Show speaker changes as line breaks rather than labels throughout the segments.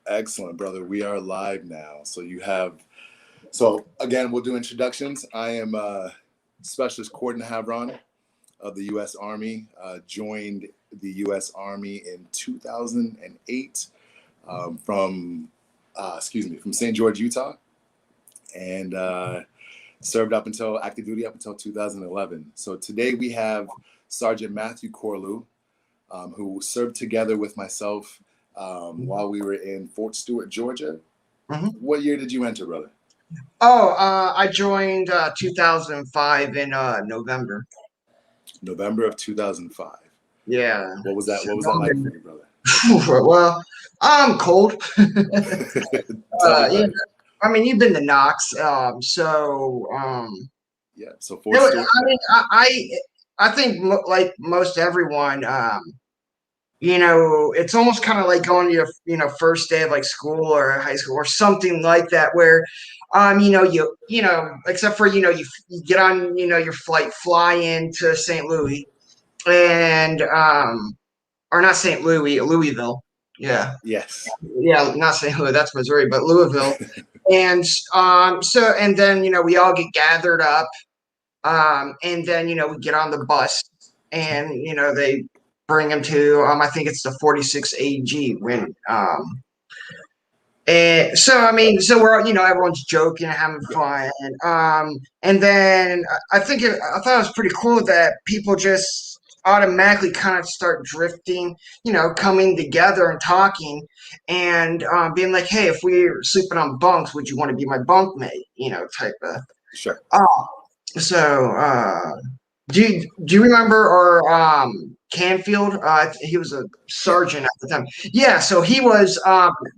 Excellent, brother. We are live now. So again, we'll do introductions. I am Specialist Cordan of the U.S. Army. Joined the U.S. Army in 2008 from St. George, Utah, and served active duty up until 2011. So today we have Sergeant Matthew Corlew, who served together with myself while we were in Fort Stewart, Georgia. Mm-hmm. What year did you enter, brother?
I joined 2005 in November.
November of 2005.
Yeah.
What was that like for you, brother?
Well, I'm cold. Yeah. I mean, you've been to Knox, so
yeah. So Fort Stewart.
I mean, I think like most everyone, it's almost kind of like going to your, first day of like school or high school or something like that, where, except for, you get on, your flight, fly into St. Louis and, or not St. Louis, Louisville. Yeah.
Yes.
Yeah. Not St. Louis, that's Missouri, but Louisville. And, and then, we all get gathered up, and then, we get on the bus and, they bring him to I think it's the 46 AG when and so we're everyone's joking, having fun, and then I thought it was pretty cool that people just automatically kind of start drifting, coming together and talking and being like, hey, if we're sleeping on bunks, would you want to be my bunkmate, type of.
Sure.
So do you remember or Canfield? He was a sergeant at the time. Yeah, so he was.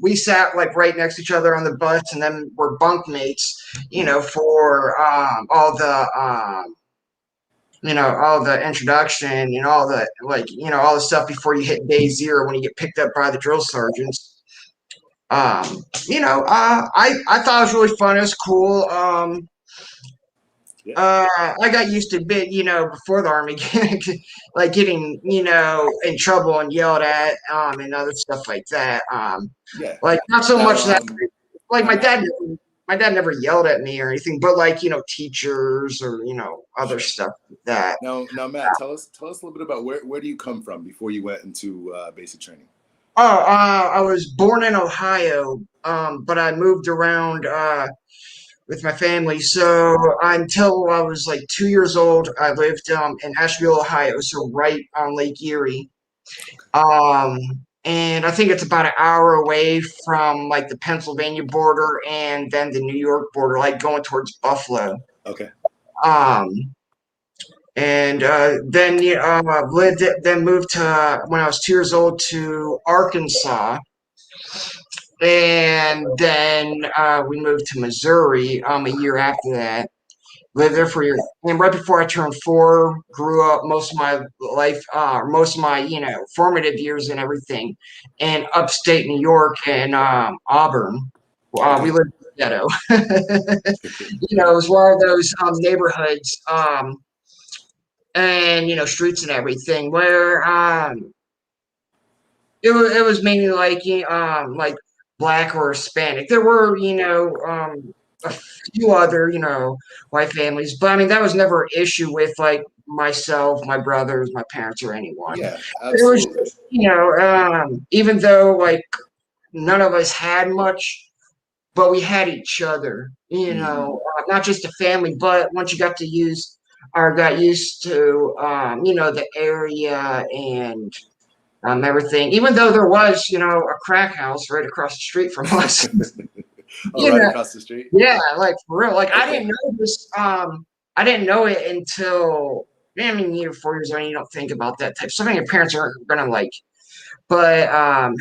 We sat like right next to each other on the bus, and then we're bunkmates. For all the all the introduction and all the all the stuff before you hit day 0 when you get picked up by the drill sergeants. I thought it was really fun. It was cool. I got used to a bit, before the Army, like getting, in trouble and yelled at, and other stuff like that. Like not so much that, like my dad never yelled at me or anything, but like, teachers or, other stuff like that.
Now, Matt, tell us a little bit about where do you come from before you went into basic training?
I was born in Ohio, but I moved around, with my family. So until I was like 2 years old, I lived in Asheville, Ohio, so right on Lake Erie. And I think it's about an hour away from like the Pennsylvania border and then the New York border, like going towards Buffalo.
Okay.
And then moved to when I was 2 years old to Arkansas. And then we moved to Missouri a year after that. Lived there for a year. And right before I turned 4, grew up most of my life, most of my, formative years and everything in upstate New York and Auburn. We lived in the ghetto. It was one of those neighborhoods and, streets and everything where it was mainly like Black or Hispanic. There were, a few other, white families, but I mean that was never an issue with like myself, my brothers, my parents, or anyone.
Yeah, absolutely.
It was just, even though like none of us had much, but we had each other. Not just a family, but once you got used to, the area and. Everything, even though there was, a crack house right across the street from us.
Right across the street?
Yeah, like for real. Like I didn't know this. I didn't know it until 4 years old. You don't think about that type. Something your parents aren't gonna like. But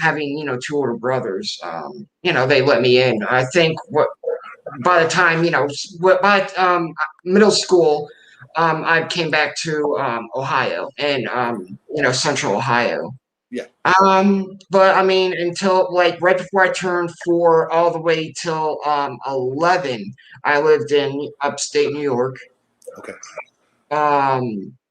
having 2 older brothers, they let me in. I think by the time by middle school, I came back to Ohio and Central Ohio.
Yeah.
But I mean, until like right before I turned 4, all the way till 11, I lived in upstate New York.
Okay.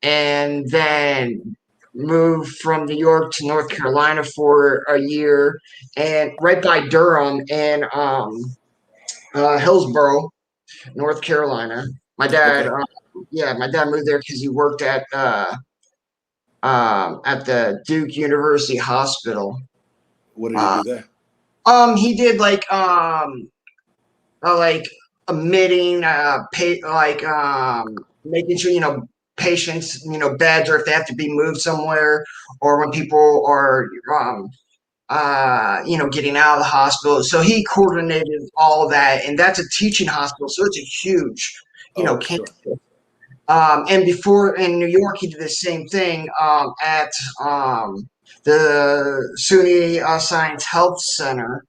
And then moved from New York to North Carolina for a year, and right by Durham and Hillsborough, North Carolina. My dad,
Okay.
my dad moved there because he worked at the Duke University Hospital.
What did he
Uh,
do there?
he did like admitting, making sure patients, beds, or if they have to be moved somewhere, or when people are getting out of the hospital. So he coordinated all of that, and that's a teaching hospital, so it's a huge,
Oh,
campus.
sure.
And before in New York, he did the same thing at the SUNY Science Health Center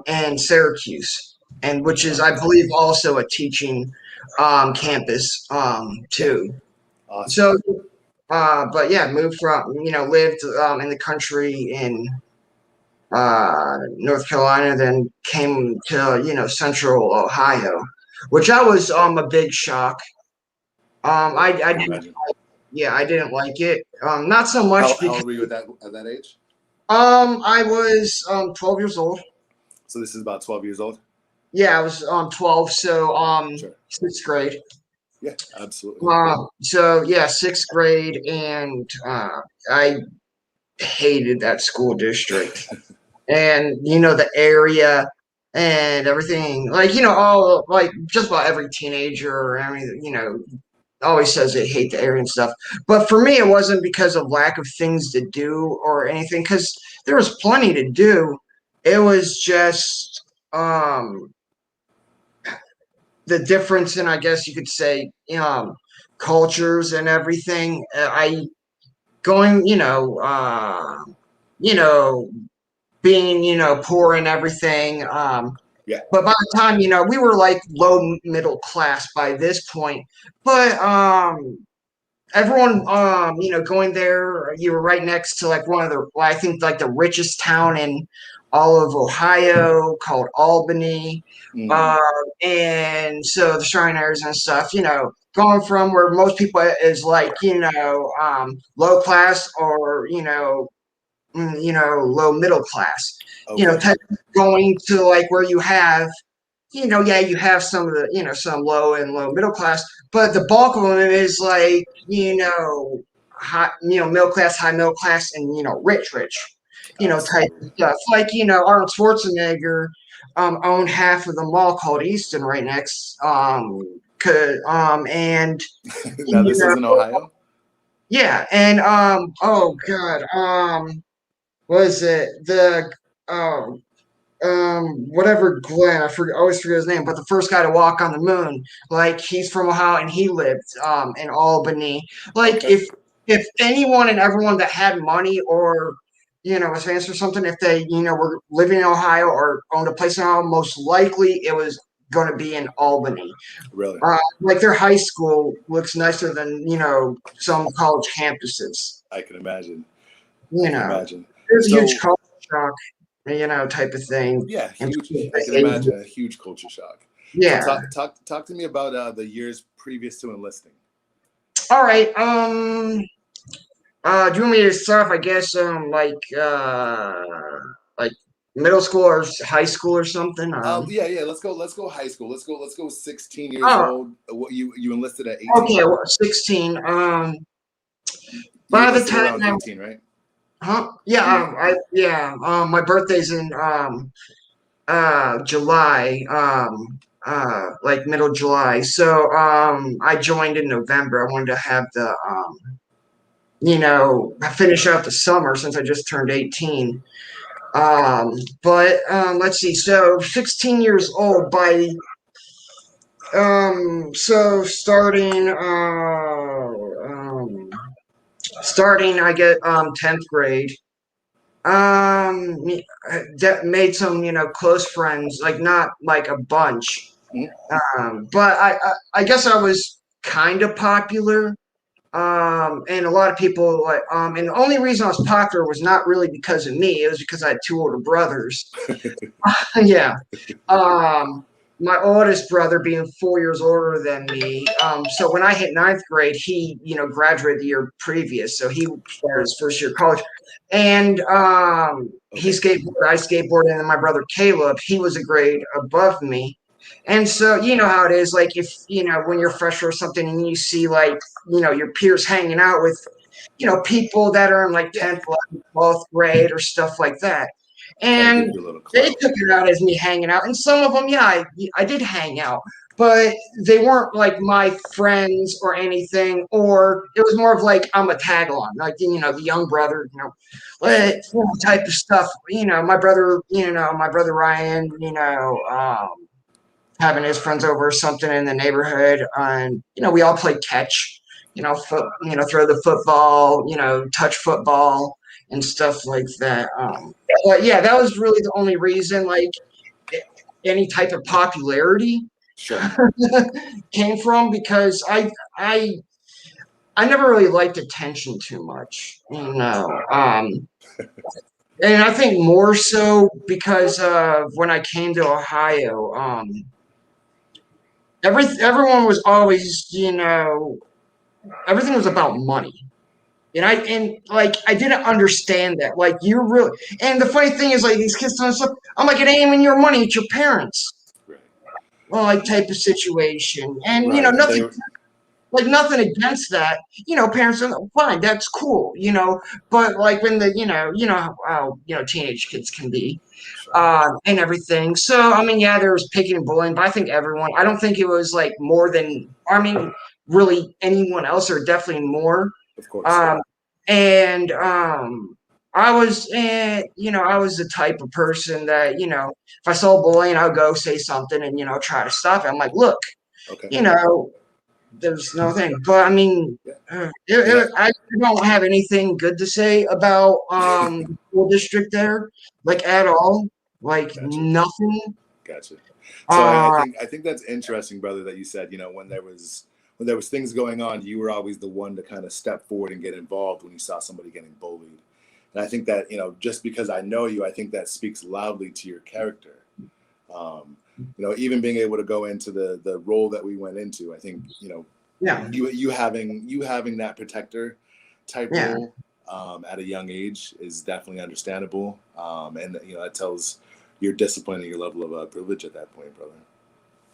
in Syracuse, and which is, I believe, also a teaching campus
Yeah.
too.
Awesome.
So, but yeah, moved from lived in the country in North Carolina, then came to Central Ohio, which I was a big shock.
Yeah, I
I
can
didn't,
imagine.
yeah, I didn't like it. Not so much
How
because
old were you at that age?
I was 12 years old.
So this is about 12 years old?
Yeah, I was 12, so
Sure.
sixth grade.
Yeah, absolutely.
So yeah, sixth grade, and I hated that school district, and the area and everything. Like all like just about every teenager or everything, always says they hate the area and stuff. But for me, it wasn't because of lack of things to do or anything, because there was plenty to do. It was just the difference in, I guess you could say, cultures and everything. I going, you know, being, poor and everything.
Yeah.
But by the time, we were like low middle class by this point. But everyone, going there, you were right next to like one of the, well, I think like the richest town in all of Ohio, called Albany.
Hmm.
Um, and so the Shriners and stuff, going from where most people is like, low class, or, low middle class,
Okay.
type going to like where you have, yeah, you have some of the, some low and low middle class, but the bulk of them is like, high, middle class, high middle class, and rich, type
Absolutely.
of stuff. Like, Arnold Schwarzenegger owned half of the mall called Easton right next. And
Now
you
this is
know,
in Ohio?
yeah, and oh god, was it the um whatever Glenn, I forget, always forget his name, but the first guy to walk on the moon, like he's from Ohio and he lived in Albany. Like
Okay.
if anyone and everyone that had money, or was famous or something, if they were living in Ohio or owned a place in Ohio, most likely it was going to be in Albany.
Really?
Like their high school looks nicer than some college campuses.
I can imagine. I
You
can
know,
imagine.
there's a huge
So
culture shock, type of thing.
yeah,
And
huge. I can imagine a huge culture shock. So
yeah.
talk to me about the years previous to enlisting.
All right. Do you want me to start off, I guess, like middle school or high school or something?
Yeah, yeah. Let's go high school. Let's go 16 years
Oh,
old. What you enlisted at 18?
okay. Well, 16.
You
By the
enlisted
time
around 18, right?
huh? Yeah.
You
My birthday's in July. Like middle July. So I joined in November. I wanted to have the finish out the summer since I just turned 18. But let's see. So 16 years old by so starting I get 10th grade. That made some close friends, like not like a bunch.
Mhm.
But I guess I was kind of popular. And a lot of people like, and the only reason I was popular was not really because of me. It was because I had two older brothers. Yeah. Um, my oldest brother being 4 years older than me. So when I hit ninth grade, he, graduated the year previous. So he started his first year of college. And he
Okay.
skateboarded, I skateboarded, and then my brother Caleb, he was a grade above me. And so you know how it is, like if when you're fresh or something and you see like, your peers hanging out with, people that are in like
Yeah.
10th, 11th, 12th grade or stuff like that.
Kind of
And
gives you a little
they
clout.
took it out as me hanging out. And some of them, yeah, I did hang out, but they weren't like my friends or anything. Or it was more of like I'm a tag along, like, the young brother,
Sure.
type of stuff. My brother Ryan, having his friends over or something in the neighborhood, and we all played catch, throw the football, touch football and stuff like that. But yeah, that was really the only reason, like any type of popularity
Sure.
came from, because I never really liked attention too much, and I think more so because when I came to Ohio, everyone was always, everything was about money. And like I didn't understand that. Like you're really, and the funny thing is, like these kids doing stuff. I'm like, it ain't even your money, it's your parents.
Right.
Well, like type of situation. And
Right. And they
nothing
were,
like nothing against that. Parents are fine, that's cool, but like when the how teenage kids can be,
sure.
and everything. So I mean, yeah, there was picking and bullying, but I think everyone. I don't think it was like more than. I mean, really anyone else, or definitely more.
Of course.
Um, and I was, I was the type of person that if I saw bullying, I'll go say something and try to stop it. I'm like, look,
Okay.
there's no thing. But I mean,
Yeah. Yeah.
I don't have anything good to say about the school district there, like at all, like
Gotcha.
nothing.
Gotcha. So
Uh,
I think that's interesting, brother, that you said, when there was things going on, you were always the one to kind of step forward and get involved when you saw somebody getting bullied. And I think that, just because I know you, I think that speaks loudly to your character. Even being able to go into the role that we went into, I think,
yeah,
you having that protector type
yeah.
role at a young age is definitely understandable. And that tells your discipline and your level of privilege at that point, brother.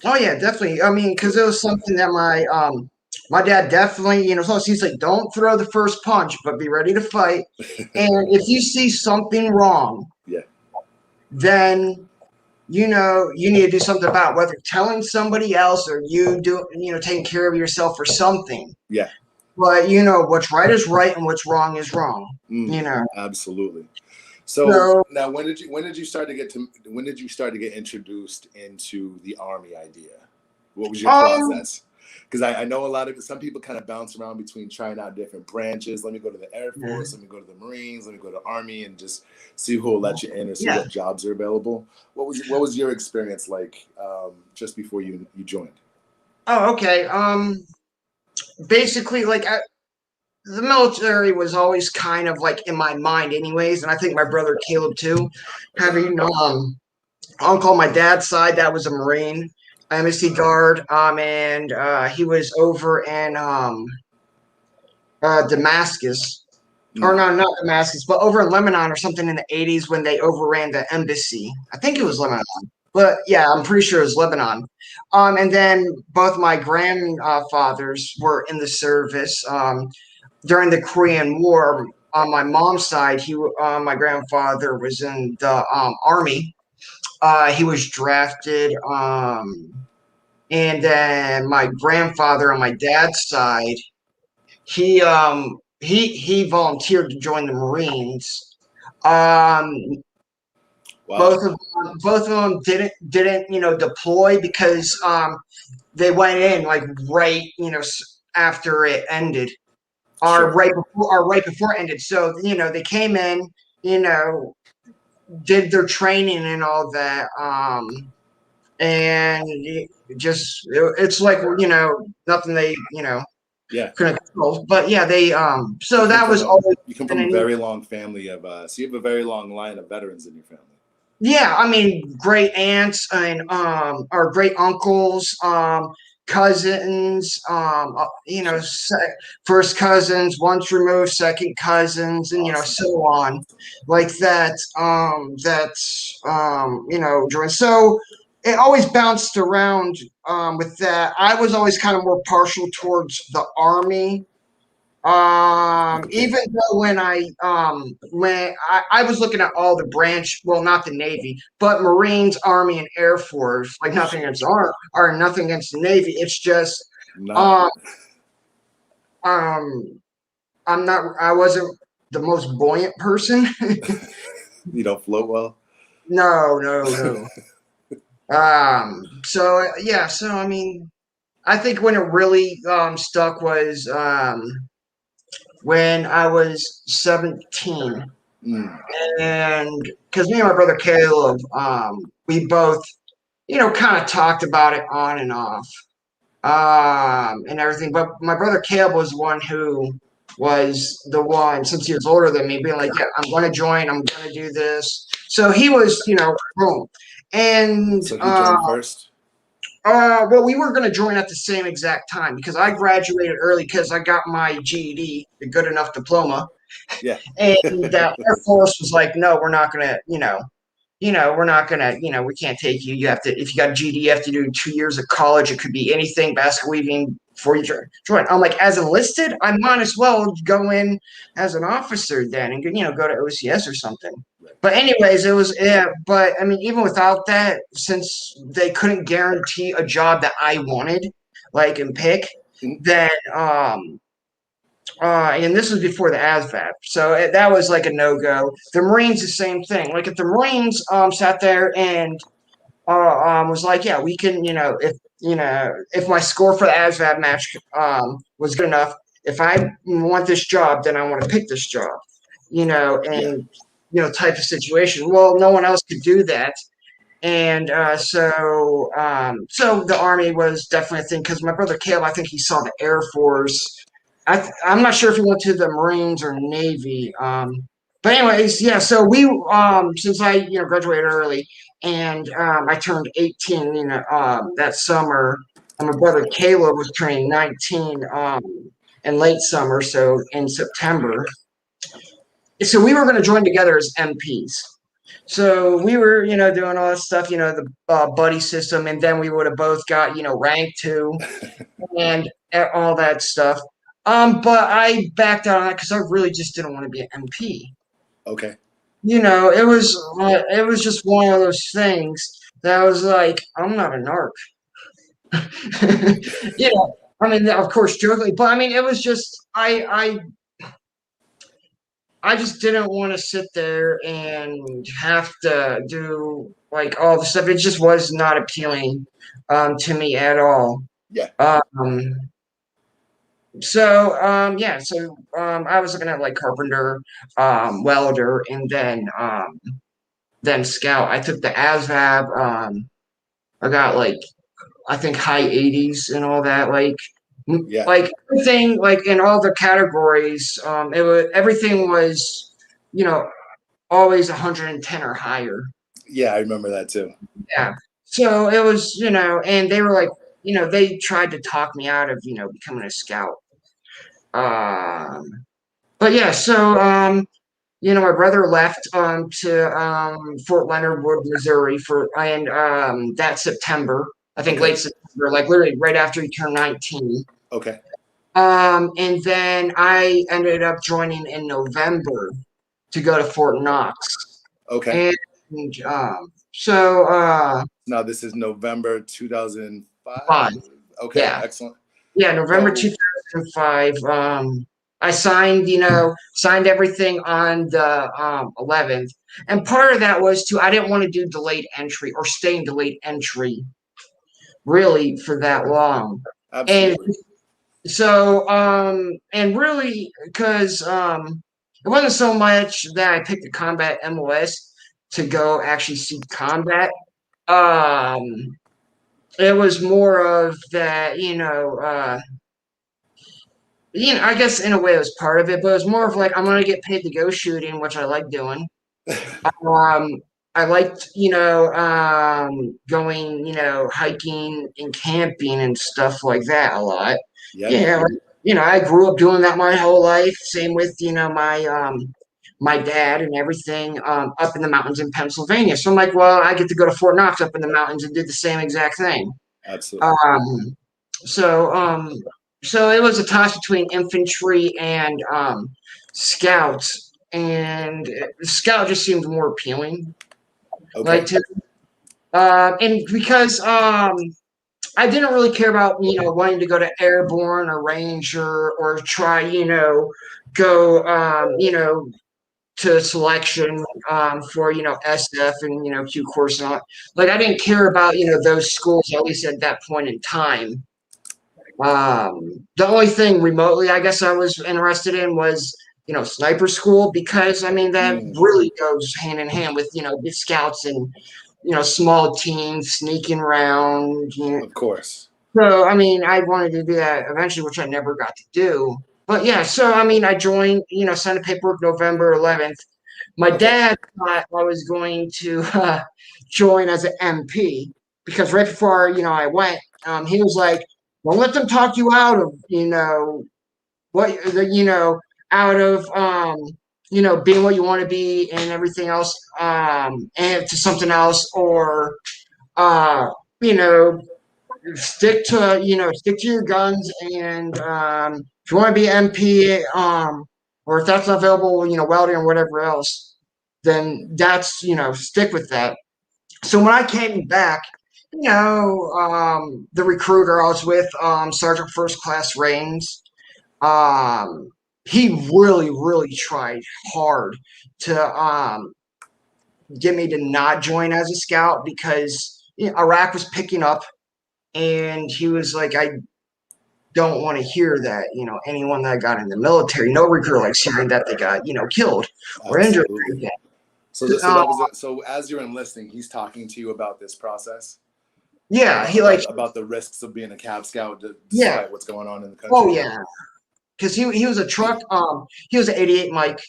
Oh yeah, definitely. I mean, because it was something that my dad definitely, so he's like, don't throw the first punch, but be ready to fight. And if you see something wrong,
Yeah.
then you need to do something about it, whether telling somebody else or taking care of yourself or something.
Yeah.
But what's right is right and what's wrong is wrong.
Absolutely. So
So
now, when did you start to get introduced into the Army idea? What was your
um
process? Because I know some people kind of bounce around between trying out different branches. Let me go to the Air Force. Let me go to the Marines. Let me go to the Army, and just see who will let you in or see
yeah.
what jobs are available. What was your experience like just before you joined?
Oh, okay. Basically, like the military was always kind of like in my mind anyways, and I think my brother Caleb too.
Okay.
Having uncle on my dad's side, that was a Marine, embassy guard, and he was over in Damascus, or
Mm,
no, not Damascus, but over in Lebanon or something in the 80s when they overran the embassy. I think it
okay.
was Lebanon, but yeah, I'm pretty sure it was Lebanon. And then both my grandfathers were in the service. During the Korean War, on my mom's side, my grandfather was in the army. He was drafted, and then my grandfather on my dad's side, he volunteered to join the Marines. Um,
Wow.
both of them didn't deploy because they went in like right after it ended, or
Sure.
right before it ended. So they came in, you know, did their training and all that, and it's like nothing they
Yeah.
couldn't control. But yeah, they
You
so
come
that
from
was
a
always
you come
been
from a
a neat.
very long family of so you have a very long line of veterans in your family.
Yeah, I mean, great aunts and or great uncles, cousins, first cousins, once removed, second cousins, and
Awesome.
so on, like that. During so it always bounced around with that. I was always kind of more partial towards the army.
Okay.
Even though when I was looking at all the branch, well, not the Navy, but Marines, Army, and Air Force, like nothing
Sure.
against or nothing against the Navy. It's just
Not.
um um I wasn't the most buoyant person.
You don't float well.
No, no, no. So yeah, so I mean, I think when it really stuck was when I was 17.
Mm.
And because me and my brother Caleb, we both, kind of talked about it on and off, and everything. But my brother Caleb was the one who was the one, since he was older than me, being like, "Yeah, I'm going to join. I'm going to do this." So he was, boom. And
So he joined first.
well, we were going to join at the same exact time because I graduated early because I got my GED, the good enough diploma.
Yeah.
And Air Force was like, no, we're not gonna, we're not gonna, we can't take you. You have to, if you got a GD, you have to do 2 years of college. It could be anything, basketball, weaving, before you join. I'm like, as enlisted, I might as well go in as an officer then, and go to OCS or something.
Right.
But anyways, it was yeah. But I mean, even without that, since they couldn't guarantee a job that I wanted, like and pick,
Mm.
then and this was before the ASVAB, so that was like a no go. The Marines, the same thing. Like if the Marines sat there and was like, yeah, we can, if my score for the ASVAB match was good enough, if I want this job, then I want to pick this job,
Yeah.
and type of situation. Well, no one else could do that. And so the army was definitely a thing because my brother Caleb, I think he saw the Air Force. I'm not sure if he went to the Marines or Navy. But anyways, yeah. So we since I graduated early and I turned 18 that summer. And my brother Caleb was turning 19 in late summer, so in September. So we were going to join together as MPs. So we were, doing all that stuff, the buddy system, and then we would have both got, rank two and all that stuff. But I backed out on that because I really just didn't want to be an MP.
Okay.
It was just one of those things that I was like, I'm not a narc. I mean, of course, jokingly, but I mean, it was just I just didn't want to sit there and have to do like all the stuff. It just was not appealing to me at all.
Yeah.
Um, so I was looking at like carpenter, welder, and then scout. I took the ASVAB. I got like I think high 80s and all that.
Yeah.
Like everything, like in all the categories, everything was, you know, always 110 or higher.
Yeah. I remember that too.
Yeah. So it was, and they were like, they tried to talk me out of, becoming a scout. Um, but yeah, so my brother left to Fort Leonard Wood, Missouri for and that September, I think
Okay.
late September, like literally right after he turned 19.
Okay.
And then I ended up joining in November to go to Fort Knox.
Okay.
And so
Now this is November 2005.
five.
Okay.
Yeah.
Excellent.
Yeah, November
So
2005. I signed everything on the 11th. And part of that was I didn't want to do delayed entry or stay in delayed entry really for that long. And
absolutely.
so, and really, because it wasn't so much that I picked the combat MOS to go actually see combat. Um, it was more of that, I guess in a way it was part of it, but it was more of like I'm gonna get paid to go shooting, which I like doing. Um, I liked, going, hiking and camping and stuff like that a lot.
Yep.
Yeah, I grew up doing that my whole life. Same with, my dad and everything, up in the mountains in Pennsylvania. So I'm like, well, I get to go to Fort Knox up in the mountains and do the same exact thing.
Absolutely.
So so it was a toss between infantry and scouts, and the scout just seemed more appealing.
Okay.
Like to and because I didn't really care about wanting to go to airborne or ranger or try go to selection for SF and Q course and all. Like I didn't care about those schools, at least at that point in time. The only thing remotely I guess I was interested in was sniper school, because I mean that
Mm,
really goes hand in hand with the scouts and small teams sneaking around.
of course.
So I mean I wanted to do that eventually, which I never got to do. But yeah, so I mean I joined, signed the paperwork November 11th. My
Okay.
dad thought I was going to join as an MP, because right before I went, he was like, "Don't let them talk you out of what the out of being what you want to be and everything else, and to something else, or uh, you know stick to your guns, and if you want to be MP, or if that's not available, welding or whatever else, then that's stick with that." So when I came back, the recruiter I was with, Sergeant First Class Rains, um, he really, really tried hard to get me to not join as a scout, because Iraq was picking up, and he was like, I don't want to hear that, anyone that got in the military, no recruiter likes hearing that they got, killed or injured or
Absolutely.
anything.
So that was it. So as you're enlisting, he's talking to you about this process,
Yeah, he like,
about the risks of being a Cab Scout
yeah,
despite what's going on in the
oh
country.
yeah, because he was a truck, he was an 88 Mike,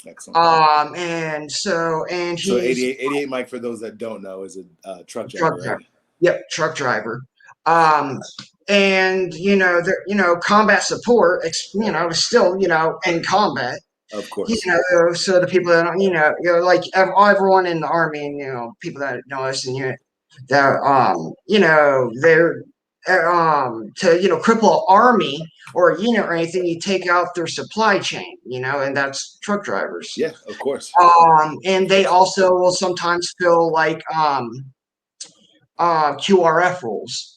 Excellent.
and
So
he's
88 Mike, for those that don't know, is a truck
truck
driver,
driver.
right?
Yep, truck driver. Um, and combat support, was still in combat.
Of course.
So the people that don't, like everyone in the army, and people that know us, and that they're to cripple an army or a unit or anything, you take out their supply chain, and that's truck drivers.
Yeah, of course.
And they also will sometimes fill like QRF roles.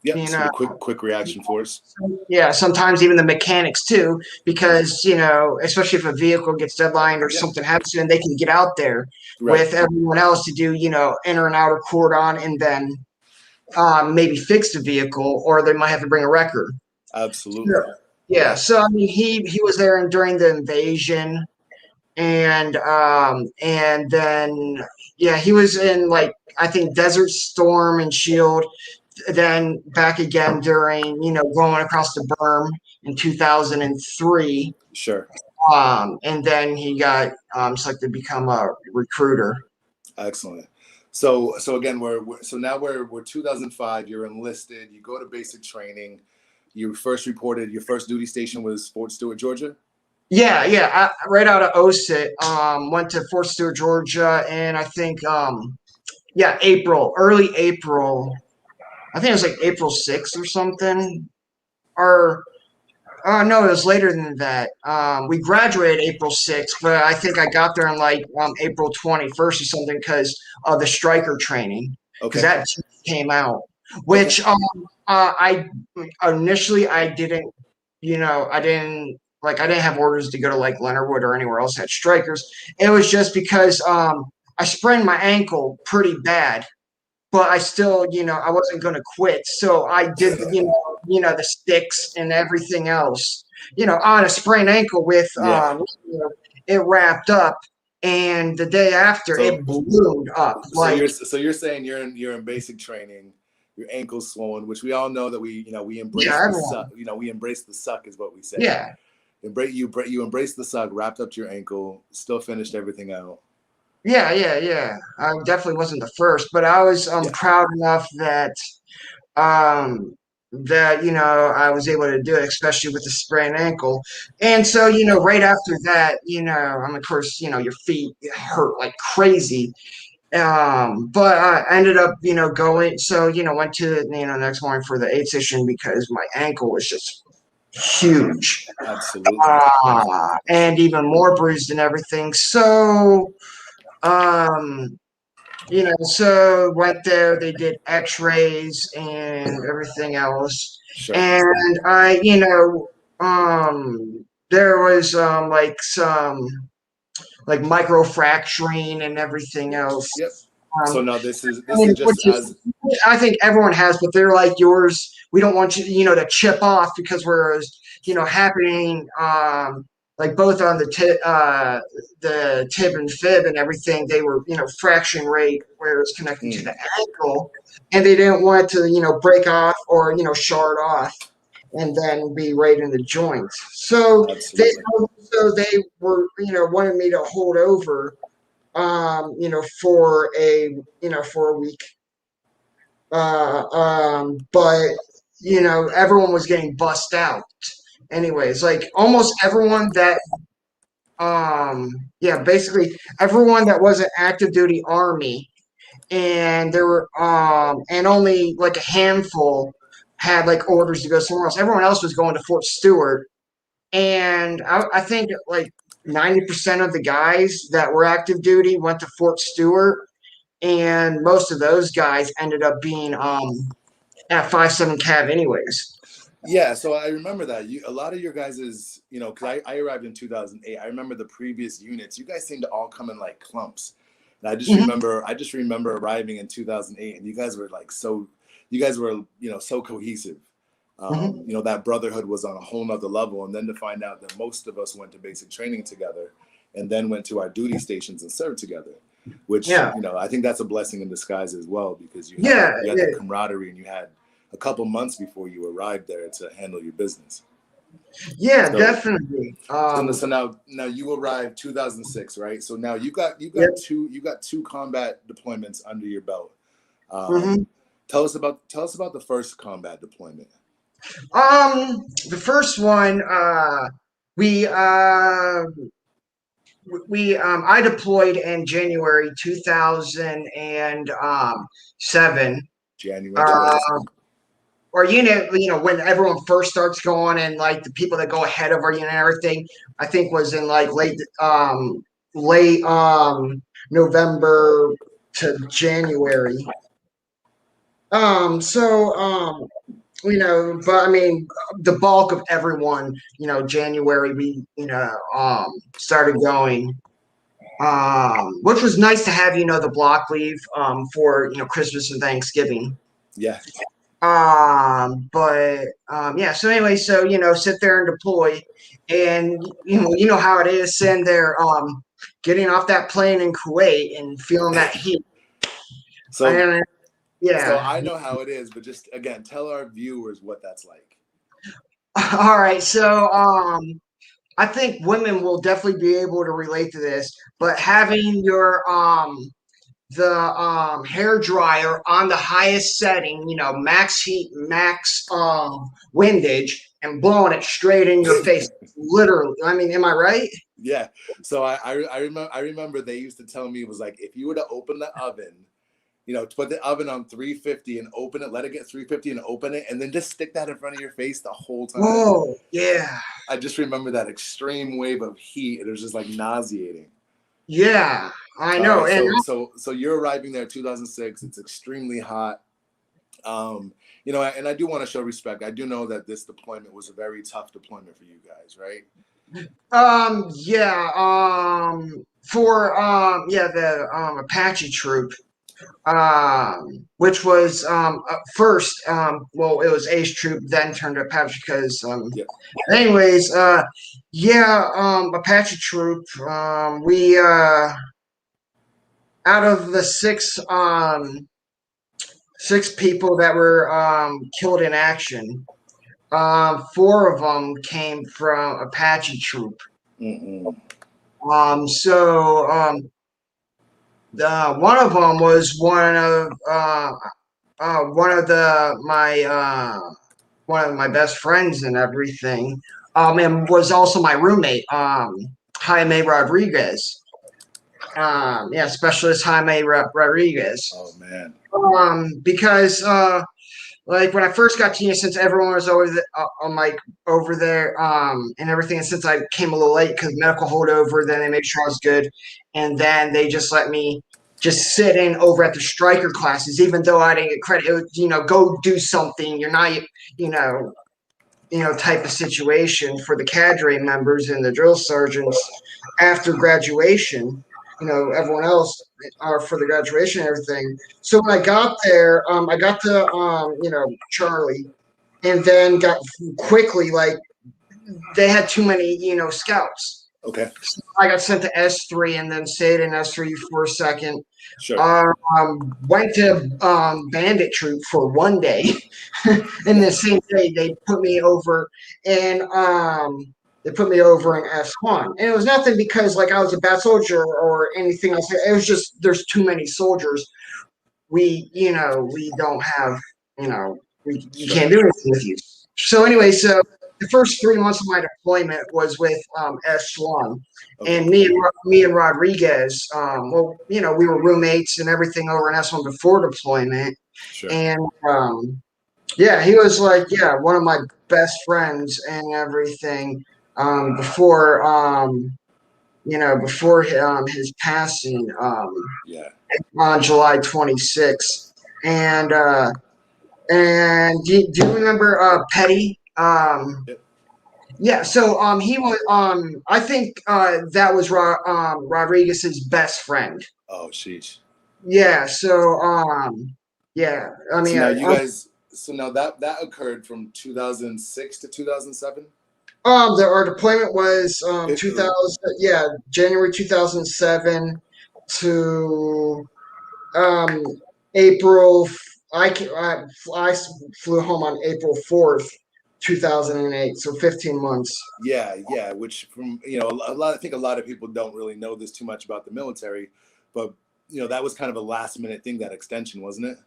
Yep. So the quick reaction force.
Yeah, sometimes even the mechanics too, because especially if a vehicle gets deadlined or something happens to them, they can get out there
Right.
with everyone else to do enter and outer cordon, and then maybe fix the vehicle, or they might have to bring a record.
Absolutely.
Yeah. So I mean, he was there during the invasion, and then yeah, he was in like I think Desert Storm and Shield, then back again during going across the berm in 2003,
Sure.
and then he got selected to become a recruiter.
Excellent. So again, so now we're 2005. You're enlisted. You go to basic training. You first reported your first duty station was Fort Stewart, Georgia.
Yeah. Right out of OSIT, went to Fort Stewart, Georgia, and I think early April. I think it was like April 6th or something. Or no, it was later than that. We graduated April 6th, but I think I got there on like April 21st or something, because of the striker training. Because
Okay.
that came out, which I initially I didn't, I didn't have orders to go to like Leonard Wood or anywhere else that had strikers. It was just because I sprained my ankle pretty bad, but I still, I wasn't going to quit. So I did, the sticks and everything else, on a sprained ankle with, it wrapped up. And the day after, it ballooned up.
You're saying you're in basic training, your ankle's swollen, which we all know that we embrace the suck. We embrace the suck is what we say.
Yeah.
You embrace the suck, wrapped up your ankle, still finished everything out.
Yeah. I definitely wasn't the first, but I was
Yeah.
proud enough um that I was able to do it, especially with the sprained ankle. And so, right after that, of course, your feet hurt like crazy. But I ended up, going, so, went to the, next morning for the aid session because my ankle was just huge,
Absolutely.
and even more bruised and everything. So, um, so went there, they did x-rays and everything else.
Sure.
And there was like some like microfracturing and everything else.
Yep. So
Um,
now this is
I mean,
just as
which I think everyone has, but they're like yours. We don't want you, to chip off because we're, happening, like both on the tib and fib and everything. They were, fraction rate where it's connected to the
mm,
ankle, and they didn't want it to, break off or shard off and then be right in the joints. They,
absolutely.
so they were, wanted me to hold over, for a week. But everyone was getting bussed out. Anyways, like almost everyone that, yeah, basically everyone that was an active duty army, and there were, and only like a handful had like orders to go somewhere else. Everyone else was going to Fort Stewart, and I think like 90% of the guys that were active duty went to Fort Stewart, and most of those guys ended up being at 5-7 Cav anyways.
Yeah, so I remember that a lot of your guys's, because I arrived in 2008. I remember the previous units. You guys seemed to all come in like clumps, and
Mhm.
I just remember arriving in 2008, and you guys were like so, you guys were so cohesive.
Mhm.
That brotherhood was on a whole nother level, and then to find out that most of us went to basic training together, and then went to our duty stations and served together, which
Yeah.
I think that's a blessing in disguise as well, because
Yeah.
you had
Yeah.
that camaraderie, and you had a couple months before you arrived there to handle your business.
Yeah,
So
definitely.
so now you arrived 2006, right? So now
Yeah.
you got two combat deployments under your belt.
Mhm.
Um, tell us about the first combat deployment.
The first one, we I deployed in January 2007.
January
Uh,
2007.
our unit, when everyone first starts going, and like the people that go ahead of our unit and everything, I think was in like late November to January. So but I mean, the bulk of everyone, January we, started going, which was nice to have, the block leave, for, Christmas and Thanksgiving.
Yeah.
But yeah, so anyway, so sit there and deploy, and how it is sitting there, getting off that plane in Kuwait and feeling that heat.
So
And
so
yeah.
I know how it is, but just again, tell our viewers what that's like.
All right, so I think women will definitely be able to relate to this, but having your the hair dryer on the highest setting, max heat, max windage, and blowing it straight in your face. Literally. I mean, am I right?
Yeah. So I remember they used to tell me it was like if you were to open the oven, to put the oven on 350 and open it, let it get 350 and open it, and then just stick that in front of your face the whole time.
Whoa, yeah.
I just remember that extreme wave of heat. It was just like nauseating.
Yeah, I
All
know.
right,
And
so you're arriving there 2006. It's extremely hot. Um, and I do want to show respect. I do know that this deployment was a very tough deployment for you guys, right?
yeah, for yeah, the Apache troop, which was first, well, it was Ace Troop, then turned to Apache because,
Yep.
anyways, yeah, Apache Troop, we, out of the six people that were killed in action, four of them came from Apache Troop.
Mm-mm.
So, One of them was one of my best friends and everything, and was also my roommate, Jaime Rodriguez. Yeah, Specialist Jaime Rodriguez.
Oh man.
Because like when I first got to you, since everyone was over there, and everything, and since I came a little late because medical holdover, then they made sure I was good, and then they just let me just sit in over at the striker classes, even though I didn't get credit. It was, go do something. You're not, you know, type of situation for the cadre members and the drill sergeants after graduation. Everyone else are for the graduation and everything. So when I got there, I got to Charlie, and then got quickly like they had too many scouts.
Okay.
So I got sent to S3 and then stayed in S3 for a second.
Sure.
Went to Bandit Troop for one day, and the same day they put me over in S1, and it was nothing because like I was a bad soldier or anything else. It was just there's too many soldiers. We don't have you can't do anything with you. So anyway, so the first 3 months of my deployment was with S1,
Okay.
and me and Rodriguez. We were roommates and everything over in S1 before deployment,
Sure.
and yeah, he was like one of my best friends and everything. Before his passing
Yeah.
on July 26th, and do you remember Petty?
Yep.
Yeah, so he was I think that was Rodriguez's best friend.
Oh sheesh.
Yeah, so yeah, I
So
mean
now you guys. So now that occurred from 2006 to 2007.
our deployment was 2000,
Yeah.
January 2007 to April. I flew home on April 4th, 2008. So 15 months.
Yeah. Which from a lot. I think a lot of people don't really know this too much about the military, but that was kind of a last minute thing. That extension, wasn't it?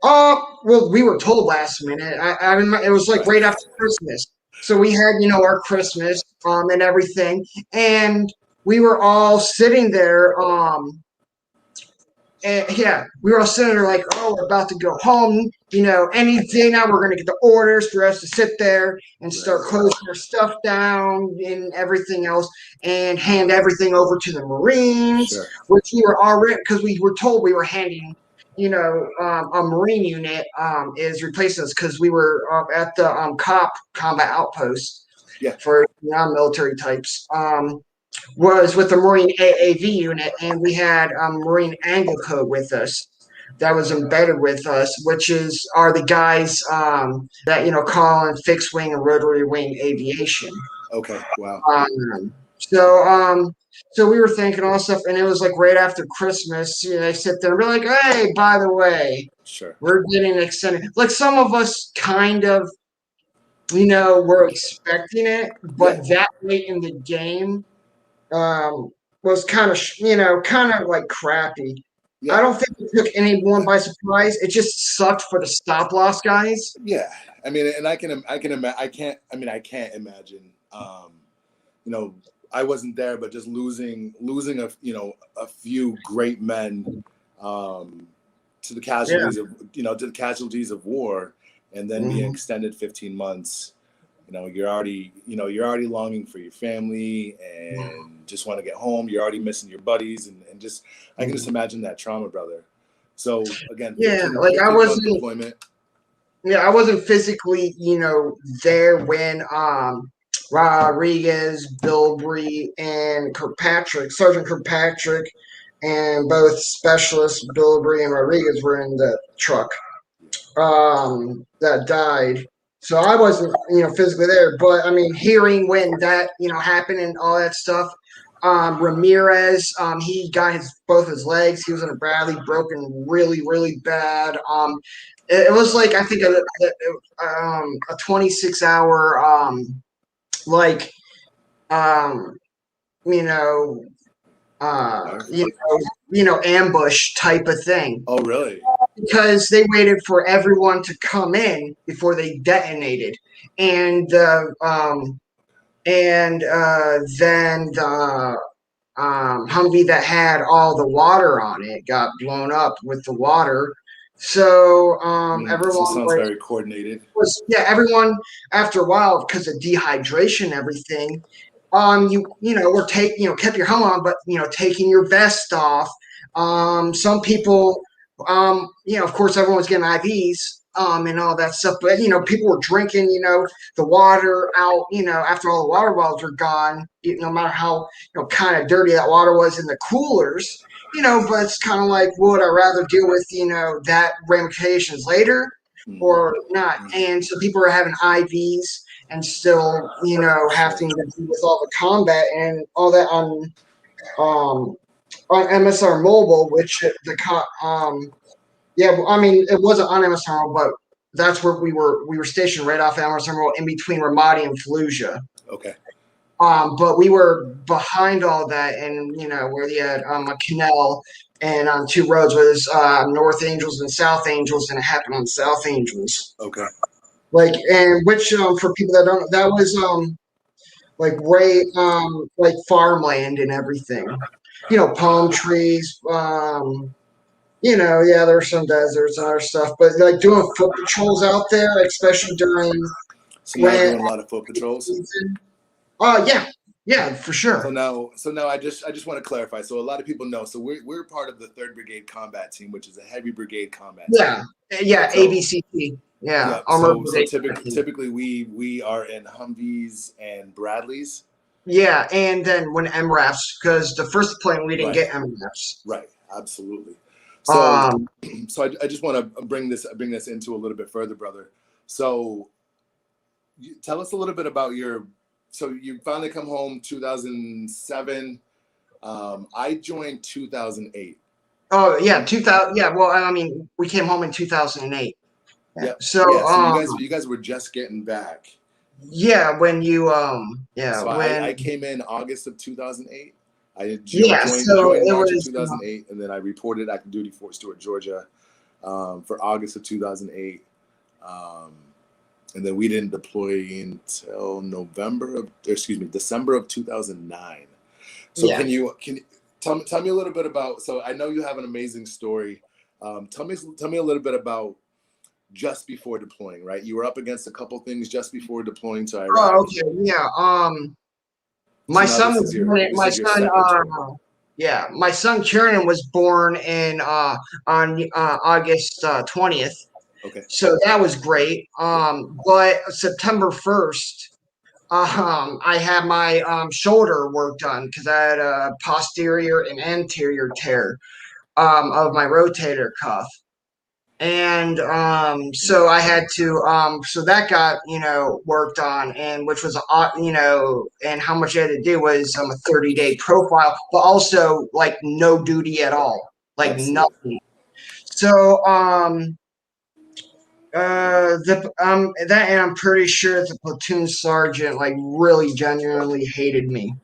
Well, we were told last minute. I remember it was like
Right.
right after Christmas. So we had, our Christmas, and everything. And we were all sitting there, and yeah, we were all sitting there like, oh, we're about to go home. Any day now we're gonna get the orders for us to sit there and start closing our stuff down and everything else and hand everything over to the Marines,
Sure.
which we were already because we were told we were handing a Marine unit is replacing us because we were at the combat outpost for non-military types. Was with the Marine AAV unit, and we had Marine Angle Code with us that was embedded with us, which are the guys that call in fixed wing and rotary wing aviation.
Okay. Wow.
So we were thinking all stuff, and it was like right after Christmas. They sit there and be like, "Hey, by the way,
Sure.
we're getting extended." Like some of us kind of, were expecting it, but that late in the game was kind of like crappy.
Yeah.
I don't think it took anyone by surprise. It just sucked for the stop loss guys.
Yeah. I mean, and I can't imagine. I wasn't there, but just losing a few great men to the casualties of war, and then being extended 15 months. You're already longing for your family and just want to get home. You're already missing your buddies, and just I can just imagine that trauma, brother. So again, 15,
like I wasn't
deployment.
Yeah, I wasn't physically, there when Rodriguez, Bilbrey, and Sergeant Kirkpatrick, and both specialists Bilbrey and Rodriguez were in the truck that died. So I wasn't, physically there, but I mean, hearing when that, happened and all that stuff. Ramirez, he got both his legs. He was in a Bradley, broken really, really bad. It was like I think a 26-hour you know ambush type of thing.
Oh, really?
Because they waited for everyone to come in before they detonated, and then the Humvee that had all the water on it got blown up with the water. So
So it
everyone
sounds very coordinated.
everyone after a while, because of dehydration and everything, were kept your helmet on, but taking your vest off. Some people, of course, everyone's getting IVs, and all that stuff, but people were drinking, the water out, after all the water bottles were gone, no matter how kind of dirty that water was in the coolers. But it's kind of like, would I rather deal with, that ramifications later or not? And so people are having IVs and still, having to deal with all the combat and all that on MSR Mobile, which I mean, it wasn't on MSR Mobile, but that's where we were stationed right off MSR Mobile in between Ramadi and Fallujah.
Okay.
But we were behind all that, and where they had a canal and on two roads, where there's North Angels and South Angels, and it happened on South Angels.
Okay.
And which for people that don't know, that was like right like farmland and everything. Palm trees. There's some deserts and other stuff, but like doing foot patrols out there, especially during.
So now doing a lot of foot patrols.
Yeah, for sure.
So now I just want to clarify. So a lot of people know. So we're part of the 3rd Brigade Combat Team, which is a heavy brigade combat team.
Yeah, so, ABCT. Yeah.
So typically we are in Humvees and Bradleys.
Yeah, and then when MRAPs, because the first deployment we didn't get MRAPs.
Right, absolutely. So so I just want to bring this into a little bit further, brother. So tell us a little bit about so you finally come home 2007. I joined 2008.
Oh yeah, 2000. Yeah, well, I mean, we came home in 2008.
Yeah.
So,
you guys were just getting back.
Yeah, when you
So
when
I came in August of 2008. I
joined
March of 2008, and then I reported active duty Fort Stewart, Georgia, for August of 2008. And then we didn't deploy until December of 2009. So can you tell me a little bit about? So I know you have an amazing story. Tell me a little bit about just before deploying. Right, you were up against a couple things just before deploying to Iraq.
Oh, okay, yeah. My son was born. My son Kieran was born in on August 20th.
Okay.
So that was great. But September 1st, I had my shoulder work done because I had a posterior and anterior tear of my rotator cuff. And so I had to so that got worked on, and which was and how much I had to do was a 30-day profile, but also like no duty at all, like Absolutely. Nothing. So that, and I'm pretty sure the platoon sergeant like really genuinely hated me.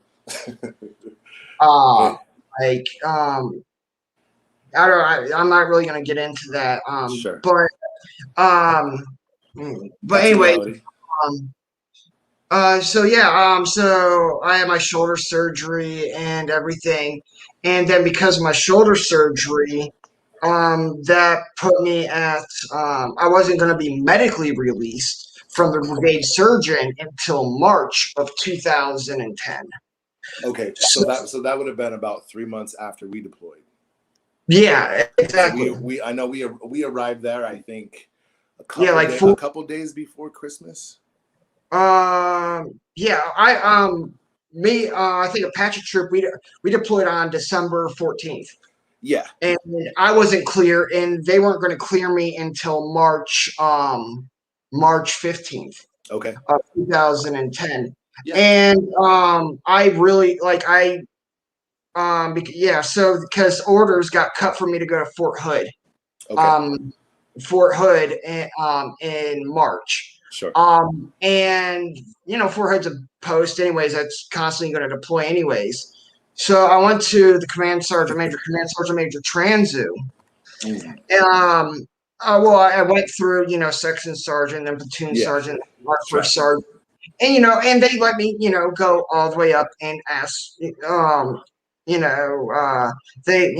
Like I don't know, I'm not really going to get into that.
Sure.
But anyway, so I had my shoulder surgery and everything, and then because of my shoulder surgery, that put me at I wasn't going to be medically released from the brigade surgeon until March of 2010.
Okay, so that would have been about 3 months after we deployed.
Yeah, exactly.
So I know we arrived there, I think, a couple days before Christmas.
I think Apache troop we deployed on December 14th.
Yeah.
And I wasn't clear, and they weren't going to clear me until March 15th.
Okay.
Of 2010. Yeah. And I really so because orders got cut for me to go to Fort Hood. Okay. Fort Hood in March.
Sure.
And Fort Hood's a post anyways that's constantly going to deploy anyways. So I went to the Command Sergeant Major Transu.
Mm.
Well, I went through, section sergeant and platoon sergeant, our first sergeant, and and they let me, go all the way up and ask, they,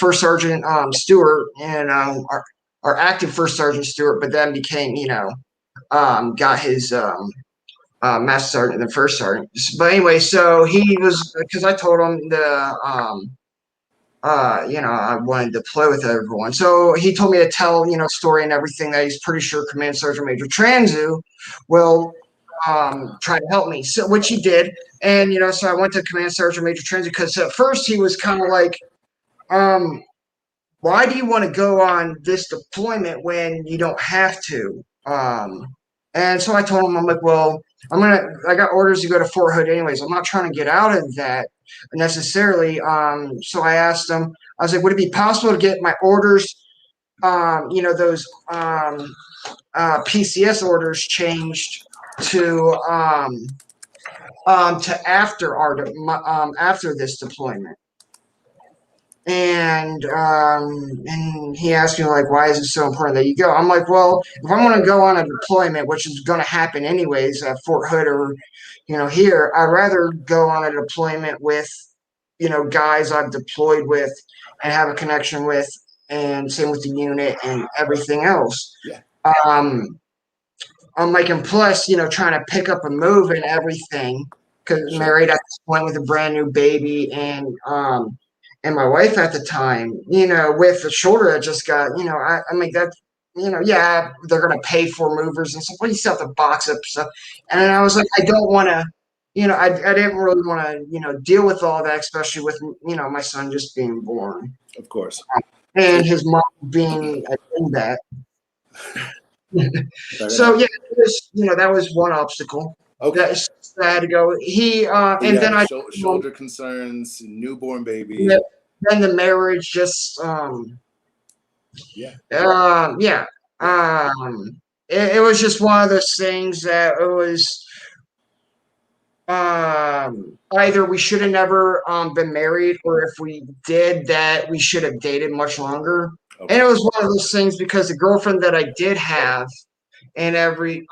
first sergeant Stewart, and our active first sergeant Stewart, but then became, got his master sergeant and first sergeant. But anyway, so he was, because I told him I wanted to play with everyone. So he told me to tell, story and everything that he's pretty sure Command Sergeant Major Transu will try to help me. So which he did. And, so I went to Command Sergeant Major Transu because at first he was kind of like, why do you want to go on this deployment when you don't have to? And so I told him, I'm like, well, I got orders to go to Fort Hood anyways. I'm not trying to get out of that necessarily. So I asked him, I was like, would it be possible to get my orders, those PCS orders changed to after this deployment? And he asked me, like, why is it so important that you go? I'm like, well, if I'm going to go on a deployment, which is going to happen anyways at Fort Hood or here, I'd rather go on a deployment with guys I've deployed with and have a connection with, and same with the unit and everything else. I'm like, and plus, trying to pick up a move and everything, because married at this point with a brand new baby, and my wife at the time, with the shoulder that just got, I mean, that, yeah, they're going to pay for movers and stuff, but you still have to box up stuff. And I was like, I don't want to, I didn't really want to, deal with all that, especially with, my son just being born.
Of course.
And his mom being a dingbat. So, yeah, it was, that was one obstacle.
Okay.
That I had to go. And then
shoulder concerns, newborn baby.
Then the marriage just, it was just one of those things that it was, either we should have never been married, or if we did that, we should have dated much longer. Okay. And it was one of those things because the girlfriend that I did have and everything,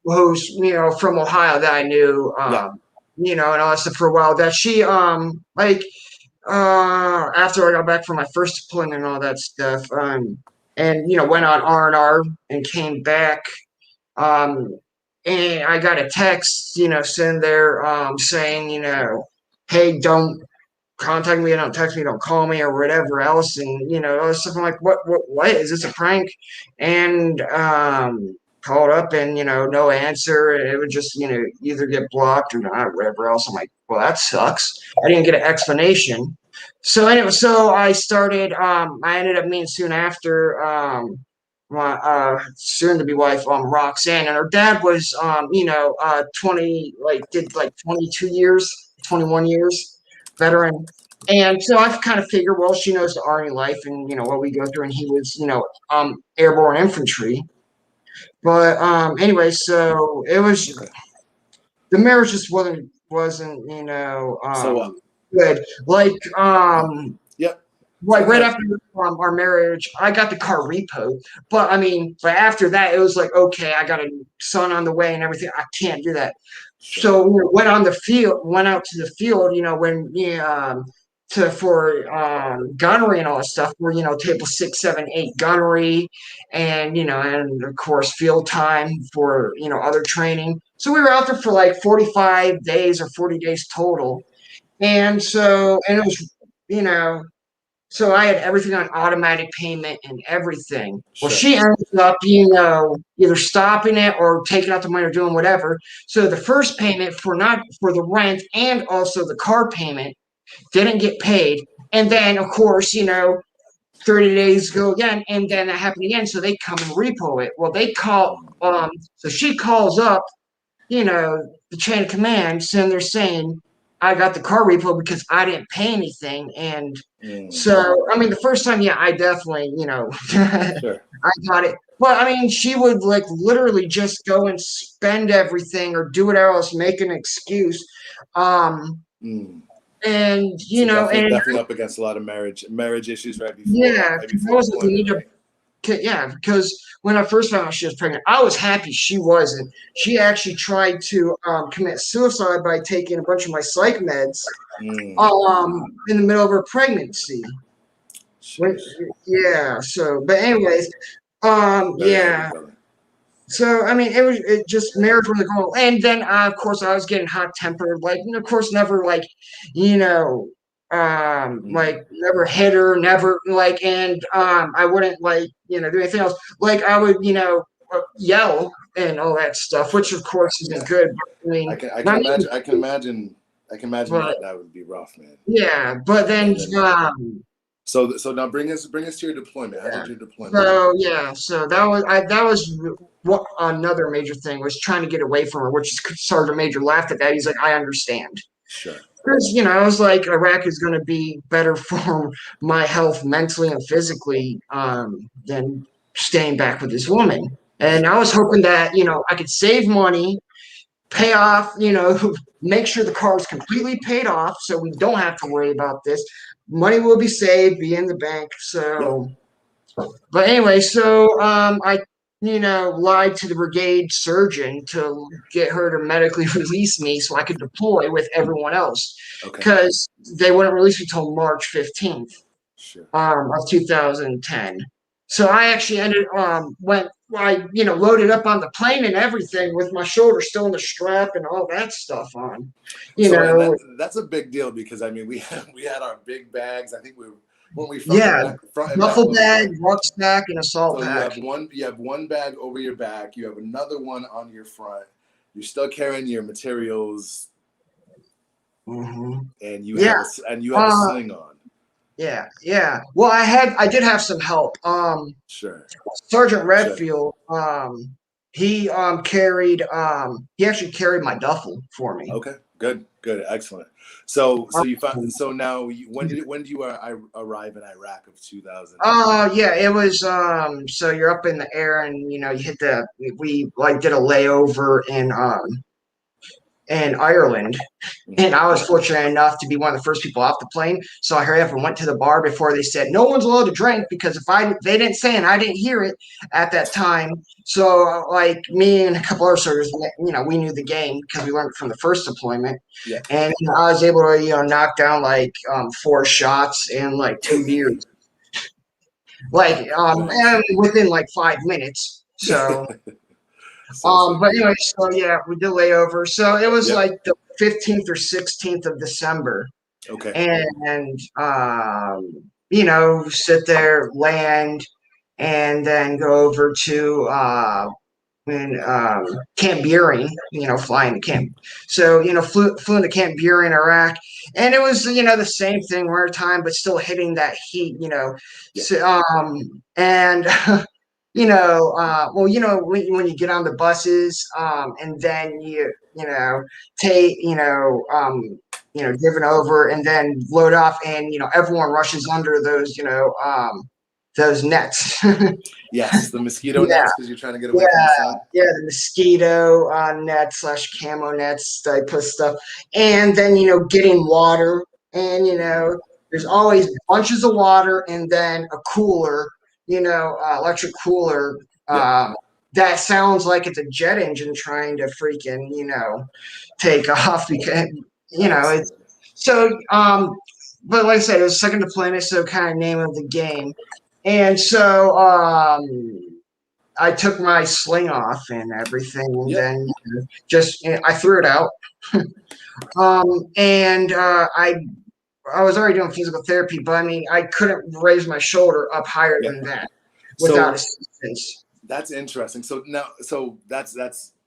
who's, from Ohio that I knew, and all that stuff for a while, that she, after I got back from my first deployment and all that stuff, and, went on R&R and came back, and I got a text, sitting there, saying, hey, don't contact me, don't text me, don't call me, or whatever else, and, all this stuff. I'm like, what, is this a prank? And, called up and, no answer. It would just, either get blocked or not, whatever else. I'm like, well, that sucks. I didn't get an explanation. So anyway, so I started, I ended up meeting soon after, my soon to be wife, Roxanne, and her dad was, 22 years, 21 years veteran. And so I kind of figured, well, she knows the Army life and, what we go through. And he was, airborne infantry. But anyway, so it was, the marriage just wasn't good. Like like right after our marriage, I got the car repoed. But after that, it was like, okay, I got a son on the way and everything. I can't do that. So we went out to the field, when for gunnery and all that stuff, where table 6, 7, 8 gunnery, and and of course field time for other training. So we were out there for like 45 days or 40 days total, and it was so I had everything on automatic payment and everything. Well, she ended up either stopping it or taking out the money or doing whatever. So the first payment for the rent and also the car payment didn't get paid. And then, of course, 30 days go again, and then that happened again. So they come and repo it. Well, they call, so she calls up, the chain of command, and they're saying, I got the car repo because I didn't pay anything. And so, the first time, I definitely, I got it. But I mean, she would like literally just go and spend everything or do whatever else, make an excuse. Um,
Mm.
and
So
you know,
definitely,
and
definitely up against a lot of marriage issues
yeah,
right
'cause I
before
was like, you
deployment,
need to,
right?
yeah, because when I first found out she was pregnant, I was happy she wasn't. She actually tried to commit suicide by taking a bunch of my psych meds
Mm.
in the middle of her pregnancy. When,
Sheesh.
yeah, so, but anyways,
Very heavy,
yeah.
brother.
So I mean, it just married from the goal, and then of course I was getting hot tempered, like of course never like, you know,
Mm.
like never hit her, never like, and I wouldn't like do anything else. Like I would yell and all that stuff, which
Sure.
of course isn't
Yeah.
good. But, I mean,
I can
not me,
imagine. I can imagine. I can imagine
but
that that would be rough, man.
yeah, but then
And then so now bring us to your deployment. How
yeah.
did your deployment go?
So yeah, so that was what another major thing was trying to get away from her, which is Sergeant Major laughed at that. He's like, I understand.
Sure.
Because I was like, Iraq is going to be better for my health mentally and physically than staying back with this woman. And
Sure.
I was hoping that I could save money, pay off, make sure the car is completely paid off, so we don't have to worry about this. Money will be saved, be in the bank.
Yep.
So but anyway, so I, lied to the brigade surgeon to get her to medically release me so I could deploy with everyone else
Okay.
because they wouldn't release me till March 15th
Sure.
of 2010. So I actually went I loaded up on the plane and everything with my shoulder still in the strap and all that stuff on. You
So and
know,
that's a big deal because I mean we had our big bags. I think we when we
yeah,
front and back
duffel
loaded,
bag,
right?
rucksack, and assault
So
pack.
you have one bag over your back, you have another one on your front. You're still carrying your materials,
Hmm.
and
Yeah.
you have a
Uh,
sling on.
Yeah, yeah. Well, I did have some help.
Sure.
Sergeant
Sure.
Redfield, he actually carried my duffel for me.
Okay. Good. Good. Excellent. So you found
Um,
so now when do you arrive in Iraq of 2000?
yeah, it was so you're up in the air and you hit we like did a layover in Ireland.
Mhm.
And I was fortunate enough to be one of the first people off the plane. So I hurried up and went to the bar before they said no one's allowed to drink because they didn't say and I didn't hear it at that time. So like me and a couple other soldiers, we knew the game because we learned from the first deployment.
Yeah.
And I was able to knock down like 4 shots and like 2 beers, like
Nice.
and within like 5 minutes. So.
Sounds like
But
good.
anyway, so yeah, we did layover. So it was
Yep.
like the 15th or 16th of December.
Okay.
And sit there, land, and then go over to Camp Buring, flying to camp. So flew into Camp Buring, Iraq, and it was the same thing, winter time, but still hitting that heat,
Yeah.
So, and when you get on the buses, and then take, driven over and then load off, and everyone rushes under those nets.
Yes, the mosquito
Yeah,
nets because you're trying to get away from the
yeah,
sun.
yeah, the mosquito net slash camo nets type of stuff, and then getting water, and there's
Hmm.
always bunches of water, and then a cooler, electric cooler,
Yep.
that sounds like it's a jet engine trying to freaking take off because it's
Absolutely.
so but like I said, it was second deployment, so kind of name of the game, and so I took my sling off and everything, and
Yep.
then just I threw it out. And I was already doing physical therapy, but I mean I couldn't raise my shoulder up higher
Yep.
than that without
So
assistance.
that's interesting. So now, so that's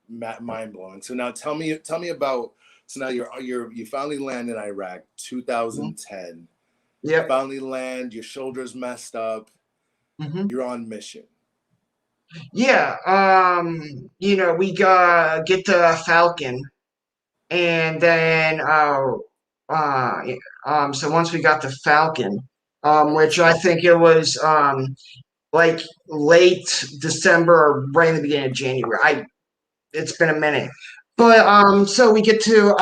mind blowing. So now tell me about. So now you finally land in Iraq,
Mhm.
2010.
Yep.
Finally land. Your shoulders messed up.
Hmm.
You're on mission.
Yeah. We get the Falcon, and then so once we got the Falcon, which I think it was like late December or right in the beginning of January. It's been a minute. But so we get to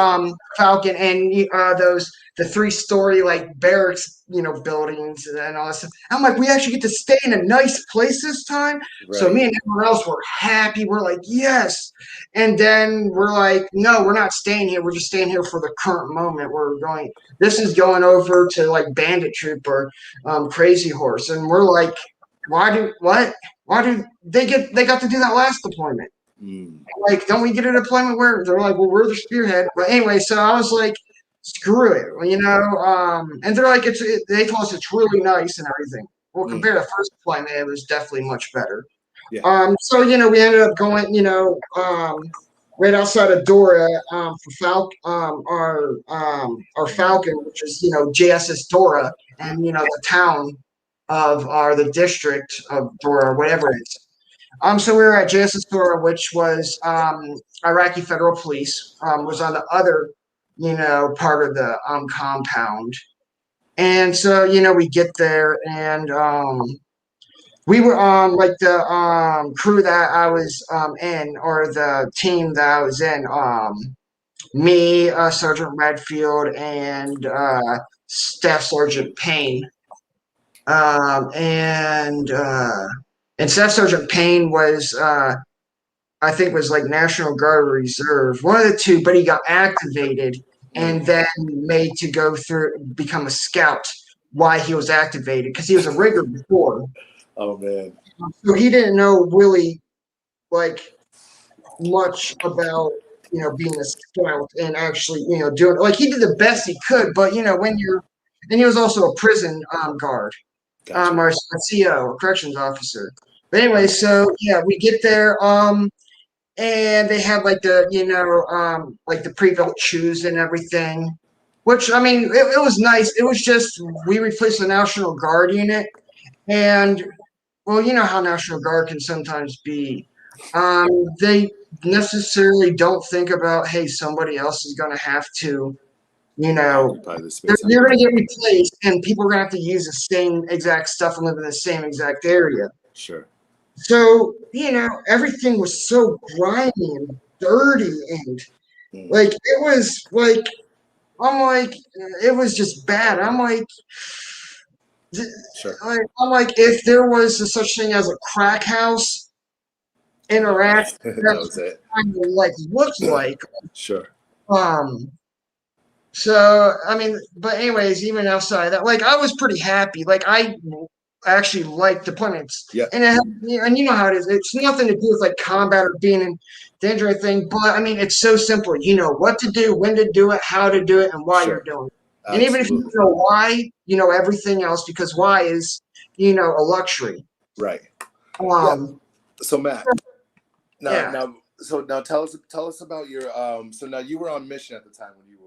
Falcon and the 3-story like barracks, buildings and all that stuff. I'm like, we actually get to stay in a nice place this time. So
Right.
me and everyone else were happy. We're like, yes. And then we're like, no, we're not staying here. We're just staying here for the current moment. This is going over to like Bandit Troop or Crazy Horse. And we're like, what? Why do they got to do that last deployment?
Mm.
Like, don't we get a deployment where they're like, well, we're the spearhead. But anyway, so I was like, screw it, and they're like, they told us it's really nice and everything. Well,
Mm.
compared to first deployment, it was definitely much better.
Yeah.
So we ended up going, right outside of Dora, for our Falcon, which is JSS Dora, and the town the district of Dora, whatever it is. So we were at JSS Dora, which was Iraqi Federal Police, was on the other, part of the compound. And so, we get there and we were like the crew that I was in, or the team that I was in, me, Sergeant Redfield, and Staff Sergeant Payne. And Staff Sergeant Payne was I think was like National Guard or Reserve, one of the two, but he got activated and then made to become a scout while he was activated because he was a rigger before.
Oh man.
So he didn't know really like much about being a scout and actually doing like he did the best he could, but and he was also a prison guard,
Gotcha.
or CO, corrections officer. But anyway, so yeah, we get there, and they have like the like the pre-built shoes and everything, which I mean it was nice. It was just we replaced the National Guard unit, and well, you know how National Guard can sometimes be. They necessarily don't think about, hey, somebody else is going to have to,
Occupy the space.
you're going to get replaced, and people are going to have to use the same exact stuff and live in the same exact area.
Sure.
So, everything was so grimy and dirty, and like it was like, I'm like, it was just bad. I'm like,
Sure.
I'm like, if there was a such thing as a crack house in Iraq,
That was it.
kind of like looked like.
Sure.
So I mean, but anyways, even outside that, like I was pretty happy. Like I actually liked deployments.
Yeah.
And and you know how it is. It's nothing to do with like combat or being in danger or anything. But I mean, it's so simple. You know what to do, when to do it, how to do it, and why you're doing it. And even if you don't know why, you know everything else because why is a luxury.
Right.
Yeah.
So Matt, now tell us about your so now you were on mission at the time when you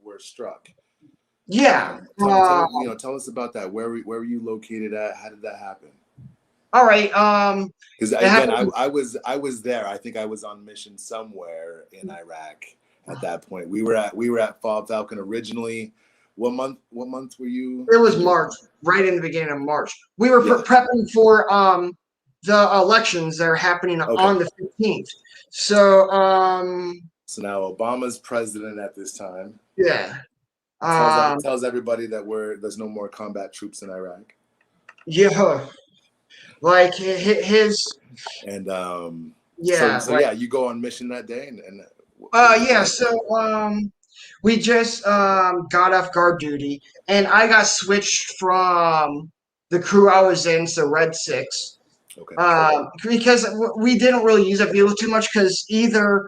were struck.
Yeah.
Tell us about that. Where were you located at? How did that happen?
All right.
Because again, I was there. I think I was on mission somewhere in Iraq at that point. We were at Falcon originally. What month were you?
It was March, right in the beginning of March. We were prepping for the elections that are happening on the 15th. So
so now Obama's president at this time.
Yeah.
Tells everybody that there's no more combat troops in Iraq.
Yeah. Like his
and
yeah.
So yeah, you go on mission that day and
so we just got off guard duty and I got switched from the crew I was in, so Red 6. Because we didn't really use that vehicle too much because either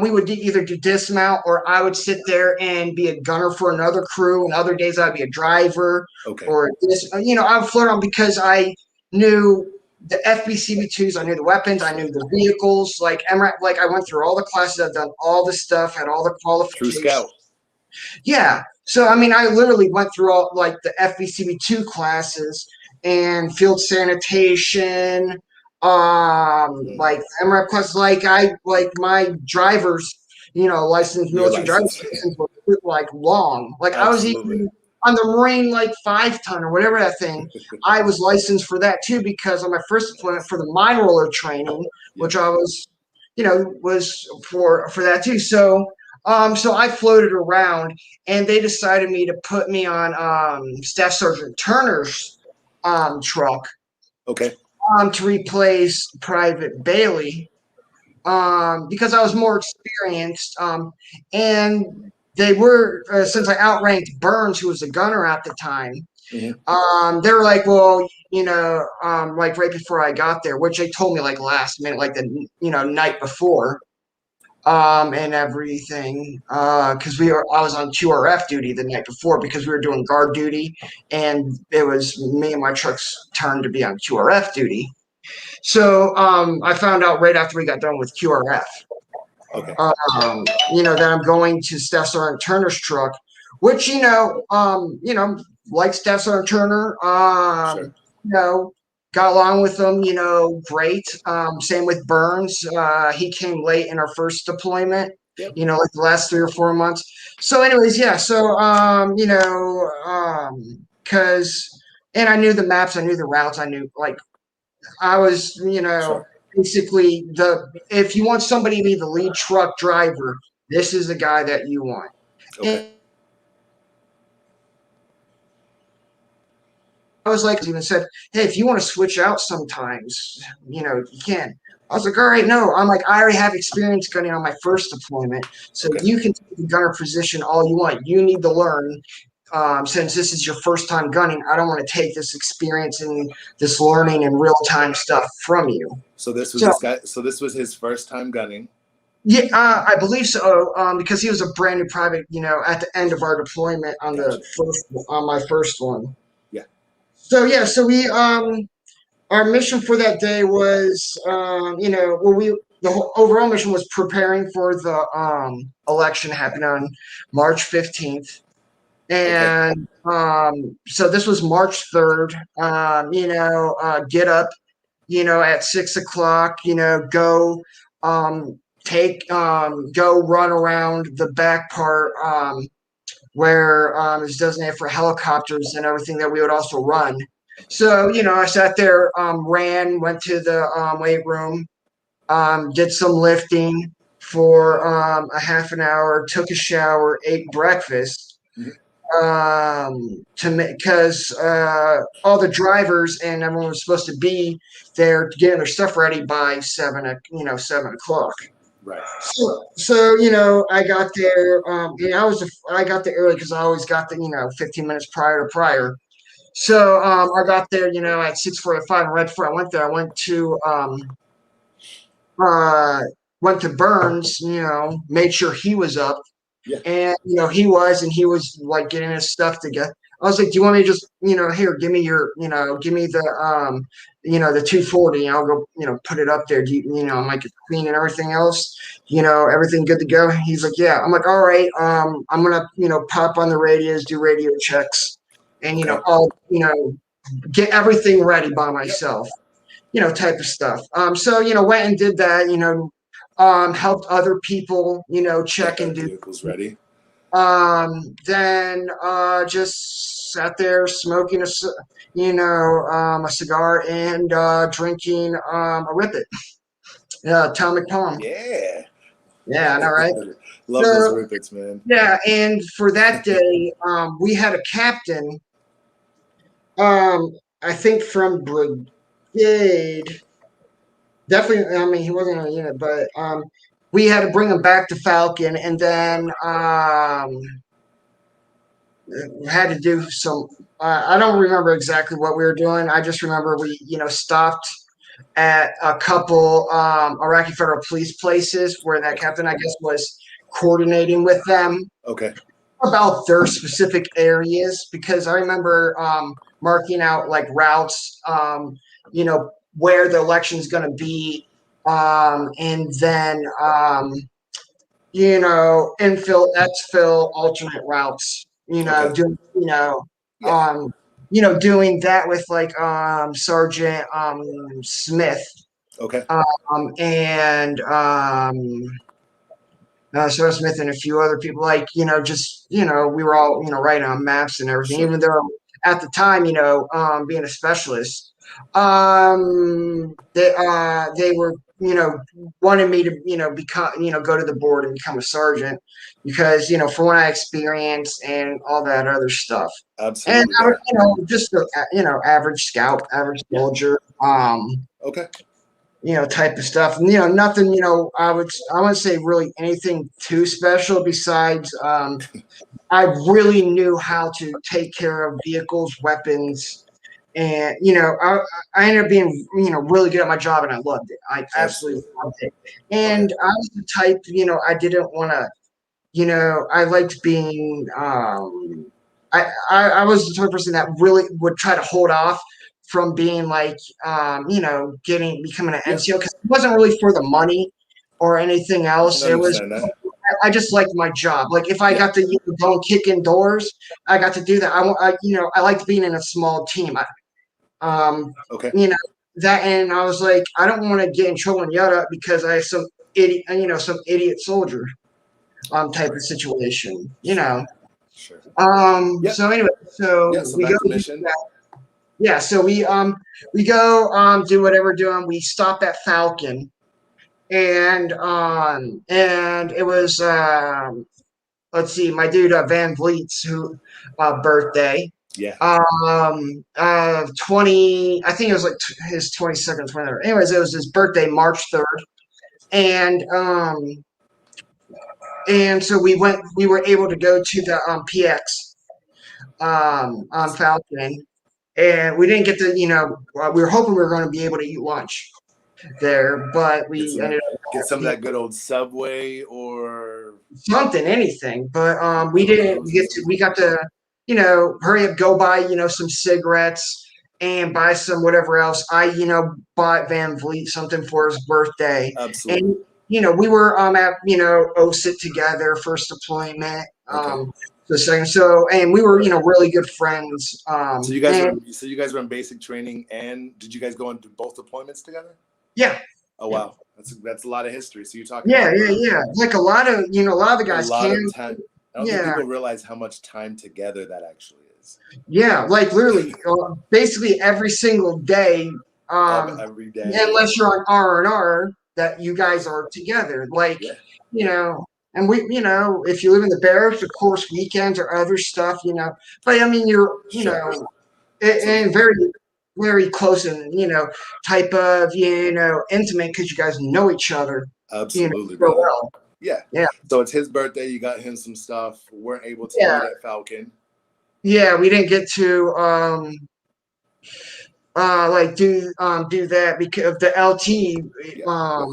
we would either do dismount or I would sit there and be a gunner for another crew, and other days I'd be a driver or this. I would float on because I knew the FBCB2s, I knew the weapons, I knew the vehicles. Like MRAP, like I went through all the classes, I've done all the stuff, had all the qualifications.
True scout.
Yeah. So I mean, I literally went through all like the FBCB2 classes and field sanitation, like MRAP classes. Like my driver's, licensed military driver's license was like long. Like I was even on the Marine like 5-ton or whatever that thing. I was licensed for that too because on my first deployment for the mine roller training, which I was, was for that too. So so I floated around, and they decided me to put me on Staff Sergeant Turner's truck
Okay.
to replace Private Bailey because I was more experienced. And they were, since I outranked Burns, who was a gunner at the time, they were like, well, like right before I got there, which they told me like last minute, like the, night before, and everything, because I was on QRF duty the night before because we were doing guard duty, and it was me and my truck's turn to be on QRF duty. So I found out right after we got done with QRF,
Okay.
that I'm going to Staff Sergeant Turner's truck, which like Staff Sergeant Turner,
Sure.
got along with them, great. Same with Burns. He came late in our first deployment.
Yep.
Like the last 3 or 4 months. So, anyways, yeah. So, because, and I knew the maps, I knew the routes, I knew like I was,
Sure.
basically if you want somebody to be the lead truck driver, this is the guy that you want.
Okay.
And I was like, even said, hey, if you want to switch out sometimes, you can. I was like, all right, no. I'm like, I already have experience gunning on my first deployment, so you can take the gunner position all you want. You need to learn. Since this is your first time gunning, I don't want to take this experience and this learning and real time stuff from you.
So this was this guy. So this was his first time gunning.
Yeah, I believe so. Because he was a brand new private, at the end of our deployment on my first one.
Yeah.
So yeah, so we our mission for that day was the whole overall mission was preparing for the election happening on March 15th. And so this was March 3rd. Get up, at 6:00, go go run around the back part where is designated for helicopters and everything that we would also run. So, I sat there, went to the weight room, did some lifting for a half an hour, took a shower, ate breakfast. Because all the drivers and everyone was supposed to be there getting their stuff ready by 7:00.
Right.
So I got there. I got there early because I always got there 15 minutes prior. So I got there at 6:45. And right before I went there, I went to Burns. Made sure he was up.
Yeah.
And he was like getting his stuff together. I was like, do you want me to just here, give me your give me the the 240, and I'll go put it up there. Do I'm like, it's clean and everything else, everything good to go? He's like, yeah. I'm like, all right, I'm gonna pop on the radios, do radio checks, and I'll get everything ready by myself, type of stuff. So went and did that, helped other people, check and do
vehicles ready.
Then just sat there smoking a cigar and drinking a Rip-It, Atomic Palm.
Yeah.
Yeah, I know, right?
Love those Rip-Its, man.
Yeah, and for that day, we had a captain, I think from brigade. Definitely, I mean, he wasn't in a unit, but we had to bring him back to Falcon, and then had to do some. I don't remember exactly what we were doing. I just remember we, stopped at a couple Iraqi Federal Police places where that captain, I guess, was coordinating with them.
Okay.
About their specific areas, because I remember marking out like routes, where the election is going to be, and then infill, exfil, alternate routes. Doing doing that with like Sergeant Smith.
Okay.
And Sarah Smith and a few other people, like, just, we were all, writing on maps and everything,
Sure.
even though at the time, being a specialist, they were, wanted me to, become, go to the board and become a sergeant because, from what I experienced and all that other stuff. And
Absolutely,
I was,
bro.
just a, average scout, average
Yeah.
soldier,
Okay.
type of stuff. And, nothing, I wouldn't say really anything too special besides I really knew how to take care of vehicles, weapons, and I ended up being really good at my job, and I loved it. I absolutely
Absolutely.
loved it. And
Okay.
I was the type, I didn't want to, I liked being I was the type of person that really would try to hold off from being like becoming an
Yeah,
NCO because it wasn't really for the money or anything
I can
else. It was
understand that.
I just liked my job. Like if I
Yeah.
got to go and kick in doors, I got to do that. I liked being in a small team.
Okay.
You know that, and I was like, I don't want to get in trouble and yell at because I have some idiot, some idiot soldier type of
Right.
situation.
Sure. Sure. Yep.
So anyway,
Yeah.
so
So
we
back
go
to
do
mission.
that. Yeah, so we go do whatever we're doing. We stop at Falcon, and it was let's see, my dude Van Vliet's who birthday.
Yeah.
20, I think it was like his 22nd, 23rd. Anyways, it was his birthday, March 3rd. And so we were able to go to the PX on Falcon, and we didn't get to, we were hoping we were going to be able to eat lunch there, but
Get
we
some
ended up,
get some of that good old Subway or
something, anything, but we didn't
Domino's or
get to. We
something.
got to, hurry up, go buy, some cigarettes and buy some whatever else. I, bought Van Vliet something for his birthday, and
Absolutely.
we were at OSIT together, first deployment.
Okay.
The second, and we were really good friends.
So you guys
And
were so you guys were in basic training, and did you guys go into both deployments together?
yeah,
Oh wow, that's a lot of history. So you're talking
yeah,
about
yeah, yeah. Like a lot of the
a
guys
lot
can.
of time. I don't think
Yeah,
people realize how much time together that actually is.
yeah, like literally, basically every single day,
Of
um,
every day.
unless you're on R&R, that you guys are together. Like,
Yeah.
and we, if you live in the barracks, of course, weekends or other stuff, but I mean, you're,
Sure. So
and very, very close and, type of, intimate because you guys know each other,
absolutely,
so
brother.
well.
Yeah.
Yeah.
So it's his birthday. You got him some stuff. Weren't able to
Yeah.
eat at Falcon.
Yeah. We didn't get to, like do that because of the LT
Yeah.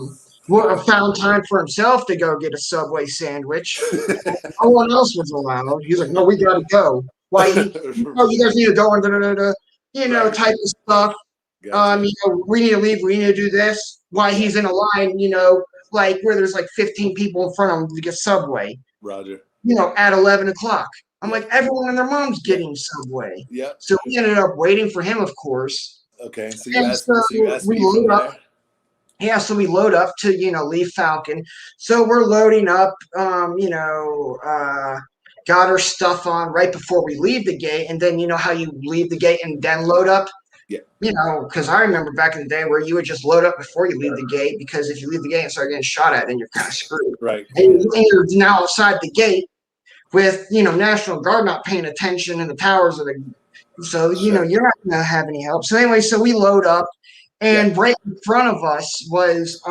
found time for himself to go get a Subway sandwich. No one else was allowed. He's like, no, we gotta go. Why you guys need to go and
Right.
type of stuff.
Gotcha.
We need to leave, we need to do this. Why
Yeah.
he's in a line, like where there's like 15 people in front of him to get Subway,
Roger.
at 11 o'clock. I'm
Yeah.
like, everyone and their mom's
Yeah.
getting Subway.
Yeah.
So we ended up waiting for him, of course.
Okay. So
And
you asked
we
me from
load up.
there.
Yeah, so we load up to, leave Falcon. So we're loading up, got our stuff on right before we leave the gate. And then, how you leave the gate and then load up?
Yeah.
Because I remember back in the day where you would just load up before you leave the gate, because if you leave the gate and start getting shot at, then you're kind of screwed.
Right.
And you're now outside the gate with, National Guard not paying attention in the towers of the. So,
Sure.
you're not going to have any help. So anyway, so we load up. And
Yeah.
right in front of us was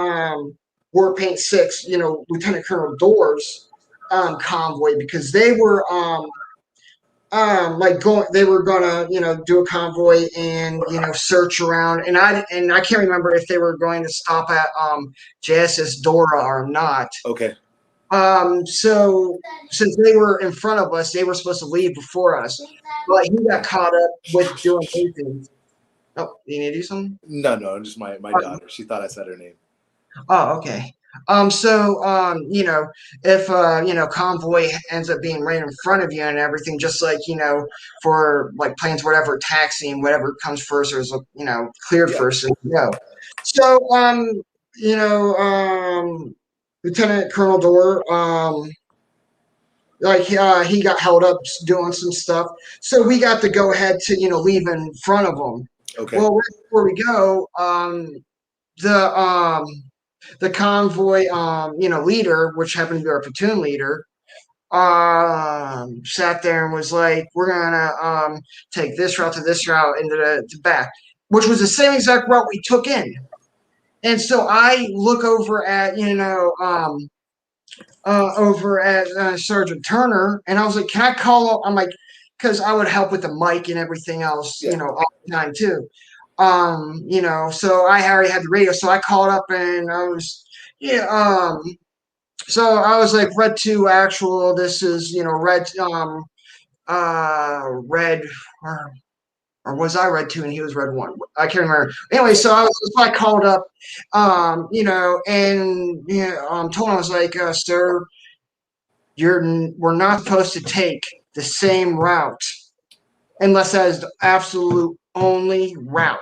War Paint 6, Lieutenant Colonel Doors convoy, because they were they were gonna, do a convoy and, search around, and I can't remember if they were going to stop at JSS Dora or not.
Okay.
So since they were in front of us, they were supposed to leave before us, but he got caught up with doing anything. Oh, you need to do something?
No, just my daughter. She thought I said her name.
Oh, okay. So, if, convoy ends up being right in front of you and everything, just like, for like planes, whatever, taxiing, whatever comes first, or is, cleared
Yeah.
first, and go. So, you know, um, Lieutenant Colonel Dorr, like he got held up doing some stuff, so we got to go ahead to leave in front of him.
Okay.
Well, right before we go, the the convoy leader, which happened to be our platoon leader, sat there and was like, "We're gonna take this route to this route into the back," which was the same exact route we took in. And so I look over at Sergeant Turner, and I was like, "Can I call up?" I'm like, because I would help with the mic and everything else,
Yeah.
all the time too. So I already had the radio, so I called up and I was, so I was like, Red 2 actual, this is, Red, or was I Red 2 and he was Red 1? I can't remember. Anyway, so I called up, and told him, I was like, sir, we're not supposed to take the same route unless that is the absolute only route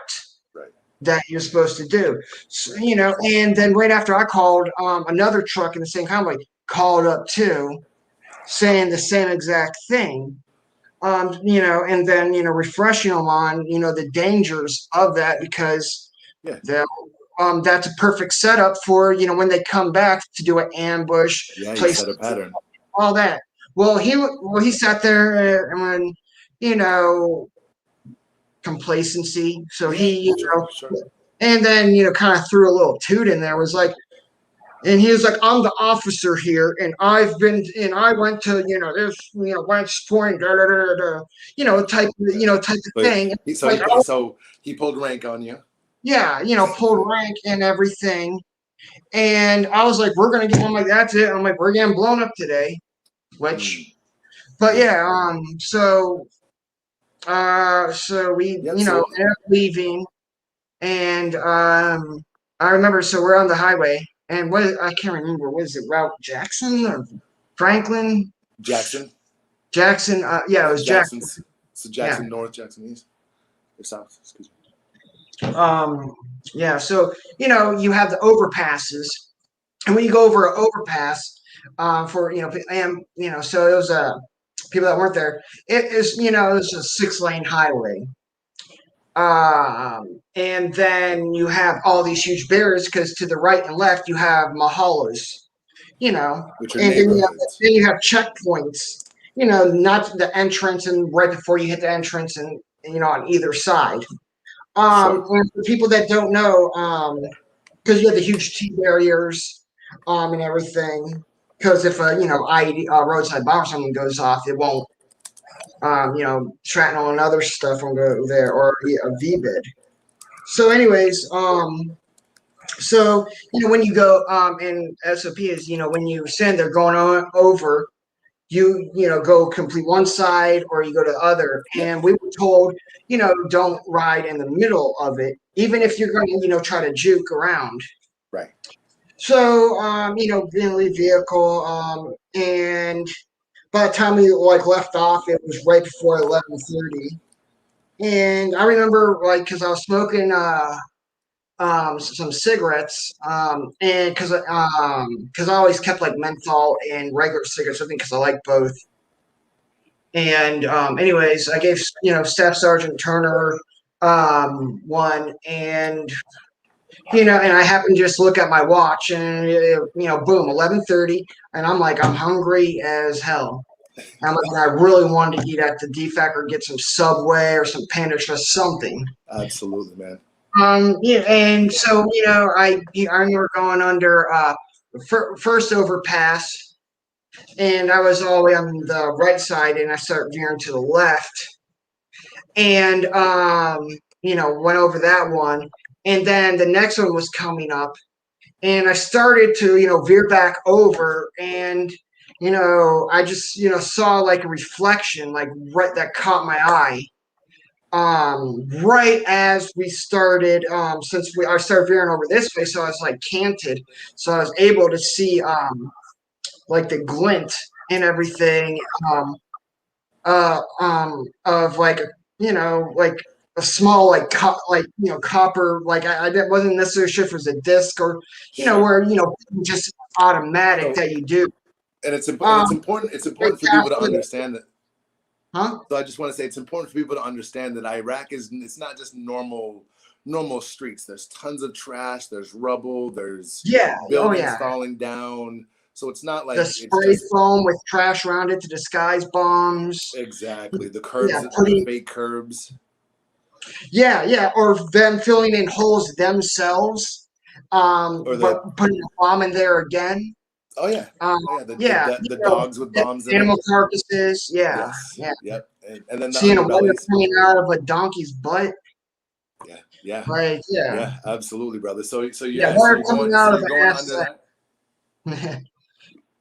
that you're supposed to do. So, and then right after I called, another truck in the same convoy called up too, saying the same exact thing. And then refreshing them on the dangers of that, because that's a perfect setup for when they come back to do an ambush.
Yeah, you set a pattern.
All that. Well, he sat there and complacency. So
Sure.
and then kind of threw a little toot in there. Was like, and he was like, "I'm the officer here, and I went to this West Point, da, da, da, da, type of thing."
So he pulled rank on you.
Yeah, pulled rank and everything. And I was like, "We're gonna get." I'm like, "That's it." I'm like, "We're getting blown up today," which, but yeah, so we ended up leaving, and I remember. So we're on the highway. And I can't remember, what is it, Route Jackson or Franklin?
Jackson.
Jackson, yeah, it was Jackson.
So Jackson North, Jackson East, or South, excuse me.
Yeah, so you have the overpasses, and when you go over an overpass, for so it was people that weren't there. It is it's a 6-lane highway. And then you have all these huge barriers, because to the right and left you have mahalas,
which are
and then
neighborhoods.
then you have checkpoints, not the entrance and right before you hit the entrance, and on either side. And for people that don't know, because you have the huge T barriers, and everything, because if a roadside bomb or something goes off, it won't. Shrapnel and other stuff will go there, or a VBID. So, anyways, so when you go in SOP is when you send, they're going on over, you go complete one side or you go to the other, and we were told don't ride in the middle of it, even if you're going to try to juke around.
Right.
So being leave vehicle, and by the time we left off, it was right before 11:30, and I remember because I was smoking some cigarettes, and because I always kept menthol and regular cigarettes with me, because I like both. And anyways, I gave Staff Sergeant Turner one, and and I happened to just look at my watch, and boom, 11:30, and I'm like, I'm hungry as hell. I'm like, I really wanted to eat at the DFAC or get some Subway or some Panda Express, something.
Absolutely, man.
And so I remember going under first overpass, and I was all the way on the right side, and I started veering to the left, and went over that one, and then the next one was coming up, and I started to veer back over, and I just saw a reflection right that caught my eye. Right as we started, since I started veering over this way, so I was canted, so I was able to see the glint and everything, of a small copper, like I wasn't necessarily sure if it was a disc or
Sure.
where just automatic
So,
that you do.
and it's
Um,
important. It's
they
important for people to
captured it.
understand that.
Huh?
So I just want to say it's important for people to understand that Iraq it's not just normal streets. There's tons of trash. There's rubble. There's
Yeah. Oh
buildings
yeah.
falling down. So it's not
The
like it's
spray
just
foam with trash around it to disguise bombs.
exactly the
Yeah,
curbs, the fake curbs,
yeah, or them filling in holes themselves,
or the
but putting a bomb in there again.
oh yeah,
Um,
oh yeah,
yeah,
the dogs with bombs in
animal
them.
carcasses. Yeah,
Yes,
yeah.
yep, and then the
Seeing a wire
underbellies.
coming out of a donkey's butt.
Yeah, yeah,
Like, yeah,
yeah, absolutely, brother. So
yeah,
yeah,
wire coming out of
you're
an
going
ass.
under that. What's that?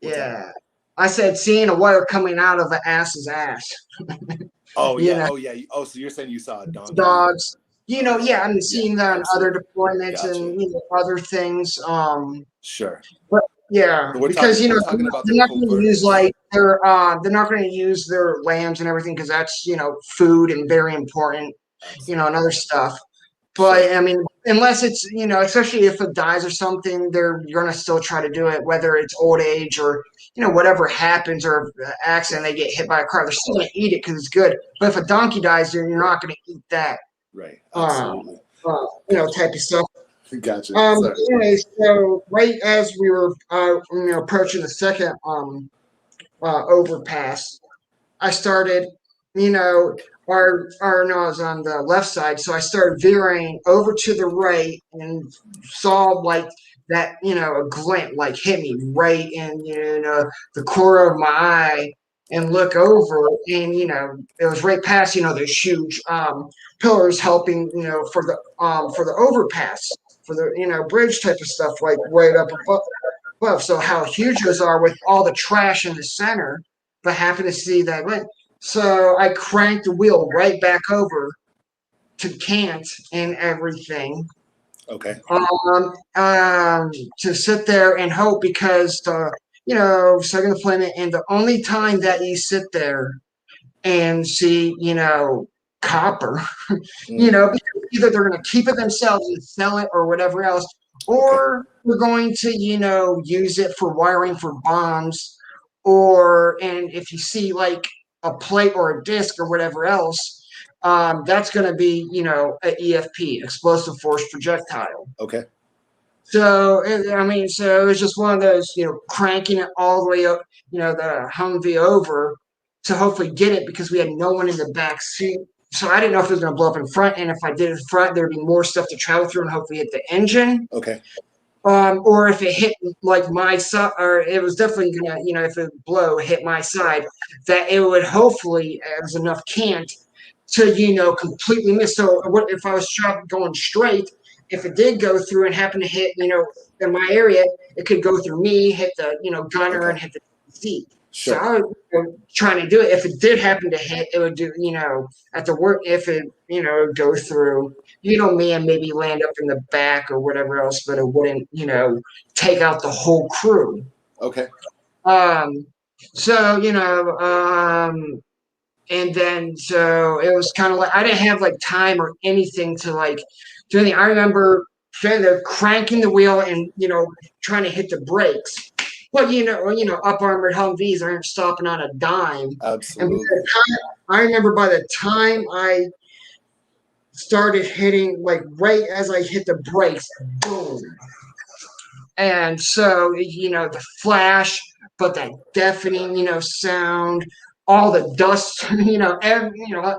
Yeah, I said seeing a wire coming out of an ass's ass.
Oh
You
yeah,
know,
oh yeah. Oh, so you're saying you saw a donkey?
dogs.
Oh yeah,
Yeah, I'm
yeah,
seeing that in other
absolutely.
deployments
Gotcha.
and other things.
Sure.
But yeah,
So
because
we're talking about the
they're not going to use
covertness.
they're not going to use their lambs and everything because that's food and very important, and
Absolutely.
other stuff.
Sure.
But I mean, unless it's especially if it dies or something, you're going to still try to do it, whether it's old age or whatever happens or accident
Right.
they get hit by a car. They're still going to eat it because it's good. But if a donkey dies, then you're not going to eat that.
Right.
Uh,
Absolutely. Gotcha.
type of stuff.
Gotcha. Sorry.
Anyway, so right as we were, approaching the second overpass, I started, no, I was on the left side, so I started veering over to the right and saw like that, a glint like hit me right in, the corner of my eye, and look over, and it was right past, those huge pillars helping, for the overpass, for the bridge type of stuff, like right up above. So how huge those are with all the trash in the center, but happen to see that glint. So I cranked the wheel right back over to cant and everything,
Okay.
to sit there and hope, because second deployment, and the only time that you sit there and see copper,
Mm,
because either they're going to keep it themselves and sell it or whatever else,
okay.
or we're going to use it for wiring for bombs, and if you see like a plate or a disc or whatever else, that's going to be an EFP, explosive force projectile.
Okay.
So I mean, so it was just one of those, cranking it all the way up, the Humvee over to hopefully get it, because we had no one in the back seat. So I didn't know if it was going to blow up in front, and if I did it in front, there'd be more stuff to travel through and hopefully hit the engine.
Okay.
Or if it hit like my side, or it was definitely gonna, if it hit my side, that it would hopefully, as enough cant to, completely miss. So what if I was going straight? If it did go through and happen to hit, in my area, it could go through me, hit the, gunner,
Okay.
and hit the seat. So
Sure.
I was trying to do it. If it did happen to hit, it would do, at the work, if it, go through, me, and maybe land up in the back or whatever else, but it wouldn't, take out the whole crew.
Okay.
Um, so, and then so it was kind of like I didn't have like time or anything to like do anything. I remember cranking the wheel and trying to hit the brakes. But up armored Humvees aren't stopping on a dime. And
Absolutely.
I remember by the time I started hitting, like right as I hit the brakes, boom. And so, the flash, but that deafening, sound, all the dust,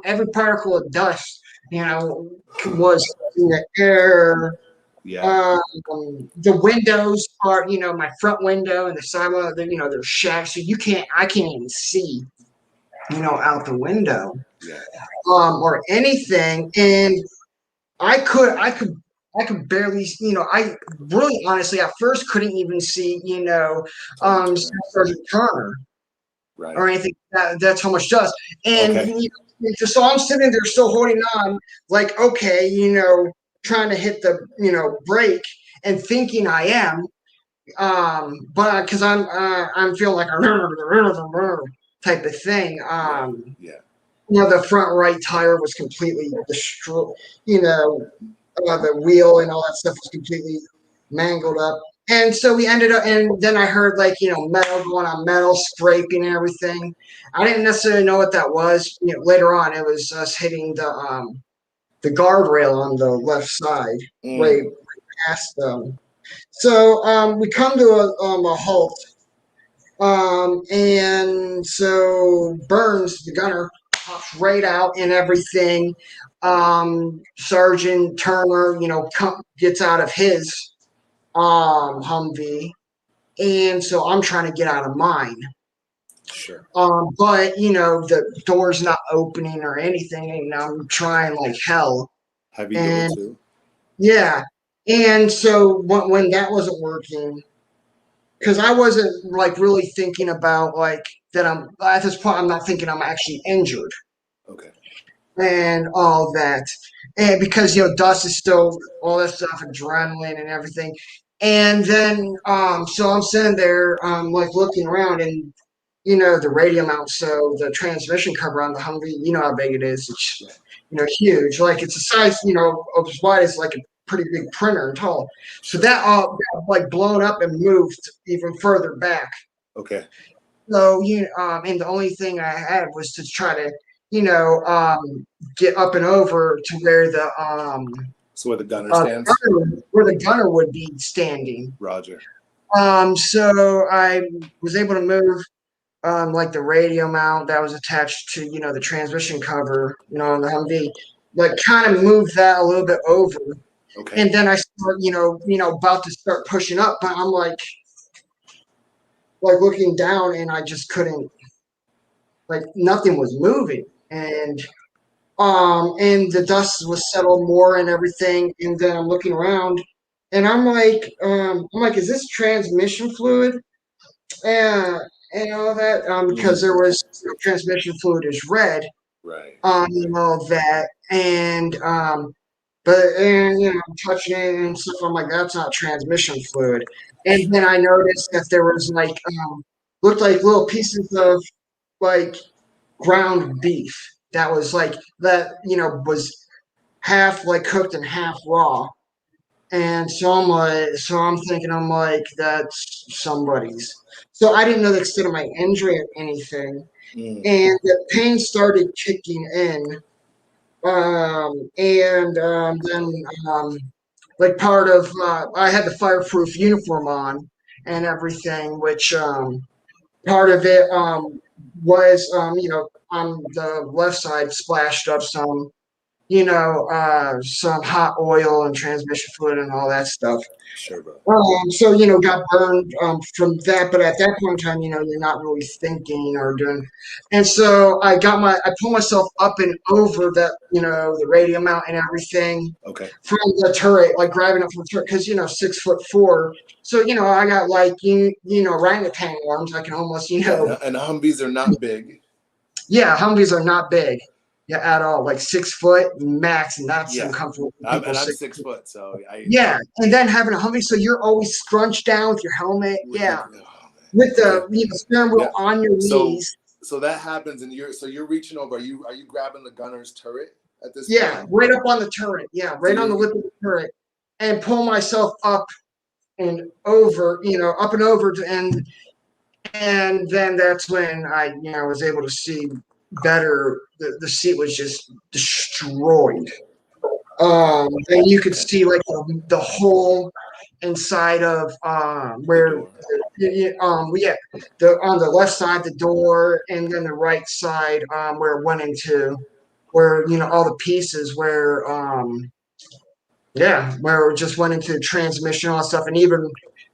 every particle of dust, was in the air.
Yeah.
Um, the windows are, my front window and the side window, they're shattered. So I can't even see, out the window,
Yeah.
or anything. And I could barely, I really honestly at first couldn't even see,
Sergeant Turner.
Sergeant Connor
Right.
or anything. That's how much dust. And
Okay.
so I'm sitting there still holding on, like, okay, trying to hit the, brake and thinking I am, but because I'm feeling like a type of thing.
Yeah. Yeah.
the front right tire was completely destroyed. The wheel and all that stuff was completely mangled up. And so we ended up, and then I heard like, metal going on metal, scraping and everything. I didn't necessarily know what that was. Later on, it was us hitting the guardrail on the left side, right past them. So we come to a halt. And so Burns, the gunner, pops right out and everything. Sergeant Turner, gets out of his Humvee, and so I'm trying to get out of mine.
Sure.
But the door's not opening or anything, and I'm trying like hell.
Heavy
And
door too.
yeah, and so when that wasn't working, because I wasn't like really thinking about like that I'm at this point, I'm not thinking I'm actually injured.
Okay.
And all that. And because dust is still all that stuff, adrenaline and everything. And then so I'm sitting there like looking around, and the radio mount, so the transmission cover on the Humvee, how big it is. It's huge. Like it's a size, of as wide as like a pretty big printer and tall. So that all got like blown up and moved even further back.
Okay.
So and the only thing I had was to try to, get up and over to where the
So where the gunner stands?
where the gunner would be standing.
Roger.
So I was able to move like the radio mount that was attached to the transmission cover, on the Humvee, like kind of move that a little bit over.
Okay.
And then I start, about to start pushing up, but I'm like looking down, and I just couldn't, like nothing was moving, and the dust was settled more and everything. And then I'm looking around, and I'm like, is this transmission fluid? And all that, because there was transmission fluid is red,
Right.
and all that, and I'm touching it and stuff. I'm like, that's not transmission fluid. And then I noticed that there was like looked like little pieces of like ground beef that was like that was half like cooked and half raw. And so I'm thinking, I'm like, that's somebody's. So I didn't know the extent of my injury or anything. And the pain started kicking in. Then like part of I had the fireproof uniform on and everything, which part of it was on the left side splashed up some hot oil and transmission fluid and all that stuff.
Sure, bro.
So got burned from that, but at that point in time, you're not really thinking or doing. And so I pulled myself up and over that, the radio mount and everything.
Okay.
From the turret, like grabbing it from the turret, because 6'4". So I got like orangutan arms. I can almost
And Humvees are not big.
Yeah, Humvees are not big. Yeah, at all. Like 6 foot max, and that's uncomfortable.
I'm 6 foot, so
and then having a Humvee, so you're always scrunched down with your helmet. With the steering wheel on your knees.
So that happens, and you're reaching over. Are you grabbing the gunner's turret at this
point? Right up on the turret. Yeah, right on the lip of the turret, and pull myself up and over. Up and over to end. And then that's when I was able to see better. The seat was just destroyed. And you could see like the hole inside of where on the left side the door, and then the right side where it went into, where all the pieces where where it just went into transmission, all that stuff. And even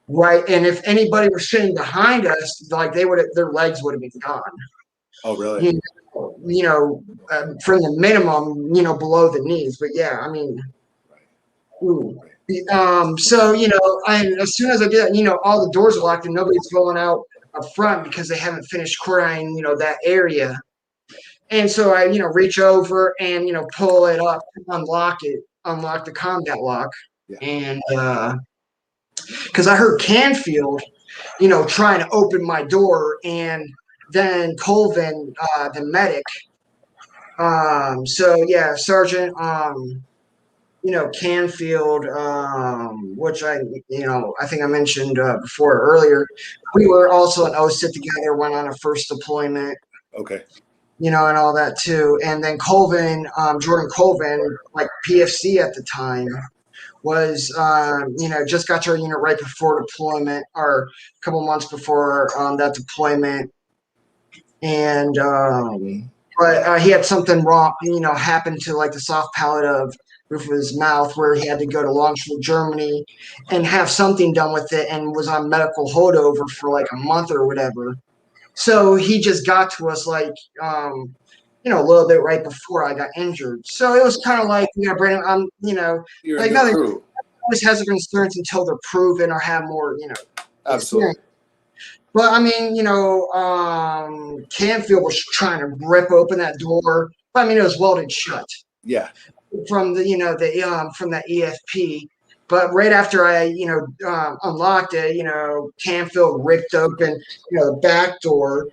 right, and if anybody were sitting behind us, like their legs would have been gone.
Oh, really?
From the minimum, below the knees. But I mean, so and as soon as I did that, all the doors are locked and nobody's going out up front because they haven't finished cordoning, that area. And so I, reach over and pull it up, unlock the combat lock, and because I heard Canfield, trying to open my door, and then Colvin, the medic, So yeah, Sergeant, Canfield, which I think I mentioned before earlier. We were also an OSIT together, went on a first deployment,
Okay.
and all that too. And then Colvin, Jordan Colvin, like PFC at the time, was, just got to our unit right before deployment, or a couple months before that deployment. And but he had something wrong, happen to like the soft palate of roof of his mouth, where he had to go to Longshore, Germany, and have something done with it, and was on medical holdover for like a month or whatever. So he just got to us like, a little bit right before I got injured. So it was kind of like, Brandon,
You're a
like
new
nothing
crew.
always has a concerns until they're proven or have more, experience.
Absolutely.
But I mean, Canfield was trying to rip open that door. But I mean, it was welded shut
Yeah.
from from that EFP. But right after I, unlocked it, Canfield ripped open, the back door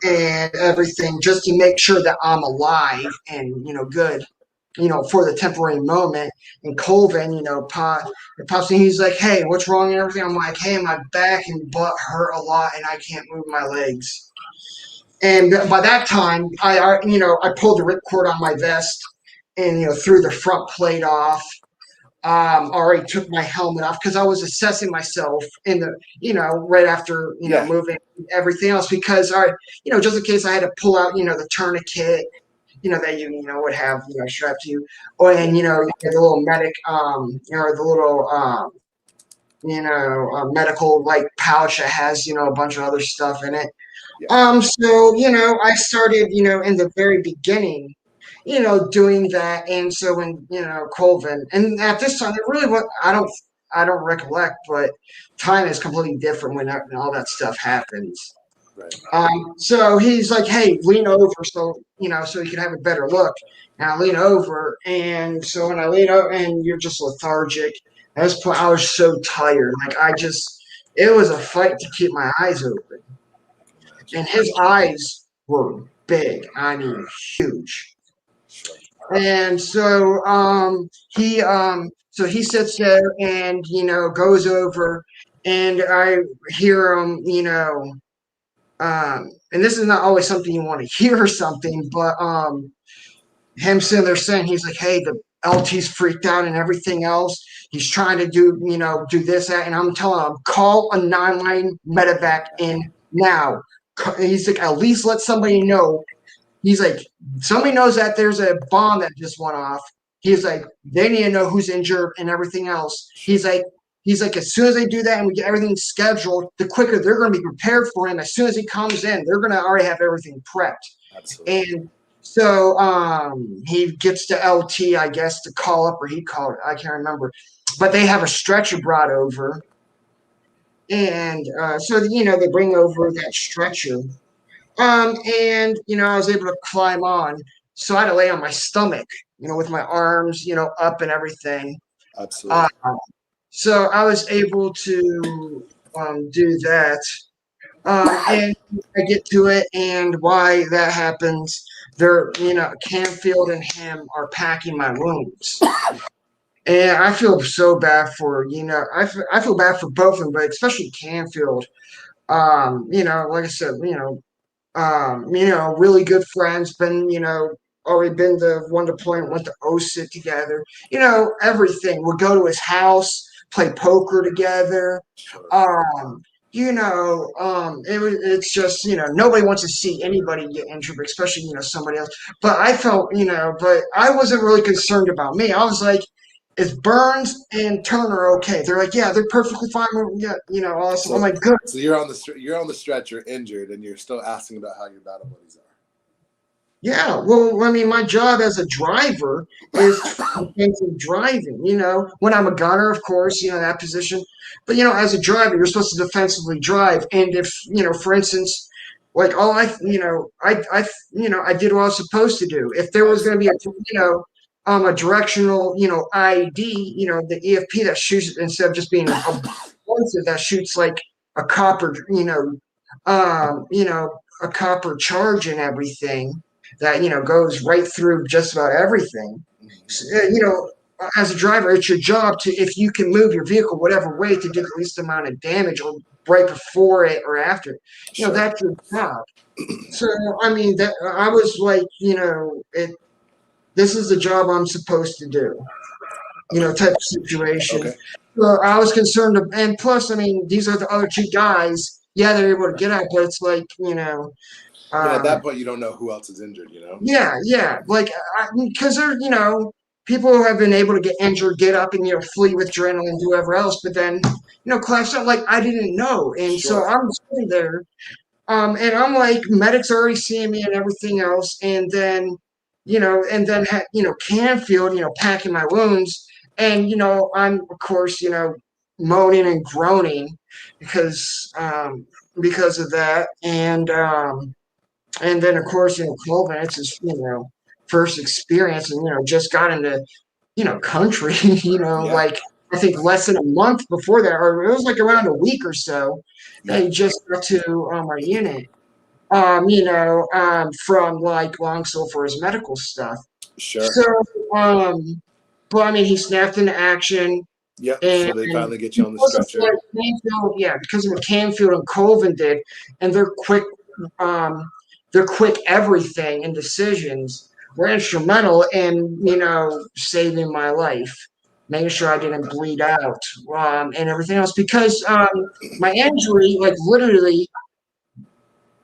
and everything just to make sure that I'm alive and, good, for the temporary moment. And Colvin, pops in, he's like, "Hey, what's wrong?" and everything. I'm like, "Hey, my back and butt hurt a lot and I can't move my legs." And by that time, I pulled the ripcord on my vest and, threw the front plate off. Already took my helmet off because I was assessing myself in the, right after,
Yeah.
moving everything else, because just in case I had to pull out, the tourniquet, that would have, strapped to you, or and the little medic, or the little medical like pouch that has, a bunch of other stuff in it.
Yeah.
So, I started, in the very beginning, doing that. And so when, Colvin, and at this time, it really was, I don't recollect, but time is completely different when all that stuff happens.
Right.
So he's like, "Hey, lean over," so, so you can have a better look. And I lean over. And so when I lean over and you're just lethargic, at this point, I was so tired. Like, it was a fight to keep my eyes open. And his eyes were big. I mean, huge.
Sure.
And so he sits there and, goes over, and I hear him, and this is not always something you want to hear or something, but him sitting there saying, he's like, "Hey, the LT's freaked out and everything else. He's trying to do this, that," and I'm telling him, "Call a 9-line medevac in now." He's like, "At least let somebody know." He's like, "Somebody knows that there's a bomb that just went off." He's like, "They need to know who's injured and everything else." He's like, "As soon as they do that and we get everything scheduled, the quicker they're going to be prepared for him. As soon as he comes in, they're going to already have everything prepped."
Absolutely.
And so he gets to LT, I guess, to call up, or he called it, I can't remember. But they have a stretcher brought over. And so, they bring over that stretcher. And, I was able to climb on. So I had to lay on my stomach, with my arms, up and everything.
Absolutely.
So I was able to do that. And I get to it, and why that happens, they're, Canfield and him are packing my wounds. And I feel so bad for, I feel bad for both of them, but especially Canfield. Like I said, really good friends, been, already been to one deployment, went to OSIT together, everything. We'd go to his house, play poker together.
Sure.
It's just, nobody wants to see anybody get injured, especially, somebody else. But I felt, but I wasn't really concerned about me. I was like, "Is Burns and Turner okay?" They're like, "Yeah, they're perfectly fine." Yeah, awesome. I'm like, "Good."
So you're on the stretcher, injured, and you're still asking about how your battle buddies are.
Yeah, well, I mean, my job as a driver is defensive driving. When I'm a gunner, of course, that position. But as a driver, you're supposed to defensively drive. And if for instance, like all I did what I was supposed to do. If there was going to be a directional, ID, the EFP that shoots instead of just being a explosive that shoots like a copper, a copper charge and everything. that, goes right through just about everything. As a driver, it's your job to, if you can move your vehicle whatever way to do the least amount of damage or right before it or after it,
Sure.
that's your job. So, I mean, that I was like, this is the job I'm supposed to do, type of situation.
Okay.
So I was concerned, and plus, I mean, these are the other two guys. Yeah, they're able to get out, but it's like,
But at that point, you don't know who else is injured,
Yeah, like, because they're, people who have been able to get injured, get up and, flee with adrenaline, do whatever else, but then, collapse out, like, I didn't know. And so
Sure.
I'm sitting there, and I'm like, medics already seeing me and everything else, and then, Canfield, packing my wounds, and, I'm, of course, moaning and groaning because of that, and then, of course, Colvin, it's his, first experience and, just got into, country, like, I think less than a month before that, or it was like around a week or so, that he just got to our unit, from like Longsill for his medical stuff.
Sure.
So, but I mean, he snapped into action.
Yep.
And
So they finally get you on the stretcher.
Because of what Canfield and Colvin did, and their quick everything and decisions were instrumental in, saving my life, making sure I didn't bleed out, and everything else. Because my injury, like literally,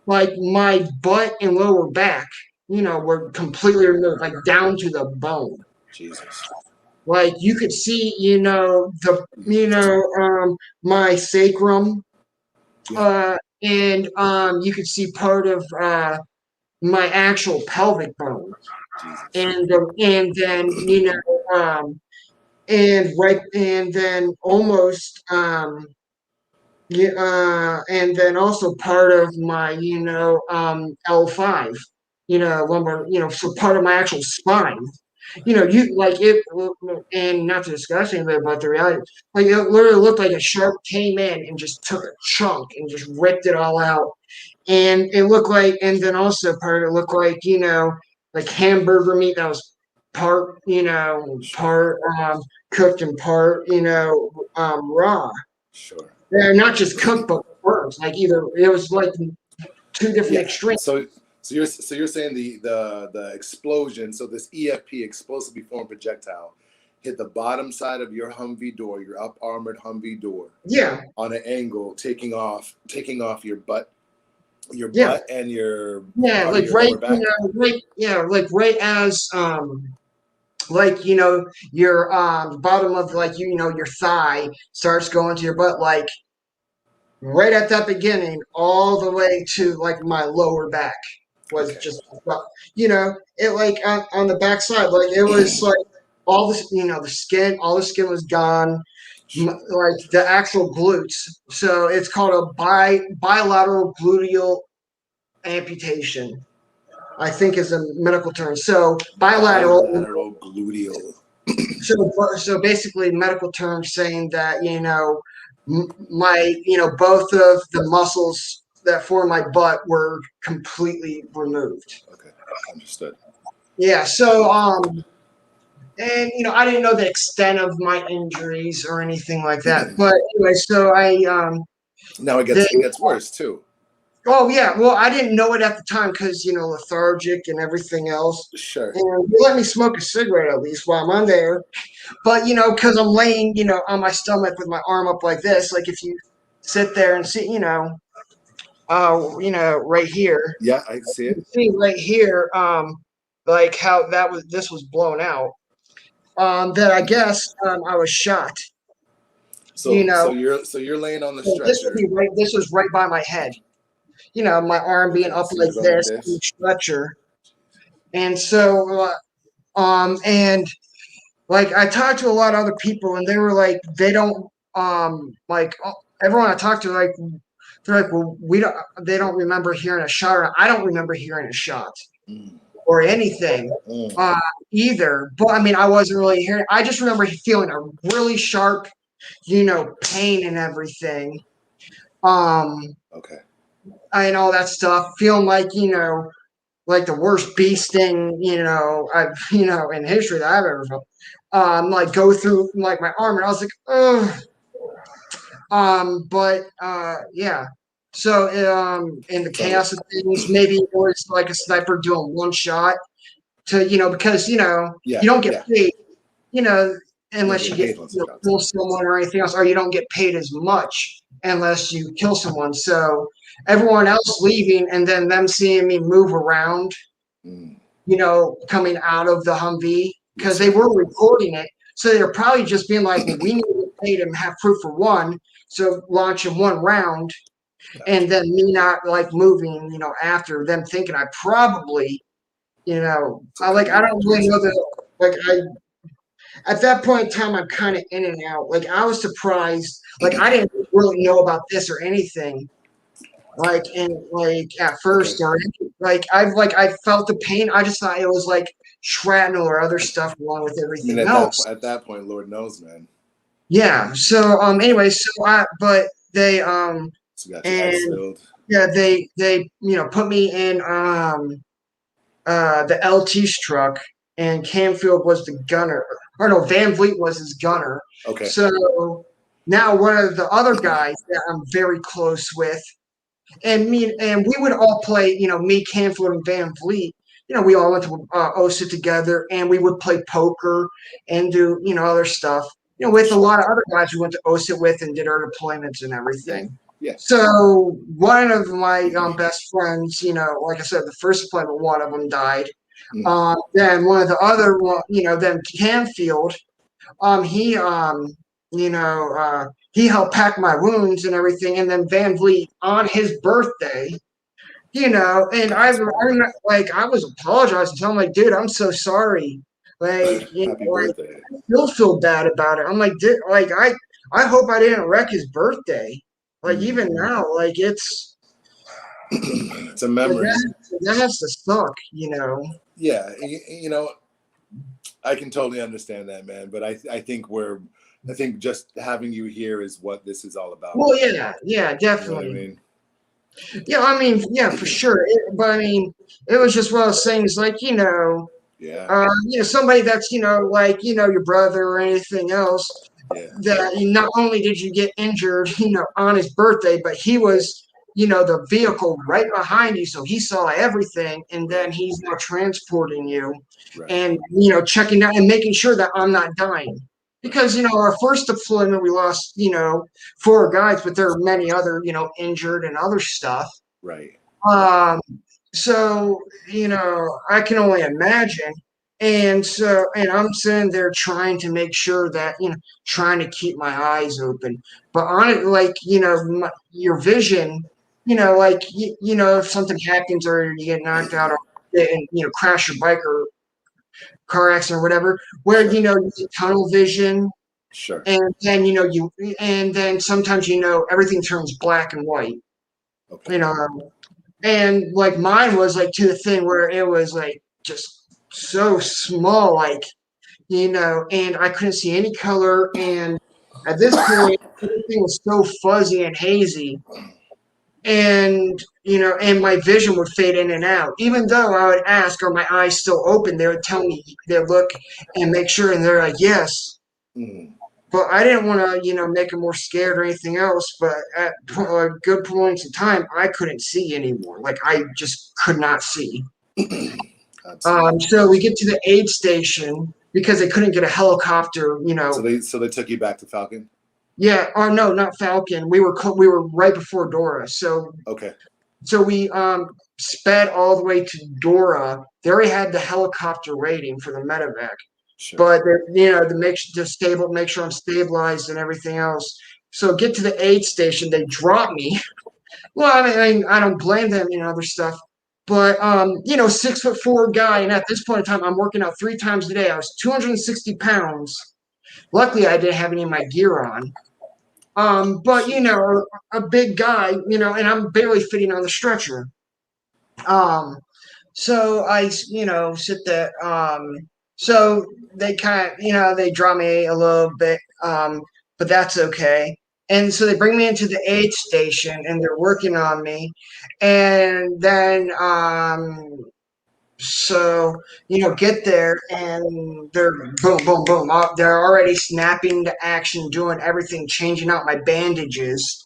like my butt and lower back, were completely removed, like down to the bone.
Jesus.
Like you could see, my sacrum, and you could see part of my actual pelvic bone, and then and then almost and then also part of my L5, lumbar, so part of my actual spine. You like it, and not to discuss anything about the reality, like it literally looked like a shark came in and just took a chunk and just ripped it all out. And it looked like, and then also part of it looked like, like hamburger meat that was part, part cooked and part, raw.
Sure.
They're not just cooked, but burnt. Like either it was like two different extremes.
So you're saying the explosion, so this EFP, explosively formed projectile, hit the bottom side of your Humvee door, your up armored Humvee door.
Yeah.
On an angle, taking off your butt, butt and your
like
your
right,
lower back.
Like right as like your bottom of like your thigh starts going to your butt, like right at that beginning, all the way to like my lower back was just it like on the back side, like it was like all this, the skin, all the skin was gone, like the actual glutes. So it's called a bilateral gluteal amputation, I think is a medical term. So bilateral
gluteal.
So basically, medical term saying that my both of the muscles that form my butt were completely removed.
Okay, understood.
Yeah. So and I didn't know the extent of my injuries or anything like that. But anyway, so I
now it gets worse too.
Oh yeah, well I didn't know it at the time because lethargic and everything else.
Sure.
And they let me smoke a cigarette at least while I'm on there, but because I'm laying on my stomach with my arm up like this. Like if you sit there and see right here.
Yeah, I see it.
See right here, like how this was blown out. That I guess I was shot.
So you're laying on the stretcher.
This was right by my head. My arm being up like this on the stretcher. And so, and like I talked to a lot of other people, and they were like, they don't, like everyone I talked to, like they're like, well, they don't remember hearing a shot, or I don't remember hearing a shot or anything either. But I mean, I wasn't really hearing. I just remember feeling a really sharp, pain and everything.
Okay.
And all that stuff, feeling like, like the worst bee sting, I've in history that I've ever felt. Like go through like my arm, and I was like, oh. But yeah. So in the
So
chaos of things, maybe it was like a sniper doing one shot to because
yeah,
you don't get
yeah.
paid, you know,
You don't
unless you
get
get
paid once you
kill
contact.
someone or anything else, or you don't get paid as much unless you kill someone. So everyone else leaving and then them seeing me move around,
Mm,
coming out of the Humvee
yes,
because they
sir.
were recording it. So they're probably just being like, well, we need to get paid and have proof for one. So launching one round and
Gotcha.
then me not like moving, after them thinking I probably,
Took a
I
knee
don't
after
really know
incident.
that. Like at that point in time, I'm kind of in and out. Like I was surprised. Like I didn't really know about this or anything. Like and like at
Okay.
first, or I felt the pain. I just thought it was like shrapnel or other stuff wrong with
I mean,
everything else.
at that point, Lord knows, man.
Yeah. So anyway, but they
So got you ice
and
filled.
yeah, they put me in the LT's truck, and Camfield was the gunner, or no, Van Vliet was his gunner.
Okay.
So now one of the other guys that I'm very close with, and we would all play, me, Camfield, and Van Vliet. We all went to OSA together, and we would play poker and do other stuff. With a
Sure.
lot of other guys we went to OSA with and did our deployments and
Yeah.
everything.
Yeah.
So one of my best friends, like I said, the first deployment, one of them died.
Mm,
Then one of the other one, then Canfield, he he helped pack my wounds and everything. And then Van Vliet on his birthday, and
that's
I'm not, like I was apologizing to him, like, dude, I'm so sorry. Like,
happy
like
birthday.
I still feel bad about it. I'm like, like I hope I didn't wreck his birthday. Like
Mm.
even now, like
It's a memory.
that has to suck,
Yeah. I can totally understand that, man. But I think I think just having you here is what this is all about,
Well,
man.
yeah,
You know what I
definitely.
mean?
Yeah, I mean, yeah, for sure. But I mean, it was just one of those things, like
Yeah.
somebody that's like your brother or anything else.
Yeah.
That not only did you get injured, on his birthday, but he was, the vehicle right behind you, so he saw everything, and then
Right.
he's now transporting you,
Right.
and checking out and making sure that I'm not dying.
Right.
Because our first deployment we lost 4 guys, but there are many other injured and other stuff.
Right.
Um, so I can only imagine. And so, and I'm sitting there trying to make sure that trying to keep my eyes open. But on it, like your vision, like if something happens or you get knocked out or and crash your bike or car accident or whatever, where
Sure.
you get tunnel vision,
Sure.
and then and then sometimes everything turns black and white.
Okay.
You know, and like mine was like to the thing where it was like just so small, like and I couldn't see any color, and at this point everything was so fuzzy and hazy, and and my vision would fade in and out. Even though I would ask, are my eyes still open, they would tell me, they'd look and make sure, and they're like, yes.
Mm.
But I didn't want to, make them more scared or anything else. But at good points in time, I couldn't see anymore. Like I just could not see.
Absolutely.
So we get to the aid station because they couldn't get a helicopter.
So they took you back to Falcon.
Yeah. Or no, not Falcon. We were right before Dora.
Okay.
So we sped all the way to Dora. They already had the helicopter waiting for the medevac.
Sure.
But make sure I'm stabilized and everything else. So get to the aid station, they drop me. Well, I mean, I don't blame them, other stuff. But 6'4" guy, and at this point in time, I'm working out 3 times a day. I was 260 pounds. Luckily, I didn't have any of my gear on. But a big guy, and I'm barely fitting on the stretcher. Um, so I, sit there. So they kind of, they draw me a little bit, but that's okay. And so they bring me into the aid station, and they're working on me. And then So, get there and they're boom, boom, boom. They're already snapping to action, doing everything, changing out my bandages.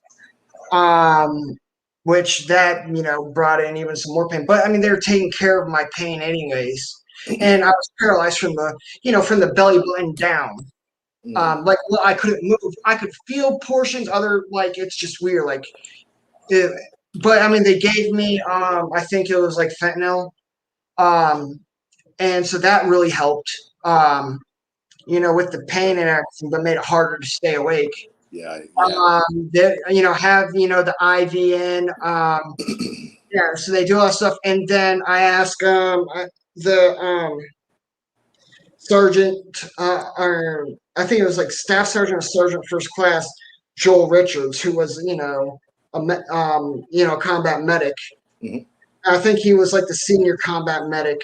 Um, which that, brought in even some more pain. But I mean, they were taking care of my pain anyways. And I was paralyzed from the belly button down. Like I couldn't move. I could feel portions, like it's just weird. Like, it, but I mean, they gave me, I think it was like fentanyl. Um, and so that really helped, with the pain and everything, but made it harder to stay awake.
Yeah.
Have the IV in, yeah. So they do all that stuff, and then I ask the sergeant, or I think it was like staff sergeant or sergeant first class, Joel Richards, who was combat medic.
Mhm.
I think he was like the senior combat medic,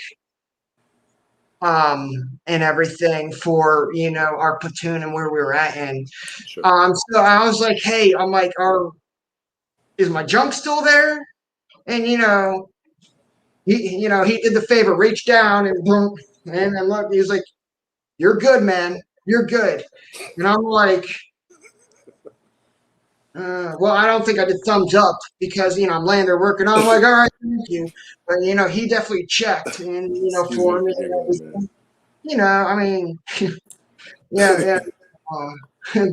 and everything for our platoon and where we were at. And
Sure.
so I was like, hey, I'm like, is my junk still there? And he did the favor, reached down and boom, and then look, he was like, you're good, man, you're good. And I'm like, well, I don't think I did thumbs up because I'm laying there working on. I'm like, all right, thank you, but he definitely checked and
Excuse me
for me.
for giggling, man.
I mean, yeah, yeah.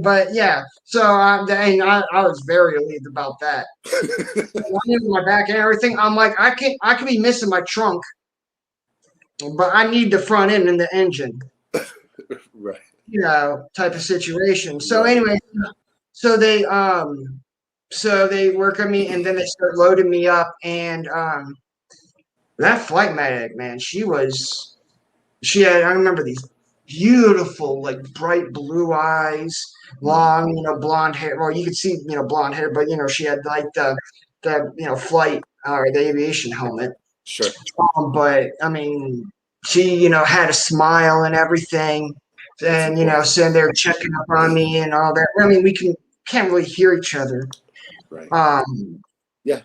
But yeah, so I was very relieved about that. I knew my back and everything. I'm like, I could be missing my trunk, but I need the front end and the engine,
Right.
type of situation. So
Right.
anyway, so they work on me and then they start loading me up and that flight medic, man, I remember these beautiful, like bright blue eyes, long, blonde hair. Well, you could see, blonde hair, but she had like the flight or the aviation helmet.
Sure.
But I mean, she, had a smile and everything, and so they're checking up on me and all that. I mean, we can't really hear each other.
Right.
Yeah.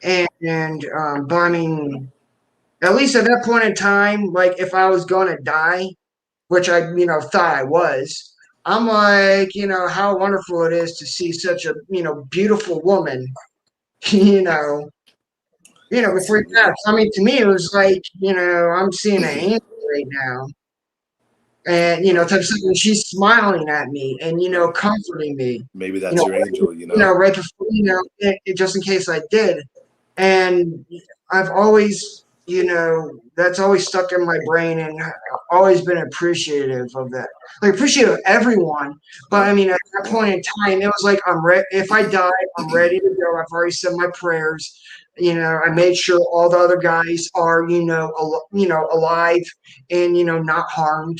But I mean, at least at that point in time, like if I was going to die, which I, thought I was, I'm like, how wonderful it is to see such a, beautiful woman, before that. I mean, to me, it was like, I'm seeing an angel right now. And, type of something, she's smiling at me and, comforting me.
Maybe that's your angel,
Right before, just in case I did. And I've always, that's always stuck in my brain and always been appreciative of that. Like appreciative of everyone. But I mean, at that point in time, it was like, if I die, I'm ready to go. I've already said my prayers. I made sure all the other guys are, alive and, not harmed.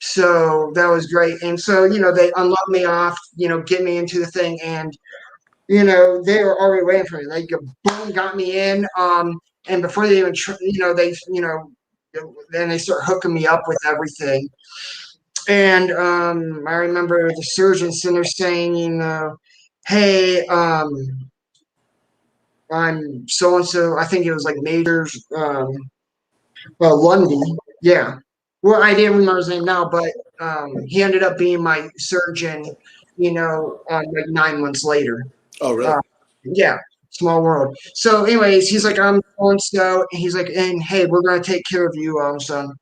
So that was great. And so, they unload me off, get me into the thing and, they were already waiting for me. Like, boom, got me in. And before they even, then they start hooking me up with everything. And I remember the surgeons and they're saying, hey, I'm so and so. I think it was like Major Lundy. Yeah. Well, I didn't remember his name now, but he ended up being my surgeon, like 9 months later.
Oh, really?
Yeah, small world. So, anyways, he's like, I'm going so, and he's like, and hey, we're gonna take care of you, son.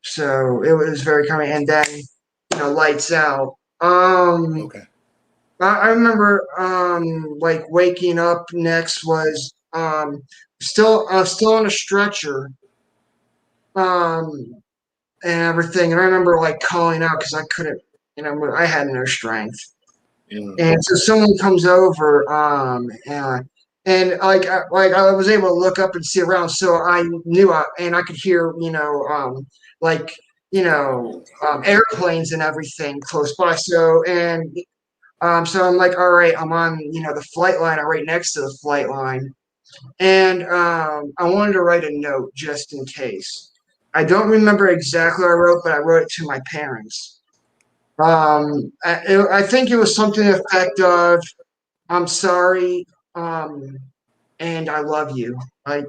So it was very coming, and then lights out.
Okay.
I remember like waking up next was still on a stretcher, um, and everything, and I remember like calling out because I couldn't, I had no strength. And so someone comes over, and I was able to look up and see around, so I knew, and I could hear, like airplanes and everything close by. So I'm like, all right, I'm on, the flight line. I'm right next to the flight line, and I wanted to write a note just in case. I don't remember exactly what I wrote, but I wrote it to my parents. I think it was something to the effect of, I'm sorry, and I love you. Like,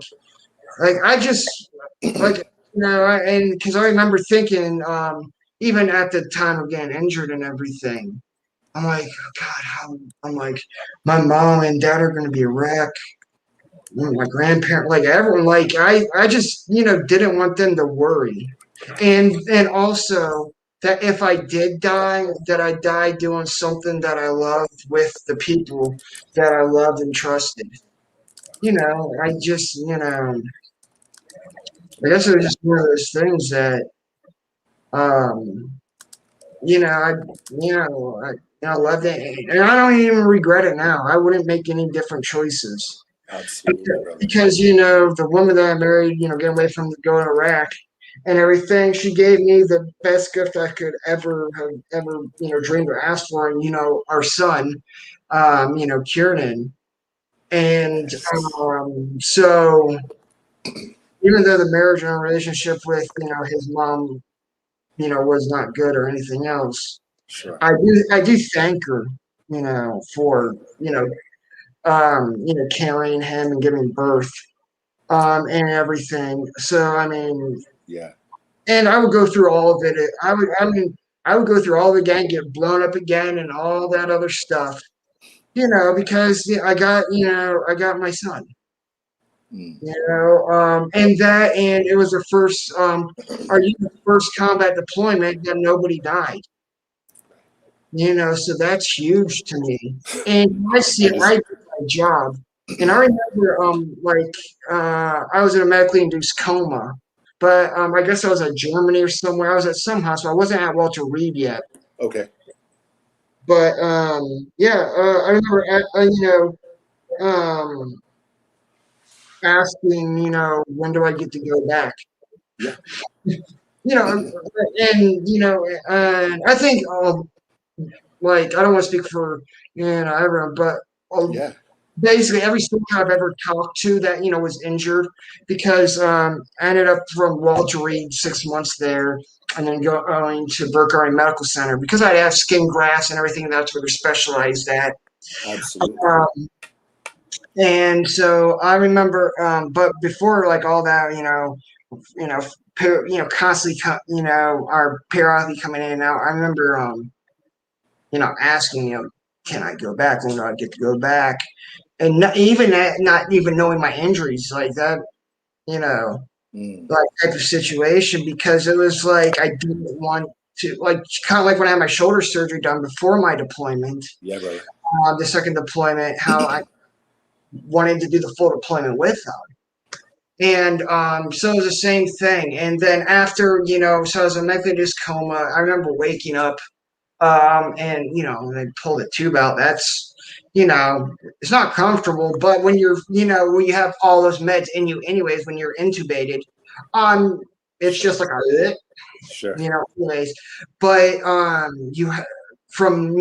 like I just like and because I remember thinking, even at the time of getting injured and everything, I'm like, oh God, how I'm like, my mom and dad are going to be a wreck. My grandparent, like everyone, like I just didn't want them to worry, and also that if I did die, that I died doing something that I loved with the people that I loved and trusted. I just I guess it was just one of those things that um I I loved it, and I don't even regret it now. I wouldn't make any different choices.
Absolutely, brother.
Because the woman that I married, getting away from going to Iraq and everything, she gave me the best gift I could ever have ever dreamed or asked for, and our son, Kieran, and
Yes.
so even though the marriage and relationship with his mom was not good or anything else,
Sure.
I do thank her for carrying him and giving birth and everything. So I mean,
Yeah.
and I would go through all of it. I would go through all of it again, get blown up again, and all that other stuff. Because I got my son.
Mm.
And it was the first our first combat deployment that nobody died. So that's huge to me. And I see
That
I
is.
did my job. And I remember I was in a medically induced coma. But I guess I was at Germany or somewhere. I was at some hospital. I wasn't at Walter Reed yet.
Okay.
But yeah, I remember um asking, when do I get to go back?
Yeah.
And I think like I don't want to speak for everyone, but
Yeah.
basically every soldier I've ever talked to that was injured, because I ended up from Walter Reed 6 months there, and then going to Burke Army Medical Center because I have skin grafts and everything. That's what they're specialized at.
Absolutely.
And so I remember, but before like all that, constantly, are periodically coming in and out. I remember, asking, can I go back? When do I get to go back? And not even knowing my injuries like that, you know,
Mm.
like type of situation, because it was like I didn't want to, like, kind of like when I had my shoulder surgery done before my deployment,
Yeah, brother.
the second deployment, how I wanted to do the full deployment with them. And so it was the same thing. And then after, so I was in medically induced coma. I remember waking up, and when they pulled the tube out, that's it's not comfortable. But when when you have all those meds in you, anyways, when you're intubated, um, it's
Sure.
just like a
Sure.
anyways. But from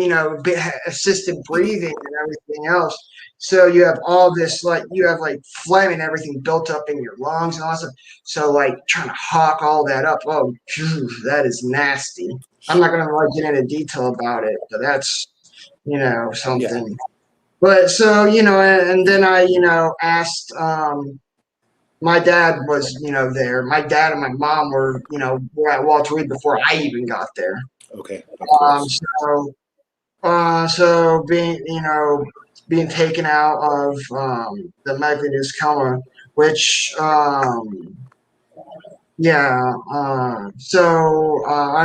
assisted breathing and everything else. So you have all this, like, you have like phlegm and everything built up in your lungs and all that stuff. So like trying to hawk all that up, oh, phew, that is nasty. I'm not
Sure.
gonna like get into detail about it, but that's
Yeah.
something. But so and then I asked. My dad was there. My dad and my mom were at Walter Reed before I even got there.
Okay. Of
Um,
course.
so so being taken out of the medically induced coma, which yeah, I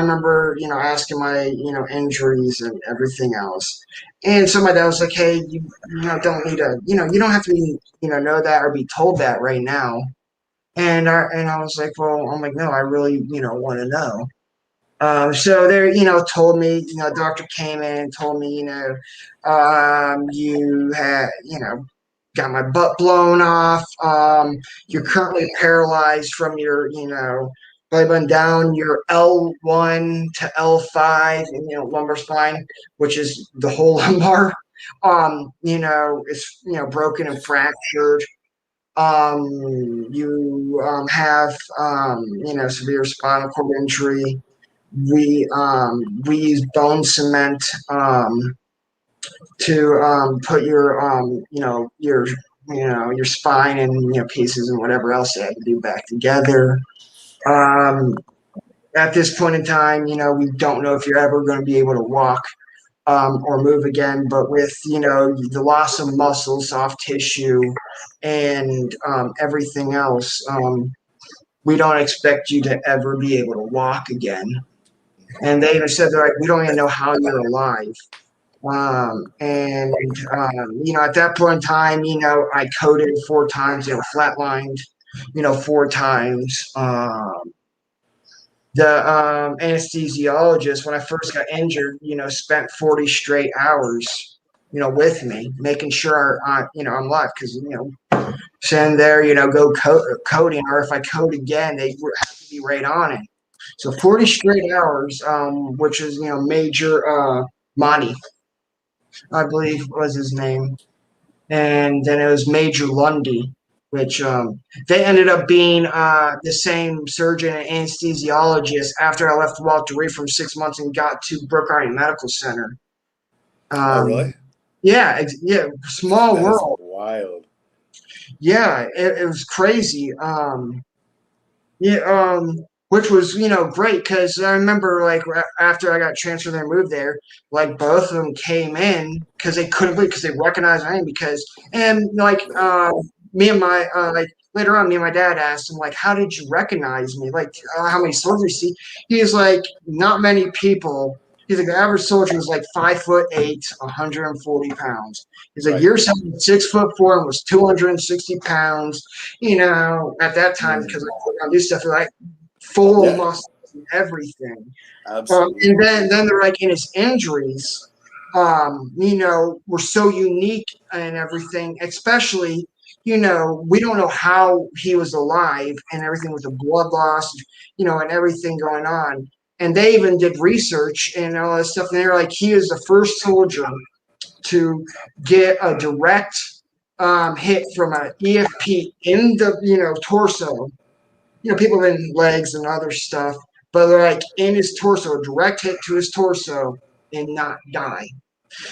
remember asking my injuries and everything else, and so my dad was like, "Hey, don't need to you don't have to be know that or be told that right now." And I was like, "Well, I'm like, no, I really want to know." So they, told me, doctor came in and told me, you had, got my butt blown off. You're
Mm.
currently paralyzed from your, belly button down your L1 to L5, and, lumbar spine, which is the whole lumbar. It's, broken and fractured. You have, severe spinal cord injury. We use bone cement to put your your your spine and pieces and whatever else they had to do back together. At this point in time, we don't know if you're ever going to be able to walk or move again. But with the loss of muscle, soft tissue, and everything else, we don't expect you to ever be able to walk again. And they even said, they're like, we don't even know how you're alive. At that point in time, I coded 4 times, flatlined, 4 times. The anesthesiologist, when I first got injured, spent 40 straight hours, with me, making sure I'm alive. Because, sitting there, go coding, or if I code again, they have to be right on it. So 40 straight hours, which is, Major Monty, I believe was his name. And then it was Major Lundy, which they ended up being the same surgeon and anesthesiologist after I left Walter Reed from 6 months and got to Brooke Army Medical Center.
Oh, really?
Yeah, small
That is
world.
wild.
Yeah, it was crazy. Which was great, because I remember like after I got transferred and moved there, like both of them came in because they couldn't believe, because they recognized my name, and like me and my like later on, me and my dad asked him, like, how did you recognize me, like how many soldiers see. He's like, not many people. He's like, the average soldier was like 5'8", 140 pounds. He's like,
Right.
you're 6'4" and was 260 pounds. At that time, because I put on this stuff, like full of muscles and everything.
Absolutely.
And then they're like, in his injuries, were so unique and everything, especially, we don't know how he was alive and everything, with the blood loss, and everything going on. And they even did research and all this stuff. And they're like, he is the first soldier to get a direct hit from an EFP in the, torso. People in legs and other stuff, but they're like in his torso, a direct hit to his torso, and not die.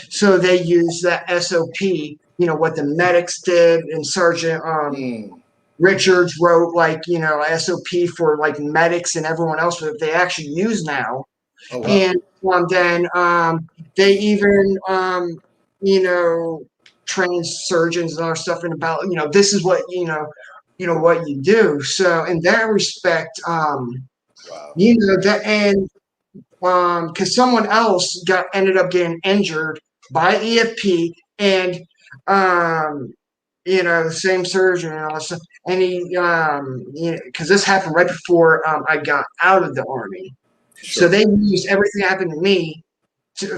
So they use that SOP, what the medics did, and Sergeant Richards wrote, like, SOP for like medics and everyone else that they actually use now.
Oh, wow.
And then they even, train surgeons and other stuff, and about, this is what, what you do. So in that respect,
Wow.
that, and because someone else ended up getting injured by EFP, and the same surgeon and all that stuff, and he because this happened right before I got out of the Army.
Sure.
So they used everything that happened to me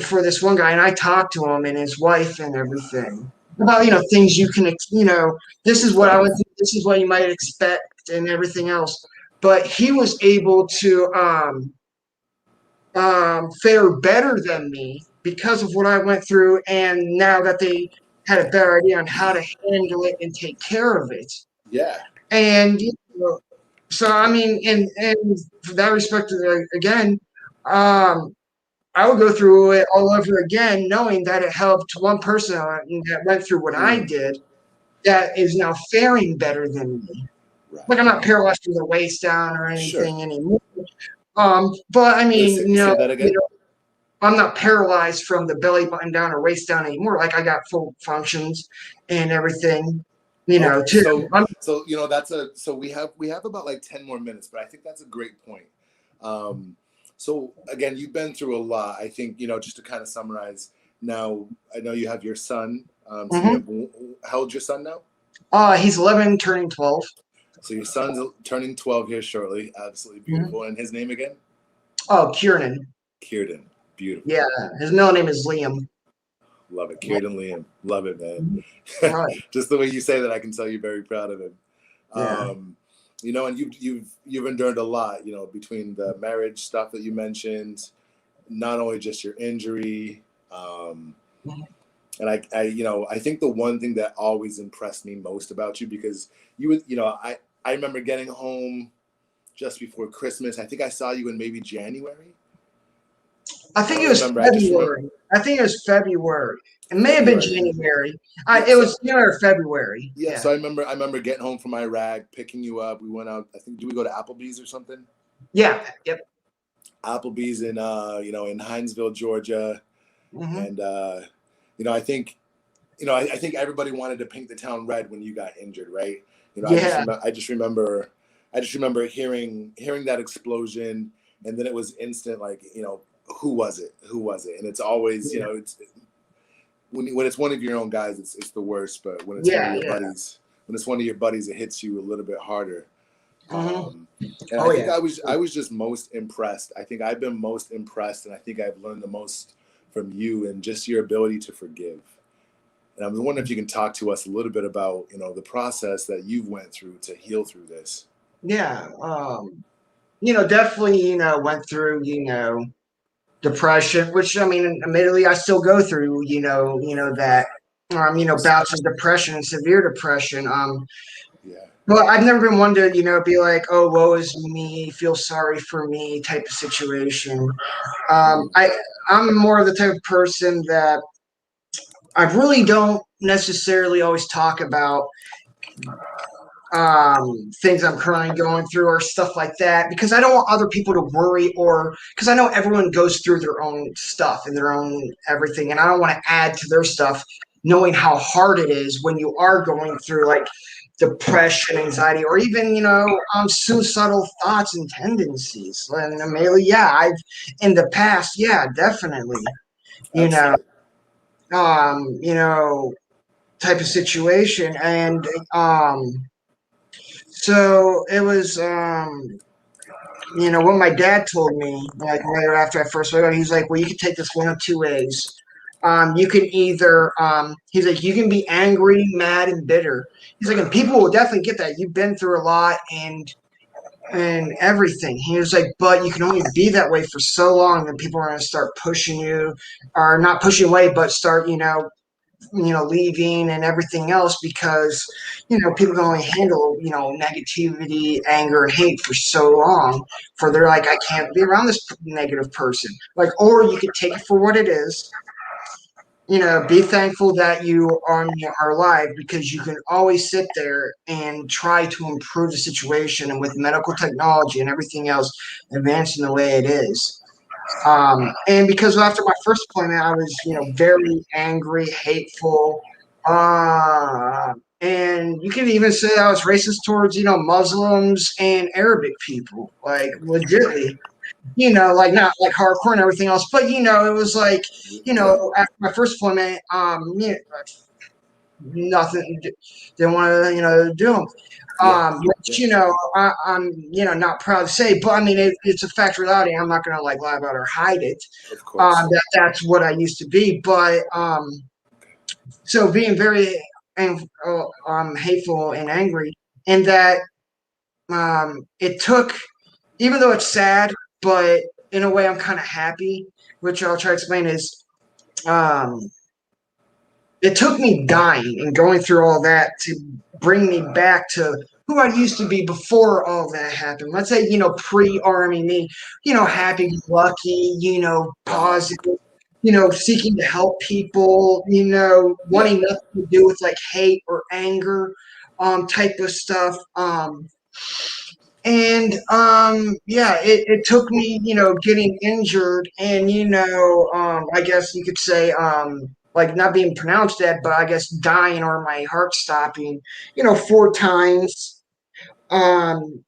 for this one guy, and I talked to him and his wife and everything about things you can this is what I would think, this is what you might expect and everything else. But he was able to fare better than me because of what I went through, and now that they had a better idea on how to handle it and take care of it.
Yeah.
And so I mean, in for that respect, again, I would go through it all over again, knowing that it helped one person that went through what I did, that is now faring better than me.
Right.
Like, I'm not paralyzed from the waist down or anything anymore. But I
Say
mean,
that again?
I'm not paralyzed from the belly button down or waist down anymore. Like, I got full functions and everything.
Okay.
Too.
So so we have about like 10 more minutes, but I think that's a great point. So again, you've been through a lot. I think, just to kind of summarize, now I know you have your son. How old's your son now?
He's 11, turning 12.
So your son's turning 12 here shortly. Absolutely beautiful. And his name again?
Oh, Kiernan.
Kiernan. Beautiful.
Yeah, his middle name is Liam.
Love it. Kiernan Liam. Love it, man.
Right.
Just the way you say that, I can tell you're very proud of him.
Yeah.
And you've endured a lot, between the marriage stuff that you mentioned, not only just your injury. And I think the one thing that always impressed me most about you, because I remember getting home just before Christmas. I think I saw you in maybe January.
I think
don't
it was
remember. I just remember.
February. I think it was February. It may have been
February.
January.
Yeah.
It was January or February.
Yeah.
Yeah.
So I remember getting home from Iraq, picking you up. We went out. I think, did we go to Applebee's or something?
Yeah. Yep.
Applebee's in in Hinesville, Georgia,
Hmm.
and I think I think everybody wanted to paint the town red when you got injured, right?
Yeah.
I just remember hearing that explosion, and then it was instant, like, who was it? Who was it? And it's always,
Yeah.
it's when it's one of your own guys, it's the worst. But when it's one of
Yeah.
your
Yeah.
buddies, it hits you a little bit harder.
Hmm.
And I
Oh
think
yeah.
I was just most impressed. I think I've been most impressed, and I think I've learned the most from you and just your ability to forgive. And I'm wondering if you can talk to us a little bit about the process that you've went through to heal through this.
Yeah. Definitely, went through, depression, which I mean, admittedly, I still go through, that, bouts of depression and severe depression.
Yeah.
But I've never been one to, be like, oh, woe is me, feel sorry for me type of situation.
Mm-hmm.
I'm more of the type of person that I really don't necessarily always talk about things I'm currently going through or stuff like that because I don't want other people to worry or because I know everyone goes through their own stuff and their own everything, and I don't want to add to their stuff knowing how hard it is when you are going through like depression, anxiety, or even suicidal thoughts and tendencies. And mainly, yeah, I've in the past, yeah, definitely, you know,
Excellent.
um, you know, type of situation, and so it was, what my dad told me, like right after I first went out, he's like, well, you can take this one of two ways. You can either, he's like, you can be angry, mad, and bitter. He's like, and people will definitely get that. You've been through a lot and everything. He was like, but you can only be that way for so long that people are going to start pushing you, or not pushing away, but start, leaving and everything else because people can only handle negativity, anger, and hate for so long for they're like I can't be around this negative person, like, or you could take it for what it is, be thankful that are alive because you can always sit there and try to improve the situation, and with medical technology and everything else advancing the way it is. And because after my first deployment, I was, very angry, hateful, and you could even say I was racist towards, Muslims and Arabic people, like legitly, like not like hardcore and everything else, but it was like,
Yeah.
after my first deployment, nothing, didn't want to, do them.
Yeah.
Which,
Yeah.
I'm, not proud to say, but I mean, it's a fact reality. I'm not going to like lie about or hide it.
Of course.
That's what I used to be. But so being very hateful and angry, and that it took, even though it's sad, but in a way I'm kind of happy, which I'll try to explain is um, it took me dying and going through all that to bring me back to who I used to be before all that happened. Let's say, pre-army me, happy, lucky,
Wow.
positive, seeking to help people,
Yeah.
wanting nothing to do with like hate or anger, type of stuff. And yeah, it took me, getting injured and, I guess you could say, like not being pronounced dead, but I guess dying or my heart stopping, 4 times. Um,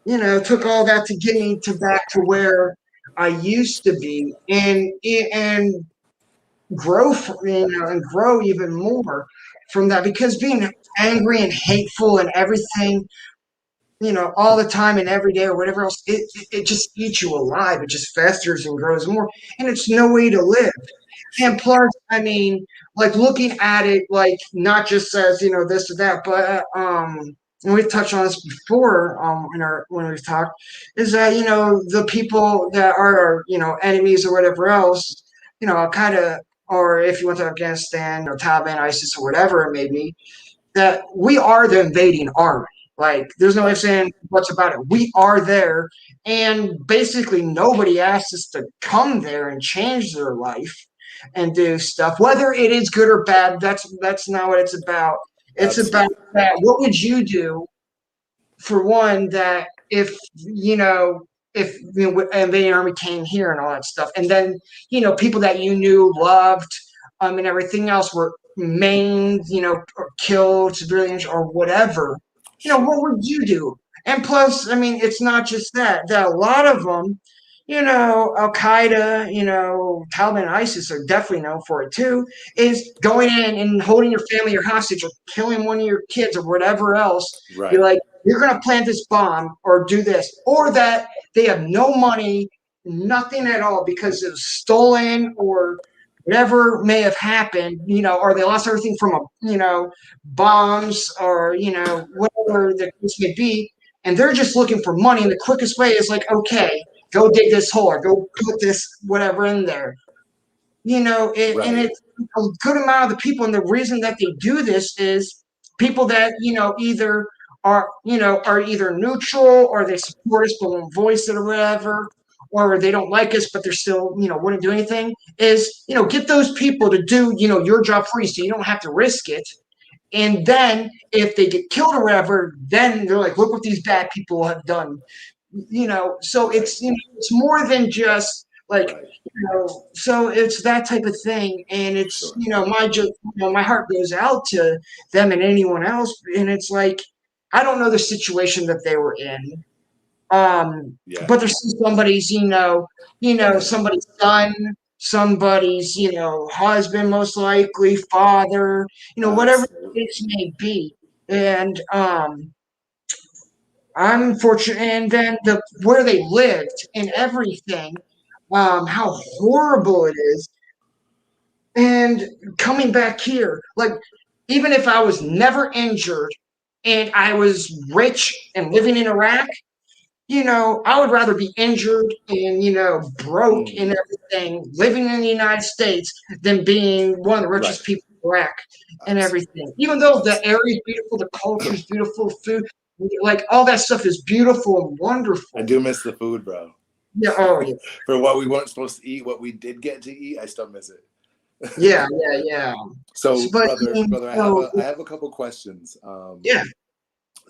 took all that to get me to back to where I used to be and grow, and grow even more from that because being angry and hateful and everything all the time and every day or whatever else, it just eats you alive. It just festers and grows more, and it's no way to live. And
Sure.
plus, I mean, like looking at it, like not just as this or that, but and we've touched on this before in our when we've talked, is that the people that are our, enemies or whatever else, kind of, or if you went to Afghanistan or Taliban, ISIS or whatever it may be, that we are the invading army. Like, there's no ifs and what's about it. We are there, and basically nobody asks us to come there and change their life and do stuff. Whether it is good or bad, that's not what it's about. It's about that. What would you do for one that if invading army came here and all that stuff, and then people that you knew, loved, and everything else were maimed, or killed, civilians, or whatever. What would you do? And plus, I mean, it's not just that a lot of them, Al Qaeda, Taliban, ISIS are definitely known for it too, is going in and holding your family or hostage or killing one of your kids or whatever else.
Right.
You're like, you're going to plant this bomb or do this, or that they have no money, nothing at all because it was stolen or whatever may have happened, or they lost everything from bombs or, whatever the case may be. And they're just looking for money. And the quickest way is like, okay, go dig this hole or go put this whatever in there. And it's a good amount of the people. And the reason that they do this is people that, either are either neutral or they support us but won't voice it or whatever, or they don't like us but they're still, wouldn't do anything, is, get those people to do, your job for you so you don't have to risk it. And then if they get killed or whatever, then they're like, look what these bad people have done. So it's it's more than just like so it's that type of thing. And it's my heart goes out to them and anyone else. And it's like, I don't know the situation that they were in. But there's somebody's, somebody's son, somebody's, husband, most likely father, whatever the case may be. And I'm fortunate, and then where they lived and everything, how horrible it is. And coming back here, like, even if I was never injured and I was rich and living in Iraq, I would rather be injured and, broke and everything, living in the United States than being one of the richest people in Iraq and everything. Even though the area is beautiful, the culture is beautiful, food, like all that stuff is beautiful and wonderful.
I do miss the food, bro.
Yeah. Oh, yeah.
For what we weren't supposed to eat, what we did get to eat, I still miss it.
Yeah.
So, brother, I have a couple questions.
Yeah.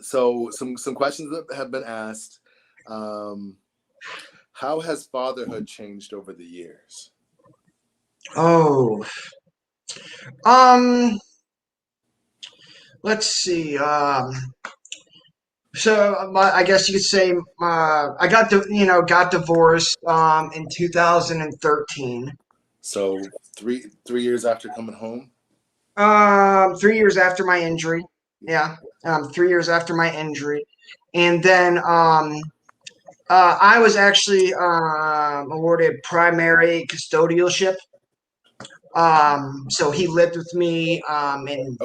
So some questions that have been asked. How has fatherhood changed over the years?
Oh, let's see. So I guess you could say I got divorced in 2013.
So three years after coming home.
3 years after my injury. Yeah. 3 years after my injury, and then I was actually awarded primary custodialship. So he lived with me, and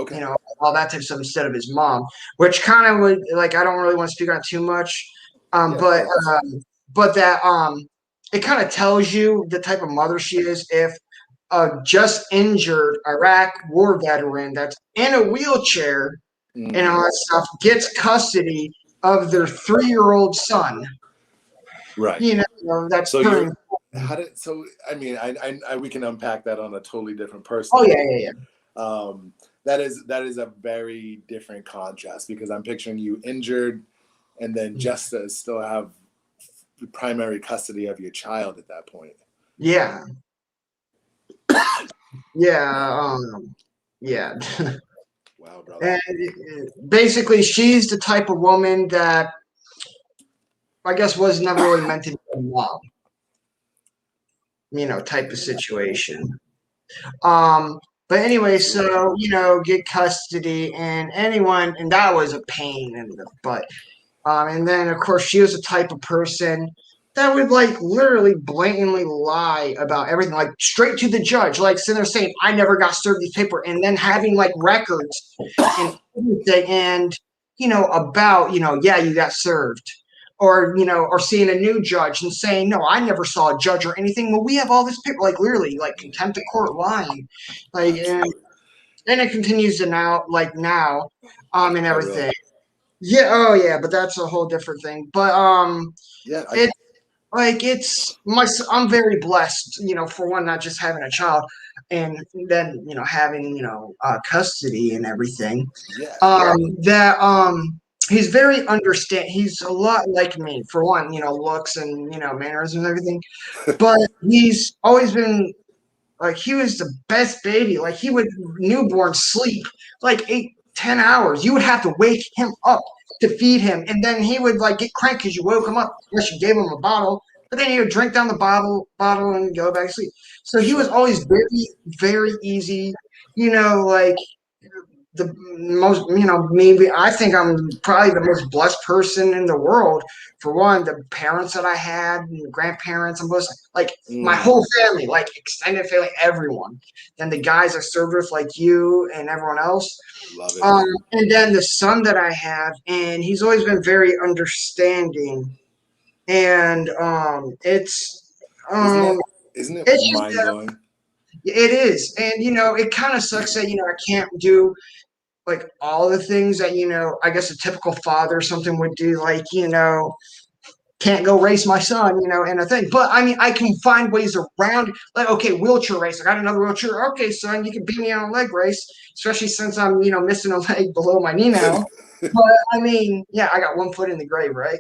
all that type of stuff instead of his mom, which kind of would, like, I don't really want to speak on it too much, but that it kind of tells you the type of mother she is. If a just injured Iraq war veteran that's in a wheelchair and all that stuff gets custody of their 3-year-old son,
right?
That's
so
pretty.
I mean, I we can unpack that on a totally different person.
Oh yeah.
That is a very different contrast, because I'm picturing you injured and then just to still have primary custody of your child at that point.
Yeah. Yeah. Yeah.
Wow, brother.
And basically, she's the type of woman that I guess was never really meant to be a mom. Type of situation. But anyway, so get custody and that was a pain in the butt. And then of course she was the type of person that would like literally blatantly lie about everything, like straight to the judge, like sitting there saying, I never got served these paper, and then having like records and everything, and about yeah, you got served. Or or seeing a new judge and saying, no, I never saw a judge or anything. Well, we have all this paper, like literally, like contempt of court lying, like, and it continues to now, and everything. Yeah, oh yeah, but that's a whole different thing. But
Yeah,
it like it's my I'm very blessed, for one, not just having a child, and then having custody and everything.
yeah.
That he's very understand. He's a lot like me, for one, looks and mannerisms and everything. But he's always been like he was the best baby. Like he would newborn sleep like 8, 10 hours. You would have to wake him up to feed him, and then he would like get cranky because you woke him up unless you gave him a bottle. But then he would drink down the bottle and go back to sleep. So he was
Sure.
always very very easy. Like the most, maybe I think I'm probably the most blessed person in the world. For one, the parents that I had, and the grandparents, and both, like my
Mm,
whole family, like extended family, everyone. Then the guys I served with, like you and everyone else.
love it.
And then the son that I have, and he's always been very understanding. And
Isn't
um,
it isn't it
it's just
mind blowing?
it is, and it kind of sucks that I can't do like all the things that I guess a typical father or something would do, like can't go race my son, and a thing. But I mean, I can find ways around. Like, okay, wheelchair race. I got another wheelchair. Okay, son, you can beat me on a leg race, especially since I'm missing a leg below my knee now. But I mean, yeah, I got one foot in the grave, right?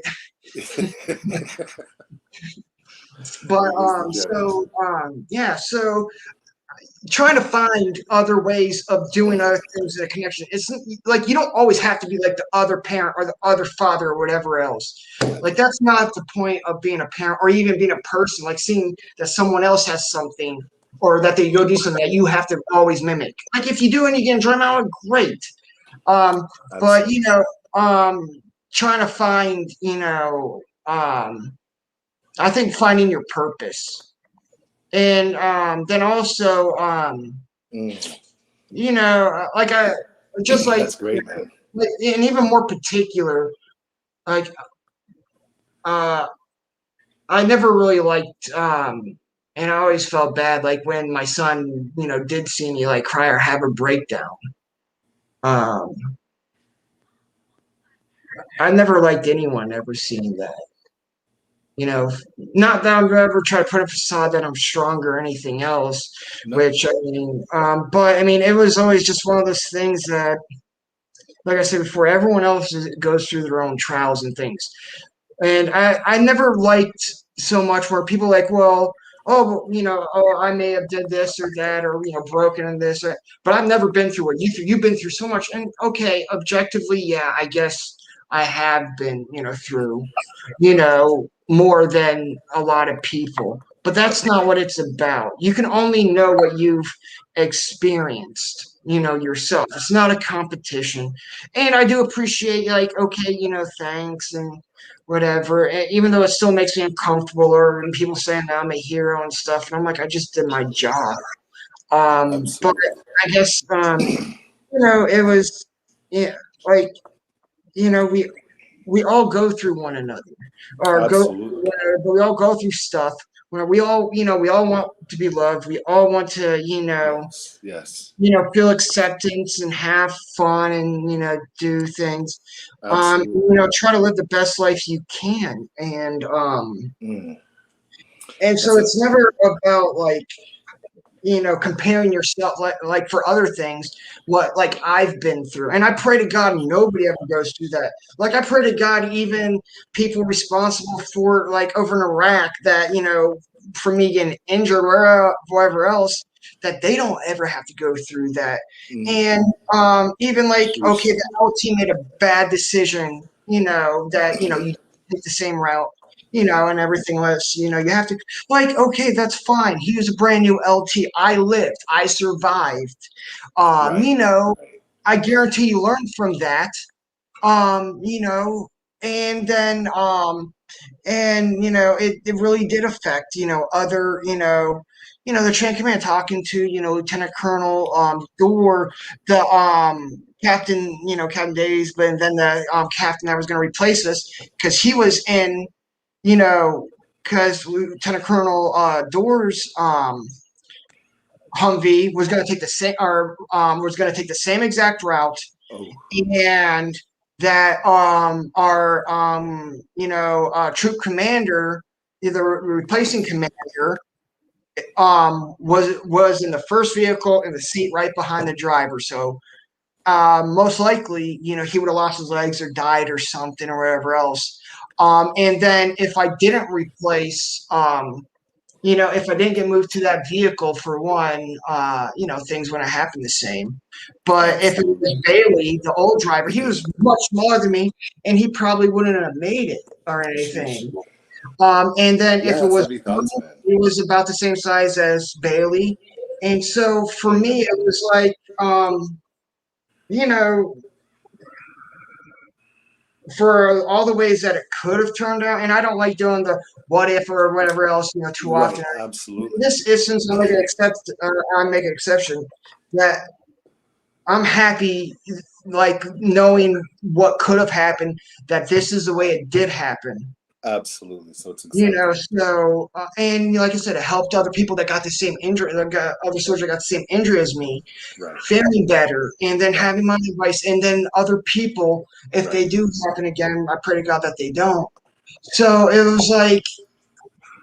But
That is the difference.
yeah, so trying to find other ways of doing other things in a connection. It's like you don't always have to be like the other parent or the other father or whatever else. Like that's not the point of being a parent or even being a person. Like seeing that someone else has something or that they go do something that you have to always mimic. Like if you do and you get enjoyment out of it, great. Um, but
Absolutely.
trying to find, I think finding your purpose. And then also
Mm.
like I just like,
That's great, man.
and even more particular, like uh, I never really liked, and I always felt bad, like when my son, did see me like cry or have a breakdown. Um, I never liked anyone ever seeing that. Not that I'm ever try to put a facade that I'm strong or anything else,
No,
which I mean, but I mean, it was always just one of those things that, like I said before, everyone else goes through their own trials and things. And I never liked so much where people like, well, oh, well, oh, I may have did this or that or broken in this, but I've never been through what you've been through so much. And okay, objectively, yeah, I guess I have been through more than a lot of people. But that's not what it's about. You can only know what you've experienced, yourself. It's not a competition. And I do appreciate, like, okay, thanks and whatever, even though it still makes me uncomfortable or when people saying that I'm a hero and stuff. And I'm like, I just did my job. But
absolutely.
I guess, it was, yeah, like, we all go through one another or
Absolutely.
we all go through stuff where we all want to be loved. We all want to,
Yes. Yes.
feel acceptance and have fun and, do things.
Absolutely.
Try to live the best life you can.
Mm.
And so
That's a
it's never about like, comparing yourself like for other things, what like I've been through. And I pray to God nobody ever goes through that. Like I pray to God, even people responsible for like over in Iraq that, for me getting injured or wherever else, that they don't ever have to go through that.
mm,
And even like, okay,
sheesh.
the LT made a bad decision, that, you take the same route, and everything else, you have to like, okay, that's fine. He was a brand new LT. I lived. I survived. Um,
Right.
you know,
Right.
I guarantee you learned from that. Um, you know, and then it really did affect, other, the chain of command talking to, Lieutenant Colonel Door, the captain, Captain Days, but then the captain that was gonna replace us because he was in you know, because Lieutenant Colonel Doors Humvee was going to take the same or was going to take the same exact route,
Oh.
and that our troop commander, either replacing commander, was in the first vehicle in the seat right behind the driver. So most likely, he would have lost his legs or died or something or whatever else. And then if I didn't replace, if I didn't get moved to that vehicle for one, things wouldn't happen the same. But if it was Bailey, the old driver, he was much smaller than me, and he probably wouldn't have made it or anything. And then if it was, it was about the same size as Bailey. And so for me, it was like, for all the ways that it could have turned out, and I don't like doing the what if or whatever else, too often.
Absolutely.
In this instance, I make an exception that I'm happy, like knowing what could have happened, that this is the way it did happen.
Absolutely. So it's exciting.
And like I said, it helped other people that got the same injury, other soldiers that got the same injury as me, feeling better, and then having my advice, and then other people, if they do happen again, I pray to God that they don't. So it was like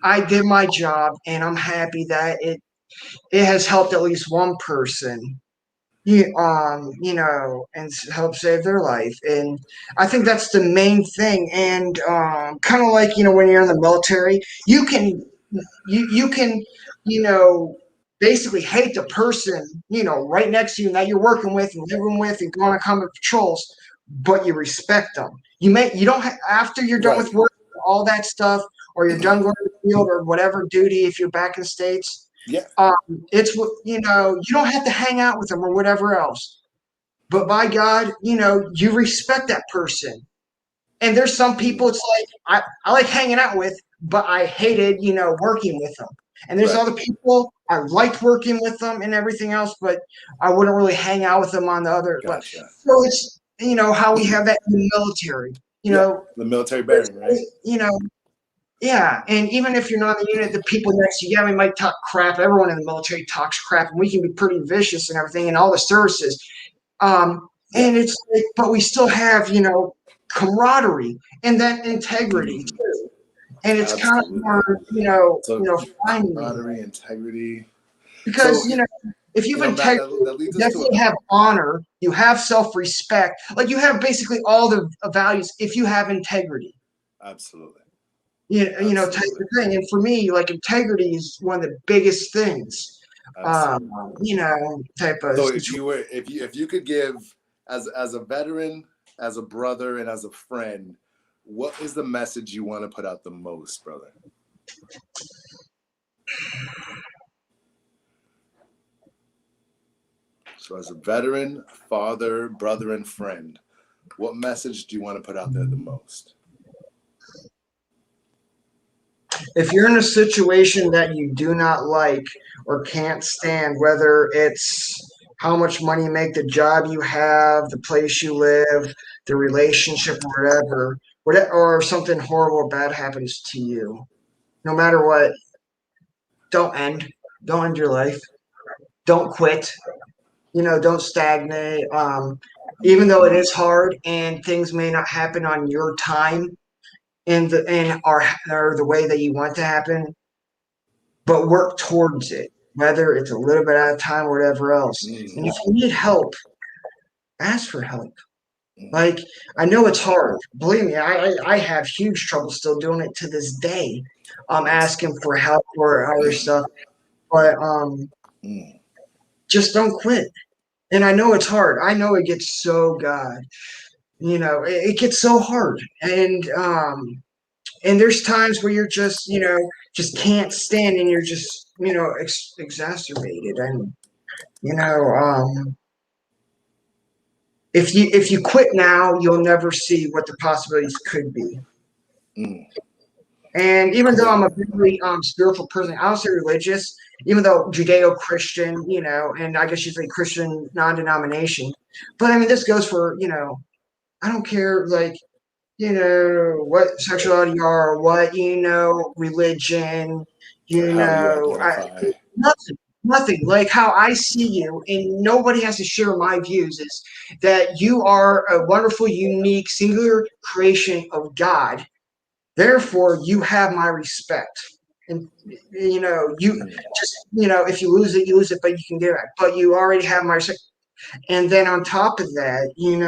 I did my job, and I'm happy that it has helped at least one person. And help save their life. And I think that's the main thing. And kind of like, when you're in the military, you can, basically hate the person, right next to you that you're working with and living with and going on combat patrols, but you respect them. You don't after you're done with work, all that stuff, or you're done going to the field or whatever duty, if you're back in the States.
Yeah.
It's, you don't have to hang out with them or whatever else, but by God, you respect that person. And there's some people, it's like, I like hanging out with, but I hated, working with them. And there's other people, I liked working with them and everything else, but I wouldn't really hang out with them on the other.
Gotcha.
So it's, how we have that in the military,
the military bearing, right?
Yeah, and even if you're not in the unit, the people next to you, we might talk crap. Everyone in the military talks crap, and we can be pretty vicious and everything in all the services. And it's like, but we still have, camaraderie and that integrity too. And it's kind of more, finding
camaraderie, integrity.
Because if you have integrity, you definitely have honor. You have self-respect. Like you have basically all the values if you have integrity.
Absolutely.
Type of thing. And for me, like integrity is one of the biggest things. Type of.
So if you could give as a veteran, as a brother, and as a friend, what is the message you want to put out the most, brother? So as a veteran, father, brother, and friend, what message do you want to put out there the most?
If you're in a situation that you do not like or can't stand, whether it's how much money you make, the job you have, the place you live, the relationship, whatever, or something horrible or bad happens to you, no matter what, don't end your life. Don't quit. Don't stagnate. Even though it is hard and things may not happen on your time, or the way that you want to happen, but work towards it, whether it's a little bit at a time or whatever else. And if you need help, ask for help. Like, I know it's hard. Believe me, I have huge trouble still doing it to this day. Asking for help or other stuff. But just don't quit. And I know it's hard. I know it gets so it gets so hard. And there's times where you're just, just can't stand and you're just, exacerbated. And, if you quit now, you'll never see what the possibilities could be. And even though I'm a very spiritual person, I don't say religious, even though Judeo-Christian, and I guess you say Christian non-denomination. But I mean, this goes for, I don't care, like, what sexuality you are, what, religion, nothing. nothing. Like how I see you, and nobody has to share my views, is that you are a wonderful, unique, singular creation of God. Therefore, you have my respect. And you just, if you lose it, you lose it, but you can get it. But you already have my respect. And then on top of that, you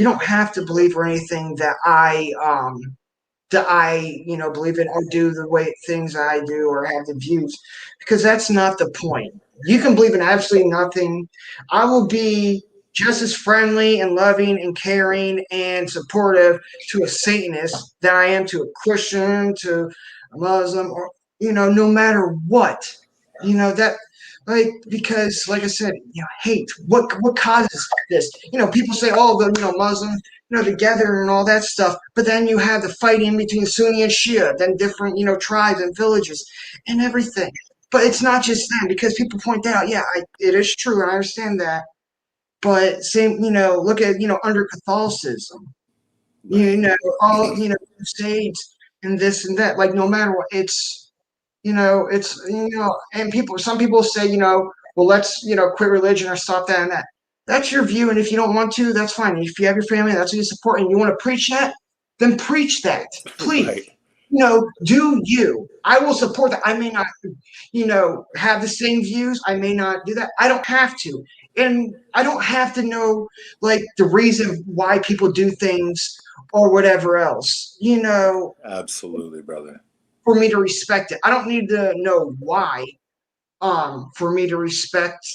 don't have to believe or anything that I believe in or do the way things I do or have the views, because that's not the point. You can believe in absolutely nothing. I will be just as friendly and loving and caring and supportive to a Satanist than I am to a Christian, to a Muslim, or no matter what. That, like, because like I said, hate. What causes this? People say, oh, the Muslims, together and all that stuff. But then you have the fighting between Sunni and Shia, then different, tribes and villages and everything. But it's not just them, because people point out, yeah, it is true, and I understand that. But same, look at, under Catholicism,
Right.
all, crusades and this and that. Like, no matter what, and some people say, well, let's, quit religion or stop that and that. That's your view, and if you don't want to, that's fine. If you have your family, that's what you support, and you want to preach that, then preach that, please.
Right.
Do you? I will support that. I may not, have the same views. I may not do that. I don't have to, and I don't have to know like the reason why people do things or whatever else.
Absolutely, brother.
For me to respect it. I don't need to know why for me to respect,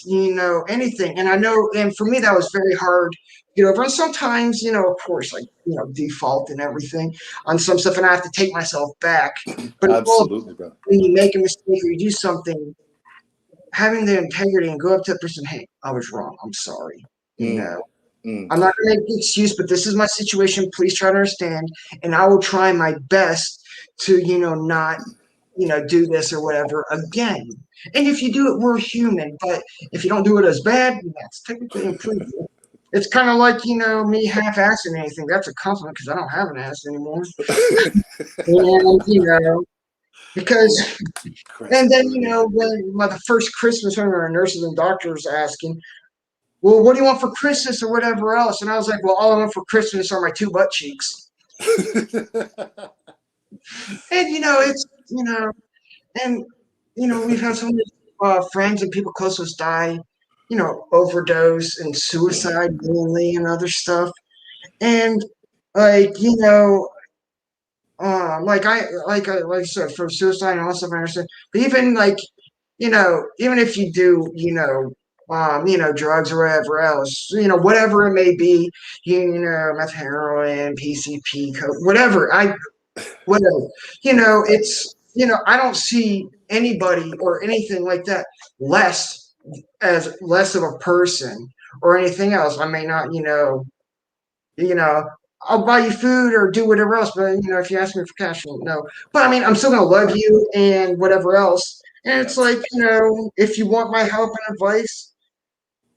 anything. And I know, and for me that was very hard to get over. And sometimes, of course, like, default and everything on some stuff, and I have to take myself back. But
Absolutely, brother.
when you make a mistake or you do something, having the integrity and go up to the person, hey, I was wrong. I'm sorry. I'm not going to make the excuse, but this is my situation. Please try to understand, and I will try my best to, not, do this or whatever again. And if you do it, we're human. But if you don't do it as bad, that's technically improvement. It's kind of like, me half-assing anything. That's a compliment because I don't have an ass anymore. And, because, and then, when the first Christmas, when our nurses and doctors asking, well, what do you want for Christmas or whatever else? And I was like, well, all I want for Christmas are my 2 butt cheeks. And, it's, and, we've had so many friends and people close to us die, overdose and suicide mainly and other stuff. And, like, like I said, for suicide and all stuff, I understand. But even, like, even if you do, drugs or whatever else, whatever it may be, meth, heroin, PCP, coke, whatever, it's, I don't see anybody or anything like that less of a person or anything else. I may not, I'll buy you food or do whatever else, but if you ask me for cash, well, no. But I mean, I'm still gonna love you and whatever else. And it's like, if you want my help and advice,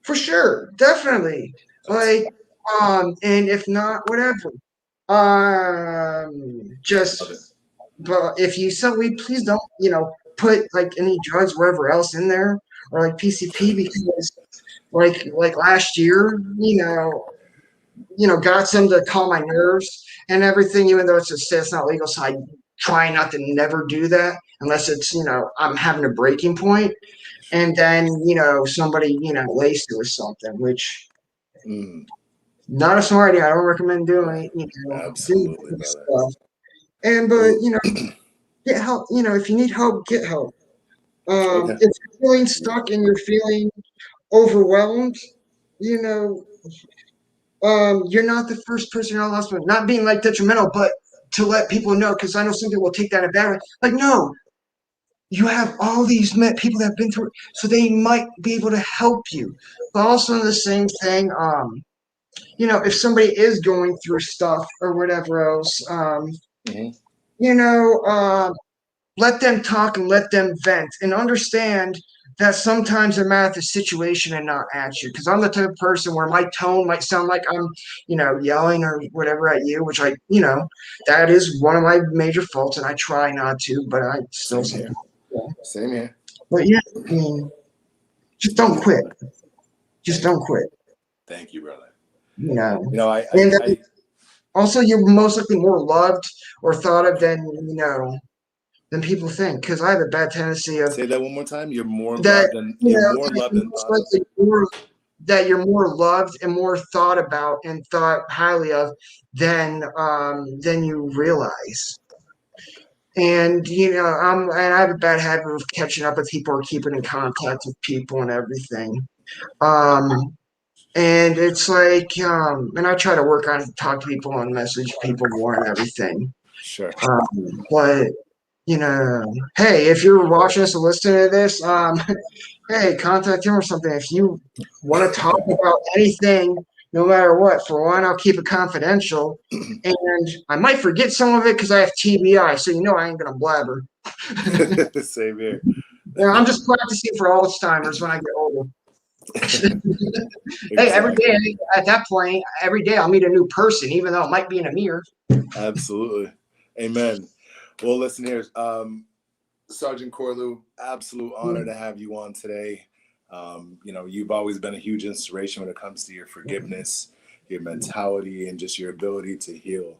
for sure, definitely. Like, and if not, whatever. Just, but if you sell weed, please don't, put like any drugs, wherever else in there, or like PCP, because like last year, got some to calm my nerves and everything, even though it's not legal. So I try not to never do that unless it's, I'm having a breaking point. And then, somebody, laced it with something, which not a smart idea. I don't recommend doing,
Absolutely,
doing stuff. And, but, get help. If you need help, get help.
Okay.
If you're feeling stuck and you're feeling overwhelmed, you're not the first person I lost. Not being like detrimental, but to let people know, because I know some people will take that a bad way. Like, no, you have all these people that have been through it, so they might be able to help you. But also the same thing, if somebody is going through stuff or whatever else, let them talk and let them vent and understand that sometimes they're mad at the situation and not at you. Because I'm the type of person where my tone might sound like I'm, yelling or whatever at you, which that is one of my major faults, and I try not to, but I still
Same here.
Yeah.
Same here.
But yeah, I mean, Just don't quit. Just don't quit.
Thank you, brother.
You know.
You know,
And also, you're most likely more loved or thought of than than people think. Because I have a bad tendency of
say that one more time. You're more
that
loved and
you
you're
know
more
that
loved
you're
and
most
thought of.
likely more that you're more loved and more thought about and thought highly of than you realize. And I have a bad habit of catching up with people or keeping in contact with people and everything. Um, and it's like, and I try to work on talk to people and message people more and everything.
Sure.
But hey, if you're watching this or listening to this, hey, contact him or something. If you want to talk about anything, no matter what, for one, I'll keep it confidential. And I might forget some of it because I have TBI, so I ain't gonna blabber.
Same here.
I'm just practicing for Alzheimer's when I get older. Hey, every
Exactly.
day at that point, every day I'll meet a new person, even though it might be in a mirror.
Absolutely. Amen. Well, listen here, Sergeant Corlew, absolute honor to have you on today. You've always been a huge inspiration when it comes to your forgiveness, your mentality, and just your ability to heal.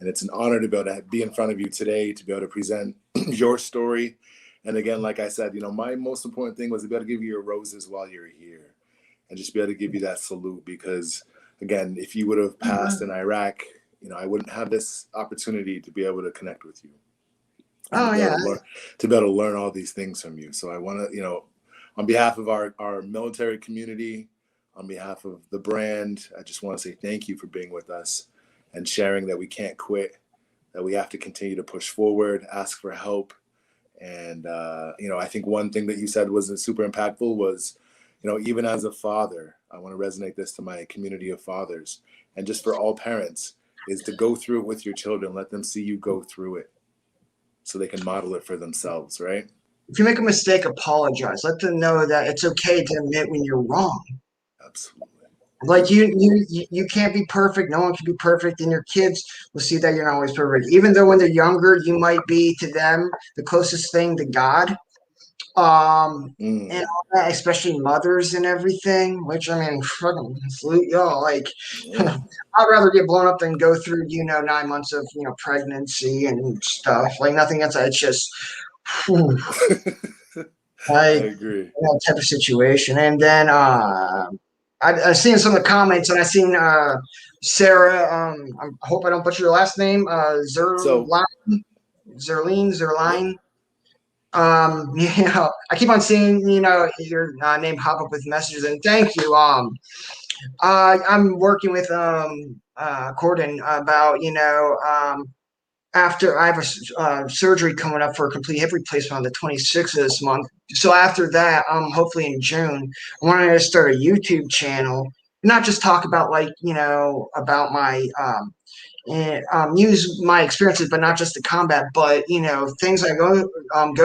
And it's an honor to be able to be in front of you today, to be able to present your story. And again, like I said, my most important thing was to be able to give you your roses while you're here and just be able to give you that salute because, again, if you would have passed in Iraq, I wouldn't have this opportunity to be able to connect with you and
Oh yeah.
to be able to learn all these things from you. So I want to, on behalf of our military community, on behalf of the brand, I just want to say thank you for being with us and sharing that we can't quit, that we have to continue to push forward, ask for help. And, I think one thing that you said was super impactful was, even as a father, I want to resonate this to my community of fathers and just for all parents is to go through it with your children. Let them see you go through it so they can model it for themselves, right?
If you make a mistake, apologize. Let them know that it's okay to admit when you're wrong.
Absolutely.
Like you can't be perfect. No one can be perfect, and your kids will see that you're not always perfect. Even though when they're younger, you might be to them the closest thing to God. And all that, especially mothers and everything. Which I mean, fucking salute y'all. Like,
Yeah.
I'd rather get blown up than go through 9 months of pregnancy and stuff. Like nothing else. It's just. Whew,
I
like
agree.
that type of situation. And then I seen some of the comments, and I seen Sarah. I hope I don't butcher your last name.
So
Zerline. I keep on seeing your name pop up with messages, and thank you. I'm working with Cordan about after I have a surgery coming up for a complete hip replacement on the 26th of this month. So after that, hopefully in June, I wanted to start a YouTube channel, not just talk about about my use my experiences, but not just the combat, but things I go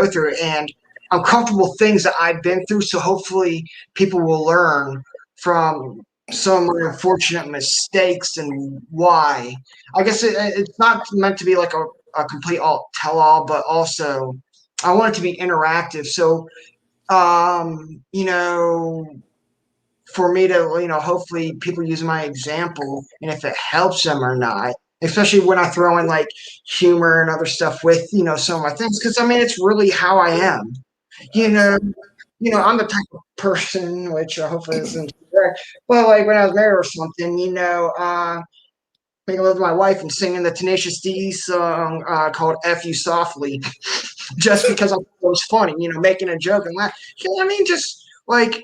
through, and uncomfortable things that I've been through. So hopefully people will learn from some of my unfortunate mistakes and why. I guess it's not meant to be like a complete tell all, but also I want it to be interactive. So for me to hopefully people use my example, and if it helps them or not, especially when I throw in like humor and other stuff with some of my things, because I mean it's really how I am. you know I'm the type of person, which hopefully isn't correct, but like when I was married or something, making love to my wife and singing the Tenacious D song called "F You Softly," just because I thought it was funny, making a joke and laugh. I mean, just like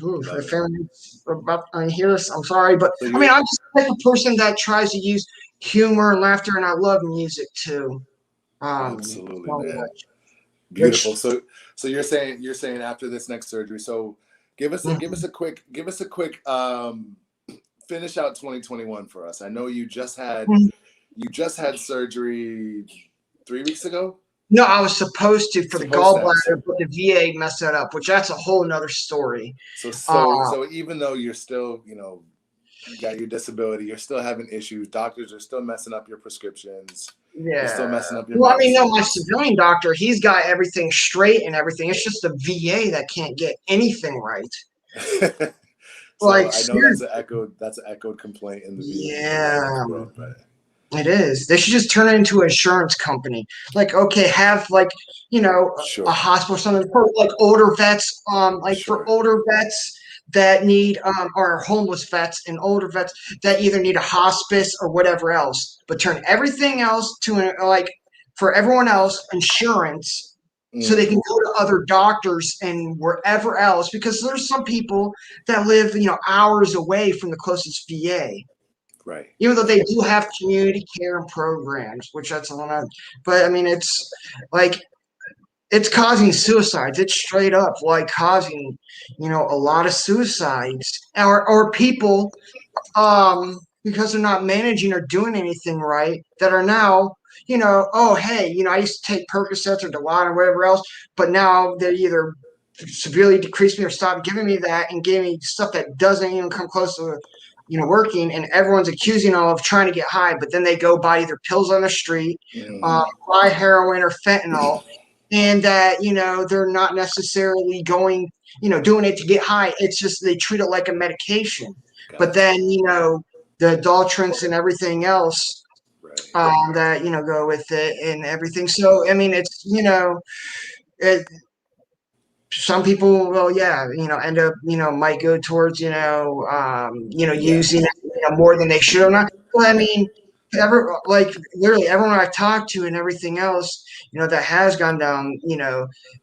the family about here. I'm sorry, but
So
I mean,
you're
I'm just the type of person that tries to use humor and laughter, and I love music too.
absolutely, man. Beautiful.
Which
So you're saying after this next surgery. So give us a quick finish out 2021 for us. I know you just had surgery 3 weeks ago.
no, I was supposed to for the
Supposed to have
gallbladder,
surgery.
but the VA messed that up, which that's a whole nother story.
So so
Uh,
so even though you're still, you got your disability, you're still having issues. Doctors are still messing up your prescriptions. You're still
Yeah.
messing up your
Well, I mean, no,
medicine.
my civilian doctor, he's got everything straight and everything. It's just the VA that can't get anything right.
So
Like,
I know that's
seriously.
an echoed complaint in the VA
Yeah.
world, but
It is. They should just turn it into an insurance company. Like, okay, have like, a
sure,
hospital or something for like older vets, like for
sure.
older vets that need or homeless vets and older vets that either need a hospice or whatever else. But turn everything else to like for everyone else insurance so they
Mm,
can go to other doctors and wherever else because there's some people that live, hours away from the closest VA
right.
even though they do have community care and programs, which that's a lot. But I mean, it's like it's causing suicides. It's straight up like causing, a lot of suicides or people because they're not managing or doing anything right that are now. Oh hey, I used to take Percocets or Dilaudid or whatever else, but now they either severely decreased me or stopped giving me that and gave me stuff that doesn't even come close to working, and everyone's accusing them of trying to get high, but then they go buy either pills on the street,
Hmm.
buy heroin or fentanyl, and that they're not necessarily going, doing it to get high. It's just they treat it like a medication. But
Gotcha.
then the adulterants and everything else
Right.
that go with it and everything. So I mean, it's it, some people will end up might go towards
Yeah.
using it more than they should or not. Well, I mean, like literally everyone I talked to and everything else that has gone down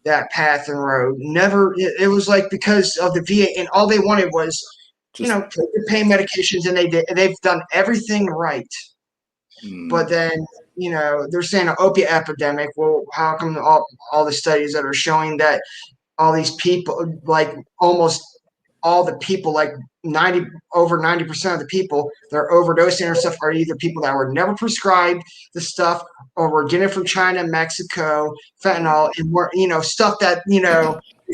that path and road never it was like because of the VA and all they wanted was
Just
take your pain medications and they've done everything right, but
mm,
then they're saying an opiate epidemic. Well, how come all the studies that are showing that all these people, like almost all the people, like 90% of the people that are overdosing or stuff are either people that were never prescribed the stuff or were getting it from China, Mexico,
mm.
fentanyl, and we're stuff that we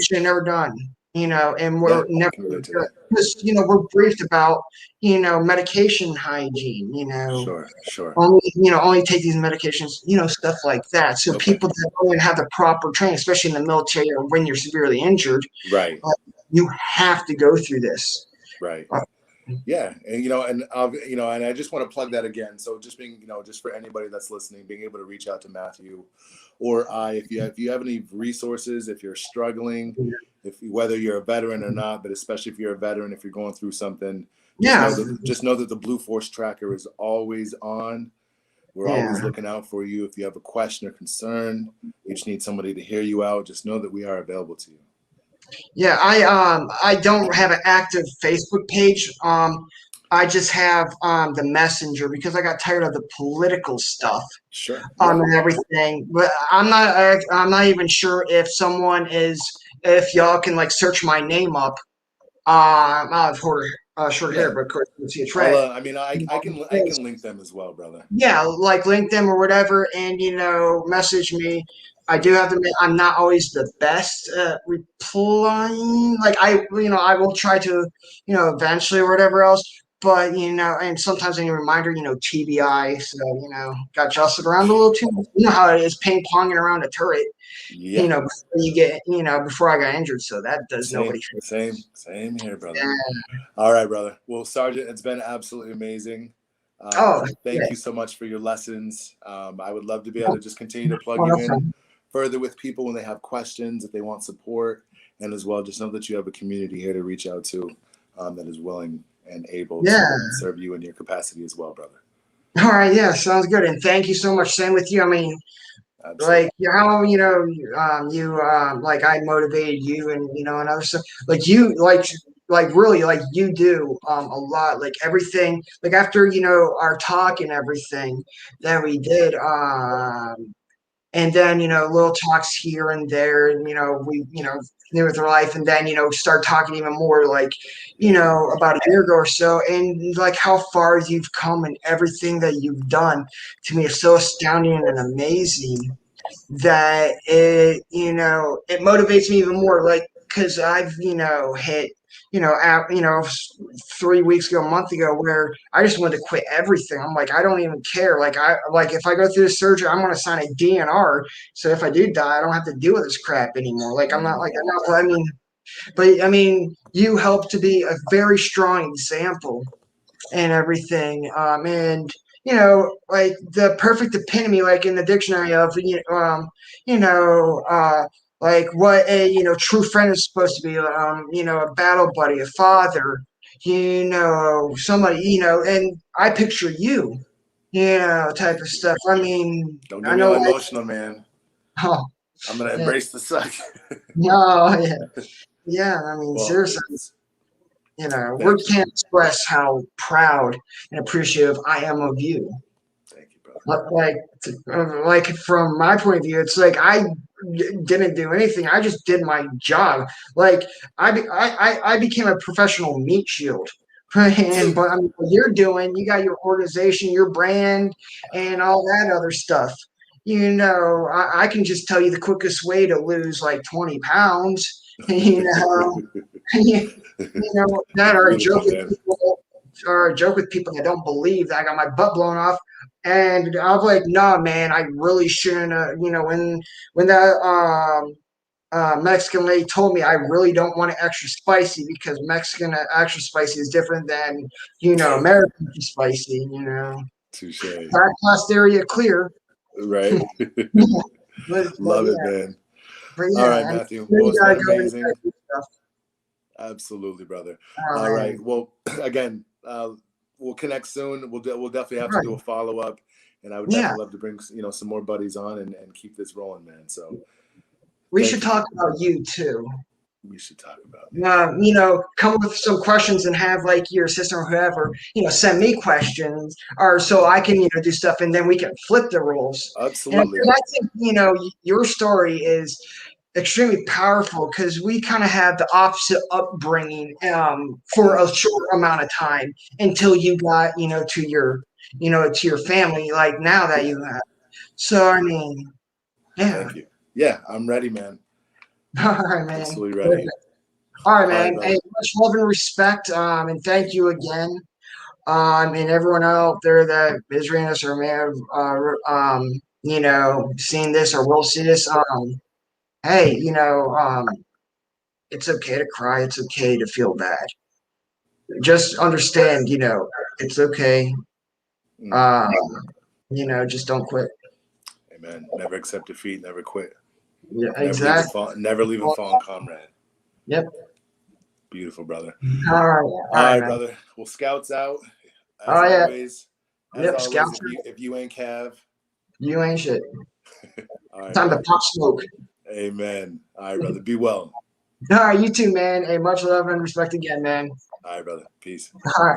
should have never done. And
Yeah,
we're
I
never
can relate to that.
because we're briefed about medication hygiene.
Sure, sure.
Only take these medications, stuff like that. So
Okay.
people that don't even have the proper training, especially in the military or when you're severely injured,
Right,
you have to go through this.
right.
Uh,
Yeah, and and I just want to plug that again. So just being, just for anybody that's listening, being able to reach out to Matthew or if you have any resources, if you're struggling, if whether you're a veteran or not, but especially if you're a veteran, if you're going through something,
yeah,
just know that the Blue Force Tracker is always on. We're always
yeah,
looking out for you. If you have a question or concern, you just need somebody to hear you out. Just know that we are available to you.
yeah. I don't have an active Facebook page. I just have the messenger because I got tired of the political stuff
Sure. Yeah.
and everything. But I'm not even sure if y'all can like search my name up. I have short hair,
Yeah.
but of course you can see it's red.
I mean, I can link them as well, brother.
Yeah, like link them or whatever, and message me. I do have to admit, I'm not always the best at replying. Like I will try to, eventually or whatever else. But and sometimes I need a reminder, TBI. So got jostled around a little too much. You know how it is, ping ponging around a turret.
Yeah.
Before you get, before I got injured. So that does
Same,
nobody.
same here, brother.
Yeah.
All right, brother. Well, Sergeant, it's been absolutely amazing.
Oh,
Thank
yeah.
you so much for your lessons. I would love to be able to just continue to plug
Oh,
you
that's
in
fine.
further with people when they have questions, if they want support, and as well, just know that you have a community here to reach out to that is willing and able to
Yeah.
serve you in your capacity as well, brother.
All right. Yeah. Sounds good. And thank you so much. Same with you. I mean,
Absolutely.
like how like I motivated you and and other stuff like you like really like you do a lot like everything like after our talk and everything that we did and then little talks here and there and we continue with our life and then start talking even more like
Yeah.
about a year ago or so and like how far you've come and everything that you've done to me is so astounding and amazing that it motivates me even more like because I've hit 3 weeks ago, a month ago, where I just wanted to quit everything. I'm like, I don't even care. Like if I go through the surgery, I'm going to sign a DNR. So if I do die, I don't have to deal with this crap anymore. Like I'm not like, I mean, you help to be a very strong example and everything. And like the perfect epitome, like in the dictionary of like what a true friend is supposed to be. A battle buddy, a father. Somebody. And I picture you. Type of stuff. I mean,
Don't
I
get me
know.
all emotional, man.
Oh,
I'm gonna
yeah.
embrace the suck.
No, yeah, yeah. I mean,
Well,
seriously. Words
thank you.
can't express how proud and appreciative I am of you.
Thank you, brother.
Like from my point of view, it's like I didn't do anything. I just did my job. Like I became a professional meat shield. But I mean, what you're doing, you got your organization, your brand, and all that other stuff. I can just tell you the quickest way to lose like 20 pounds. You know, that are a joke
Beautiful,
with
man.
people or a joke with people that don't believe that I got my butt blown off. And I was like, nah, man, I really shouldn't. When that Mexican lady told me I really don't want it extra spicy because Mexican extra spicy is different than American extra spicy.
Touche.
That posterior clear.
Right.
But
Love it,
yeah,
man.
but
All
yeah,
right,
I mean,
Matthew. Well,
you
it's
gotta
been
go into
amazing.
that stuff.
Absolutely, brother.
Oh
All
man,
right. Well, again, we'll connect soon. We'll definitely have to
right?
do a follow up, and I would
Yeah,
definitely love to bring some more buddies on and keep this rolling, man. So
we
thank
should
you.
talk about you too.
We should talk about me.
Come with some questions and have like your assistant or whoever, send me questions or so I can, do stuff and then we can flip the roles. And
Absolutely.
I think, your story is extremely powerful because we kind of have the opposite upbringing for a short amount of time until you got, to your family like now that you have. So, I mean, yeah.
Thank you. Yeah, I'm ready, man.
All right, man.
Absolutely ready.
All right,
All right,
man. Hey,
brother.
much love and respect. And thank you again. And everyone out there that is reading this or may have, seen this or will see this. Hey, it's okay to cry. It's okay to feel bad. Just understand, it's okay.
Mm.
Um, just don't quit.
Amen. Never accept defeat. Never quit.
Yeah,
Never leave
exactly.
never leave a fallen comrade.
Yep.
Beautiful, brother.
All right.
All
All right,
right,
man.
brother. Well, scouts out. As
Oh, yeah.
always,
Yep. Scouts,
if you ain't Cav.
you ain't shit.
All right,
Time to
brother.
pop smoke.
Amen. All right, brother. Be well.
All right, you too, man. Hey, much love and respect again, man.
All right, brother. Peace.
All right.